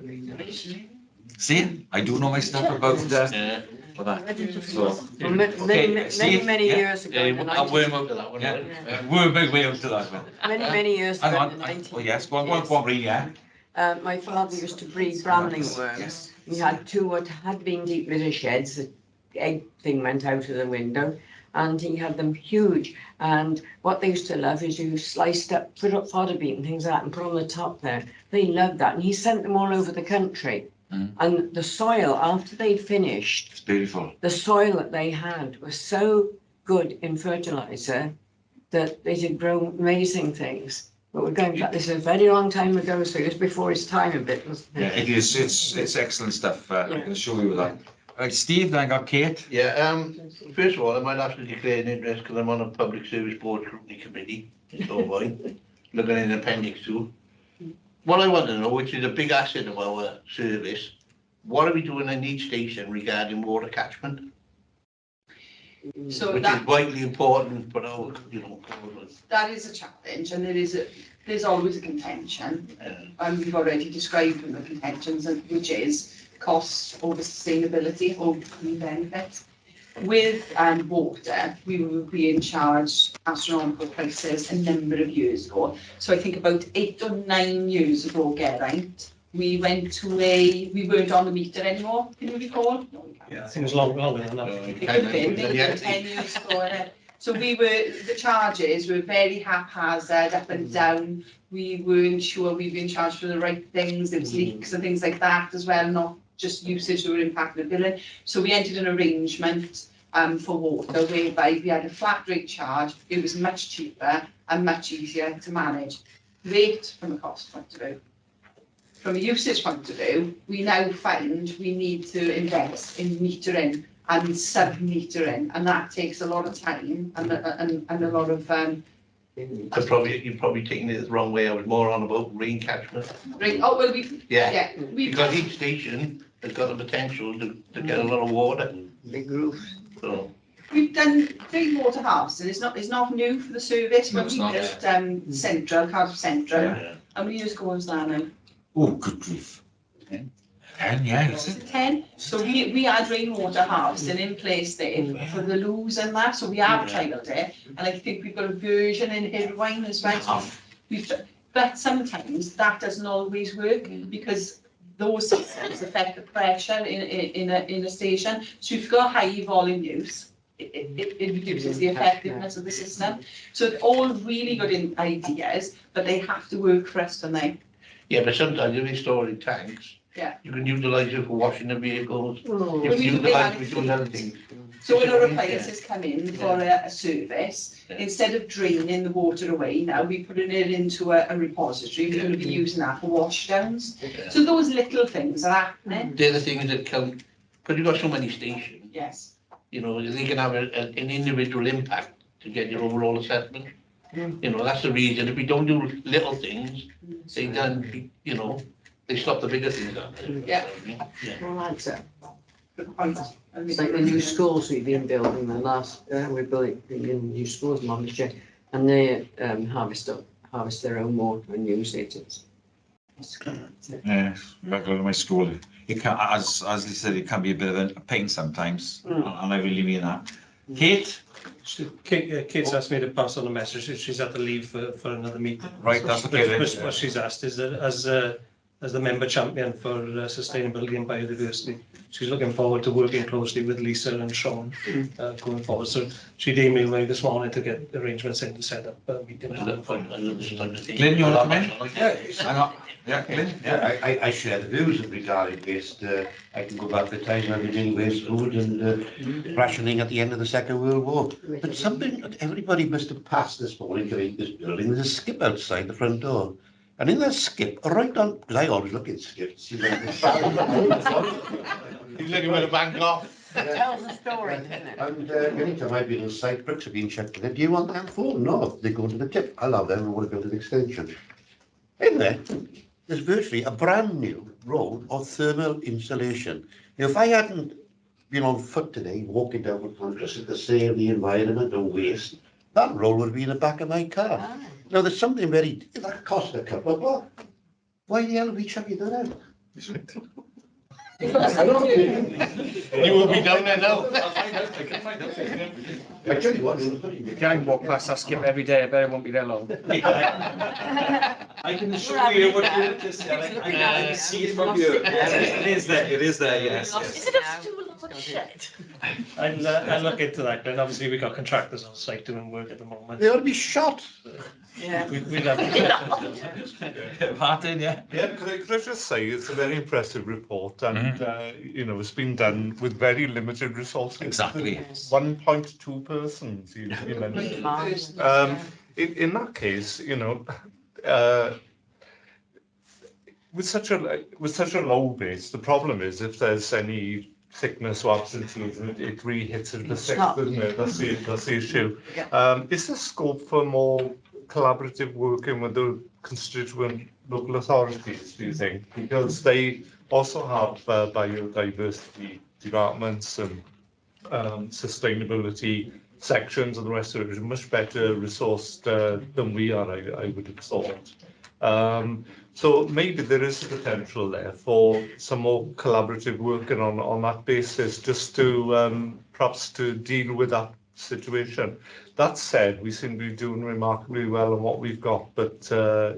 See, I do know my stuff about that. So, many years ago. Worm out to that one. Yeah. Worm big way out to that one. Many years ago. Oh yes, go on, Bree, yeah. My father used to breed brambling worms. He had two what had been deep litter sheds. The egg thing went out of the window, and he had them huge. And what they used to love is you sliced up, put up fodder beet and things like that, and put on the top there. They loved that, and he sent them all over the country. And the soil, after they'd finished, it's beautiful. The soil that they had was so good in fertilizer that they did grow amazing things. But we're going back, this is a very long time ago, so it was before its time a bit, wasn't it? Yeah, it is. It's excellent stuff. I can assure you of that. Right, Steve, then I got Kate. Yeah, first of all, I might have to declare an interest because I'm on a public service board scrutiny committee in Torboy, looking at Appendix 2. What I want to know, which is a big asset of our service, what are we doing in each station regarding water catchment? So which is vitally important for our, that is a challenge, and there's always a contention. And we've already described the contentions, which is costs over sustainability over clean benefits. With water, we were being charged astronomical prices a number of years ago. So I think about 8 or 9 years ago, Geraint, we weren't on the meter anymore. Can you recall? No, yeah, I think it was longer than that. It could have been, maybe 10 years ago. So the charges were very haphazard, up and down. We weren't sure we were being charged for the right things. There was leaks and things like that as well, not just usage that were impacting the billing. So we entered an arrangement for water whereby we had a flat rate charge. It was much cheaper and much easier to manage. Rate from a cost point of view. From a usage point of view, we now find we need to invest in metering and sub-metering, and that takes a lot of time and a lot of you're probably taking it the wrong way. I was more on about rain catchment. Oh well, because each station has got the potential to get a lot of water. Big roof. So we've done rainwater harvesting. It's not new for the service, but we built Cardiff Central, How many years ago was that now? Oh, good grief. 10, yeah. Is it 10? So we had rainwater harvesting in place there for the loos and that, so we have trialled it, and I think we've got a version in Hirwine as well. But sometimes that doesn't always work because those systems affect the pressure in a station. So if you've got high volume use, it reduces the effectiveness of the system. So they're all really good ideas, but they have to work for us, don't they? Yeah, but sometimes if you store in tanks, you can utilise it for washing the vehicles. You can utilise it for doing other things. So when our appliances come in for a service, instead of draining the water away, now we're putting it into a repository. We're going to be using that for washdowns. So those little things are happening. They're the things that count, because you've got so many stations. Yes. They can have an individual impact to get your overall assessment. You know, that's the reason. If we don't do little things, they then, you know, they stop the bigger things up. Yeah. Well, that's it. It's like the new schools we've been building, the last, we're building new schools, manager, and they harvest their own water and use it. Yeah, I go to my school. It can, as Lee said, it can be a bit of a pain sometimes, and I really mean that. Kate? Kate's asked me to pass on a message. She's had to leave for another meeting. Right, that's okay then. What she's asked is that as the member champion for sustainability and biodiversity, she's looking forward to working closely with Lisa and Sean going forward. So she'd emailed me this morning to get arrangements in to set up a meeting. Glenn, you want to come in? Yeah, hang on. Yeah, Glenn. Yeah, I share the views regarding waste. I can go back to the time when we were doing waste food and rationing at the end of the Second World War. But something that everybody must have passed this morning to this building, there's a skip outside the front door. And in that skip, right on, because I always look at skips. He's looking with a bank off. It tells a story, doesn't it? And anytime I've been on site, bricks have been checked in it. Do you want them for? No, they go to the tip. I love them, I want to go to the extension. In there, there's virtually a brand new roll of thermal insulation. Now, if I hadn't been on foot today, walking down with Manchester to save the environment and waste, that roll would be in the back of my car. Ah. Now, there's something very, that cost a couple of bucks. Why the hell are we chucking that out? You will be down there now. I tell you what, You can walk past that skip every day, I bet it won't be there long. I can assure you what you're just saying. I can see it from you. It is there, yes. Is it a stool or a shed? I'll look into that, but obviously we've got contractors on site doing work at the moment. They ought to be shot. Yeah. We'd have Martin, yeah. Yeah, could I just say, it's a very impressive report and, you know, it's been done with very limited resources. Exactly. 1.2 persons, you mentioned. In that case, you know, with such a low base, the problem is if there's any sickness or absenteeism, it really hits at the sick, doesn't it? That's the issue. Is there scope for more collaborative working with the constituent local authorities, do you think? Because they also have biodiversity departments and sustainability sections and the rest of it are much better resourced than we are, I would have thought. So maybe there is a potential there for some more collaborative working on that basis, just to perhaps to deal with that situation. That said, we seem to be doing remarkably well on what we've got, but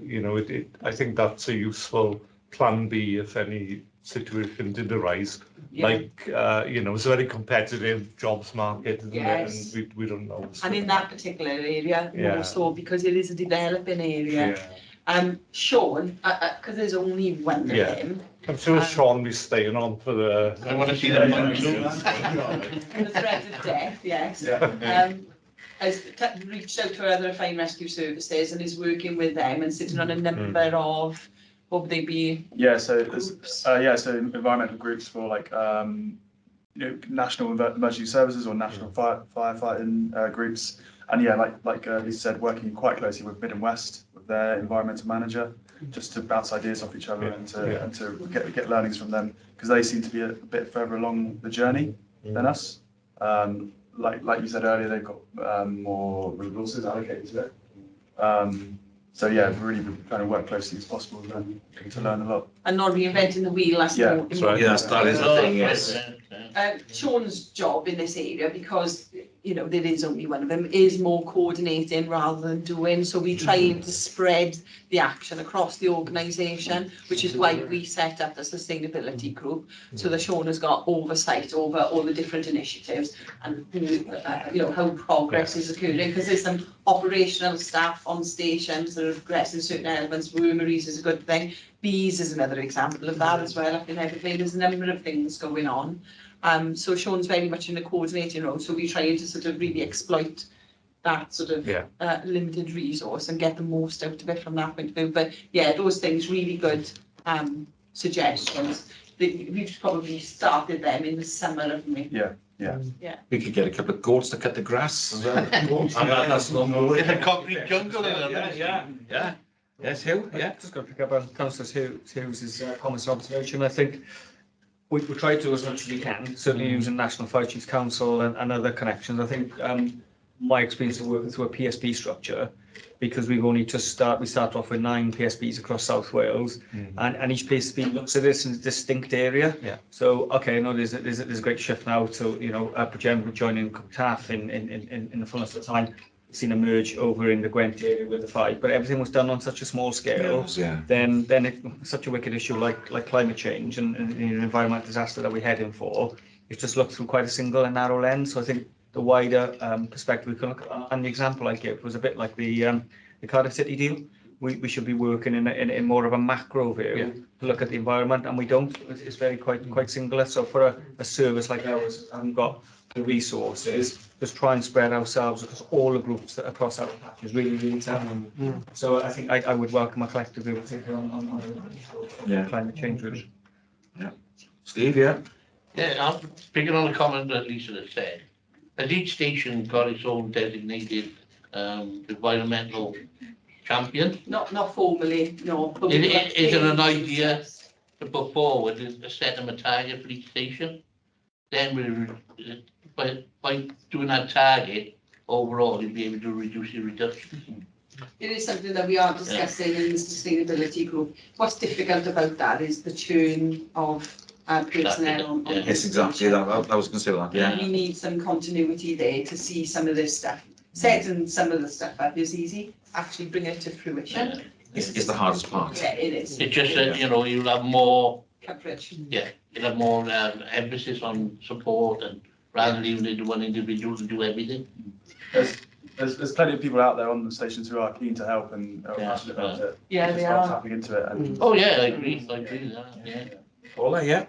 you know, I think that's a useful plan B if any situation did arise. Yeah. Like, you know, it's a very competitive jobs market, isn't Yes. it? And we don't know. And in that particular area, Yeah. more so because it is a developing area. Yeah. Sean, because there's only one of Yeah. him, I'm sure Sean will be staying on for the. I want to see that. the threat of death, yes. Has reached out to other fire rescue services and is working with them and sitting on a number of, what would they be? Yeah, so there's environmental groups for like national emergency services or national firefighting groups, and yeah, like Lisa said, working quite closely with Mid and West with their environmental manager, just to bounce ideas off each other and to get learnings from them, because they seem to be a bit further along the journey than us. Like you said earlier, they've got more resources allocated to it. So yeah, really we're trying to work closely as possible with them to learn a lot. And not reinventing the wheel, that's Yeah, more. that's right. Yes, that is the thing, yes. Sean's job in this area, because you know there is only one of them, is more coordinating rather than doing. So we trying to spread the action across the organisation, which is why we set up the sustainability group, so that Sean has got oversight over all the different initiatives and you know how progress is occurring, because there's some operational staff on stations that are progressing certain elements. Wormeries is a good thing. Bees is another example of that as well up in Everglades. There's a number of things going on. So Sean's very much in a coordinating role, so we're trying to sort of really exploit that sort of limited resource and get the most out of it from that point of view. But yeah, those things, really good suggestions. we've probably started them in the summer, haven't we? Yeah. We could get a couple of goats to cut the grass as well. That's not It's a concrete jungle in it. Yeah. Yes, Hugh, yeah. Just going to pick up on Councillor Hughes' comments and observation. I think we try to do as much as we can, certainly using National Fire Chiefs Council and other connections. I think my experience of working through a PSP structure, because we've only just we start off with 9 PSPs across South Wales, and each PSP looks at this in a distinct area. Yeah. So okay, I know there's a great shift now to Bridgend joining Taff in the fullness of time. Seen emerge over in the Gwent area with the 5, but everything was done on such a small scale. Yeah. Then such a wicked issue like climate change and the environmental disaster that we're heading for, it's just looked through quite a single and narrow lens. So I think the wider perspective we can look at, and the example I gave was a bit like the Cardiff City deal. We should be working in more of a macro view to look at the environment, and we don't. It's very quite singular. So for a service like ours, haven't got the resources, just try and spread ourselves across all the groups that across our patch is really tough. So I think I would welcome a collective view on climate change really. Yeah. Steve, yeah. Yeah, I'm picking on a comment that Lisa has said. Has each station got its own designated environmental champion? Not formally, no. Is there an idea to put forward to set them a target for each station? Then by doing that target, overall, you'll be able to reduce your reduction. It is something that we are discussing in the sustainability group. What's difficult about that is the churn of personnel. Yes, exactly. That I was going to say that. Yeah. We need some continuity there to see some of this stuff. Setting some of the stuff up is easy. Actually bring it to fruition. It's the hardest part. Yeah, it is. It's just that, you'll have more coverage. Yeah, you'll have more emphasis on support and rather than leaving it to one individual to do everything. There's plenty of people out there on the stations who are keen to help and are passionate about it. Yeah, Just they start are. tapping into it. And Oh, yeah, I agree with that, yeah. Ola, yeah.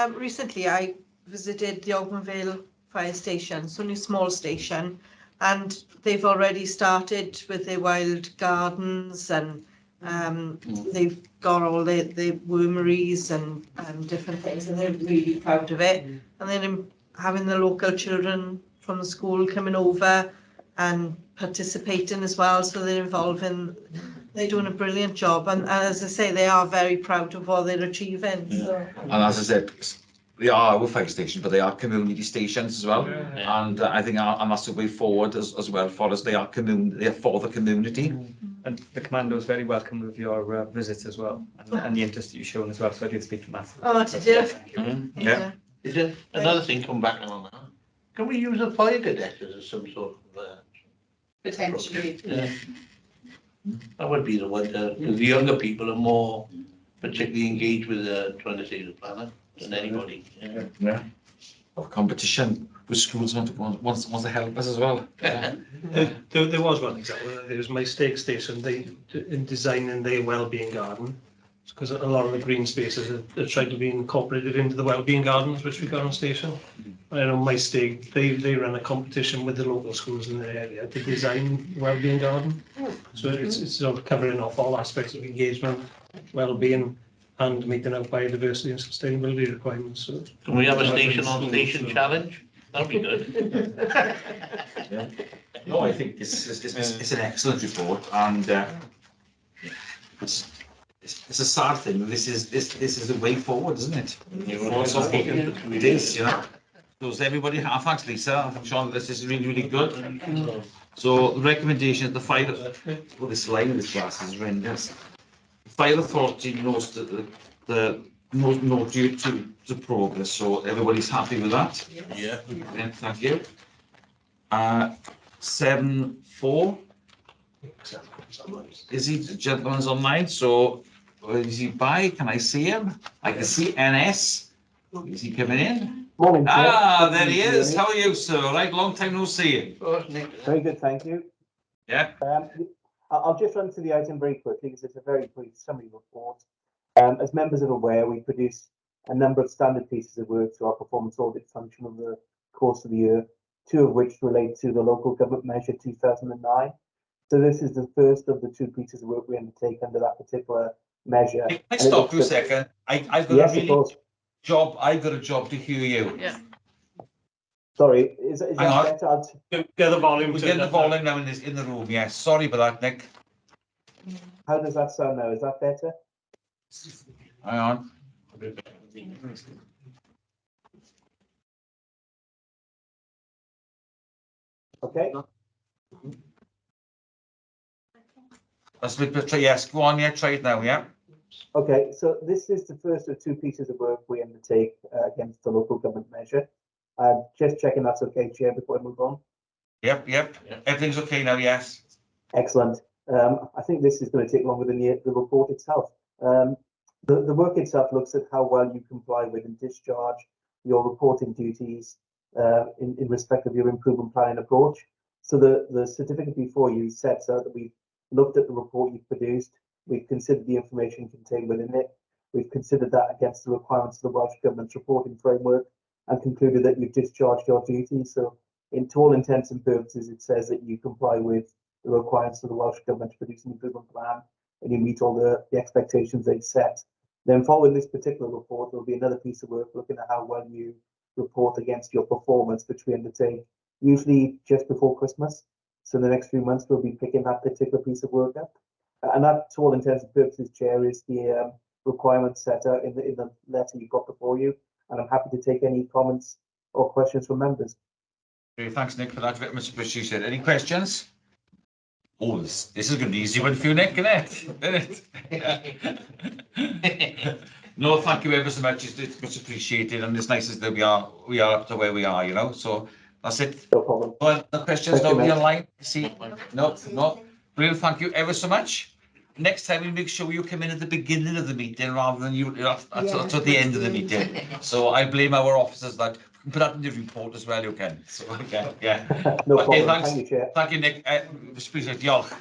Recently, I visited the Ogdenvale Fire Station, it's only a small station, and they've already started with their wild gardens and they've got all the wormeries and different things, and they're really proud of it. And then having the local children from the school coming over and participating as well, so they're they're doing a brilliant job, and as I say, they are very proud of what they're achieving. So. And as I said, they are our fire station, but they are community stations as well. And I think that's the way forward as well for us. They are they're for the community. And the commando is very welcome with your visits as well, and the interest that you've shown as well. So I did speak to Matt. Oh, did you? Yeah. Is there another thing come back on that? Can we use the fire cadets as some sort of potentially? Yeah. That would be the one. The younger people are more particularly engaged with trying to save the planet than anybody. Yeah. Of competition with schools wants to help us as well. There was one example. It was my stake station. In designing their wellbeing garden, because a lot of the green spaces are tried to be incorporated into the wellbeing gardens which we got on station. I know my stake, they run a competition with the local schools in the area to design wellbeing garden. So it's sort of covering off all aspects of engagement, wellbeing, and meeting out biodiversity and sustainability requirements. So can we have a station on station challenge? That'd be good. Yeah. No, I think it's an excellent report, and it's a sad thing. This is the way forward, isn't it? It is, So everybody, thanks Lisa, Sean, this is really good. So the recommendation, the fire, well, this line of this glass is horrendous. Fire authority knows the no due to progress, so everybody's happy with that. Yeah. Thank you. 7-4. Is he the gentleman's online? So is he by? Can I see him? I can see NS. Is he coming in? Morning. There he is. How are you, sir? Right, long time no see you. Very good, thank you. Yeah. I'll just run through the item very quickly because it's a very brief summary report. As members are aware, we produce a number of standard pieces of work to our performance audit function over the course of the year, 2 of which relate to the local government measure 2009. So this is the first of the 2 pieces of work we undertake under that particular measure. Can I stop you a second? I've got yes, a really, of course. a job to hear you. Yeah. Sorry, is that Hang on. better? Get the volume. We're getting the volume now in the room, yes. Sorry about that, Nick. How does that sound now? Is that better? Hang on. Okay. That's a bit better. Yes, go on, yeah, try it now, yeah. Okay, so this is the first of 2 pieces of work we undertake against the local government measure. Just checking that's okay, Chair, before I move on. Yep. Everything's okay now, yes. Excellent. I think this is going to take longer than the report itself. The work itself looks at how well you comply with and discharge your reporting duties in respect of your improvement planning approach. So the certificate before you sets out that we've looked at the report you've produced, we've considered the information contained within it, we've considered that against the requirements of the Welsh Government's reporting framework, and concluded that you've discharged your duties. So, to all intents and purposes, it says that you comply with the requirements of the Welsh Government to produce an improvement plan, and you meet all the expectations they've set. Then, following this particular report, there'll be another piece of work looking at how well you report against your performance, which we undertake usually just before Christmas. So, in the next few months, we'll be picking that particular piece of work up. And that, to all intents and purposes, Chair, is the requirements set out in the letter you've got before you. And I'm happy to take any comments or questions from members. Okay, thanks, Nick, for that. Very much appreciated. Any questions? Oh, this is going to be an easy one for you, Nick, isn't it? No, thank you ever so much. It's much appreciated, and it's nice that we are up to where we are, you know. So that's it. No problem. No questions. Nobody online. See, no. Brilliant. Thank you ever so much. Next time we make sure you come in at the beginning of the meeting rather than you at the end of the meeting. So I blame our officers that. Put that in the report as well, you can. So okay, yeah. No Okay, problem. thanks. Thank you, Chair. Thank you, Nick. Appreciate it. Diolch.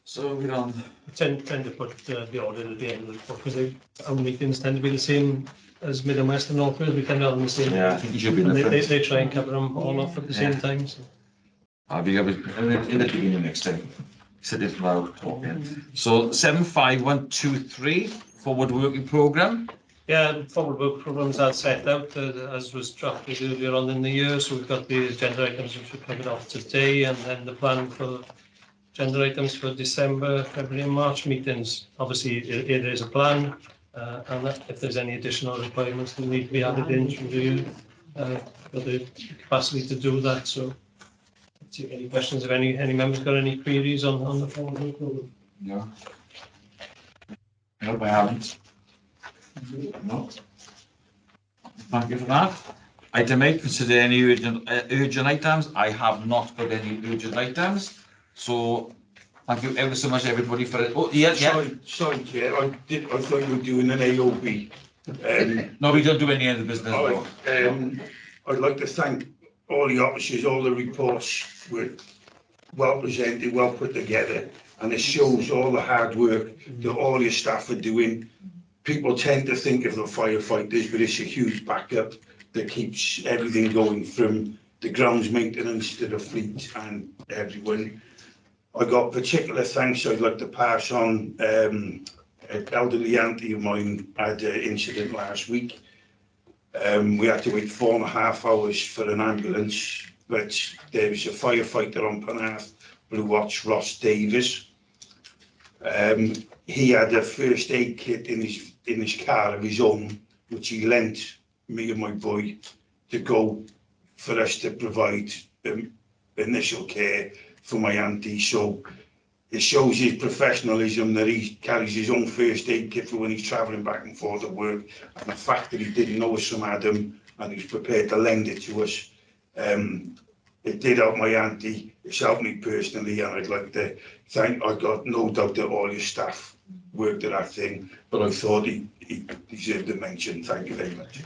So we're on. Tend to put the order at the end of the report because our meetings tend to be the same as Mid and West and North Wales. We tend to have them the same. Yeah, I think you should be And different. they try and cover them all off at the same time. So. I'll be in the beginning next time. Sit it while talking. So 75123 forward working programme. Yeah, forward work programmes are set out as was drafted earlier on in the year. So we've got the agenda items which we covered off today, and then the plan for agenda items for December, February and March meetings. Obviously, it is a plan, and if there's any additional requirements that need to be added in through the year, got the capacity to do that. So, take any questions if any members got any queries on the forward work programme? No. No, I haven't. No. Thank you for that. Item 8, consider any urgent items. I have not got any urgent items. So thank you ever so much, everybody, for it. Oh, yeah. Sorry, Chair. I thought you were doing an AOB. No, we don't do any of the business. I'd like to thank all the officers. All the reports were well presented, well put together, and it shows all the hard work that all your staff are doing. People tend to think of the firefighters, but it's a huge backup that keeps everything going, from the grounds maintenance to the fleet and everyone. I got particular thanks I'd like to pass on. An elderly auntie of mine had an incident last week. We had to wait 4.5 hours for an ambulance, but there was a firefighter on Penarth, Blue Watch, Ross Davis. He had a first aid kit in his car of his own, which he lent me and my boy to go for us to provide initial care for my auntie. So it shows his professionalism that he carries his own first aid kit for when he's travelling back and forth to work, and the fact that he didn't know us from Adam and he's prepared to lend it to us. It did help my auntie, it's helped me personally, and I'd like to thank, I got no doubt that all your staff worked at that thing, but I thought he deserved a mention. Thank you very much.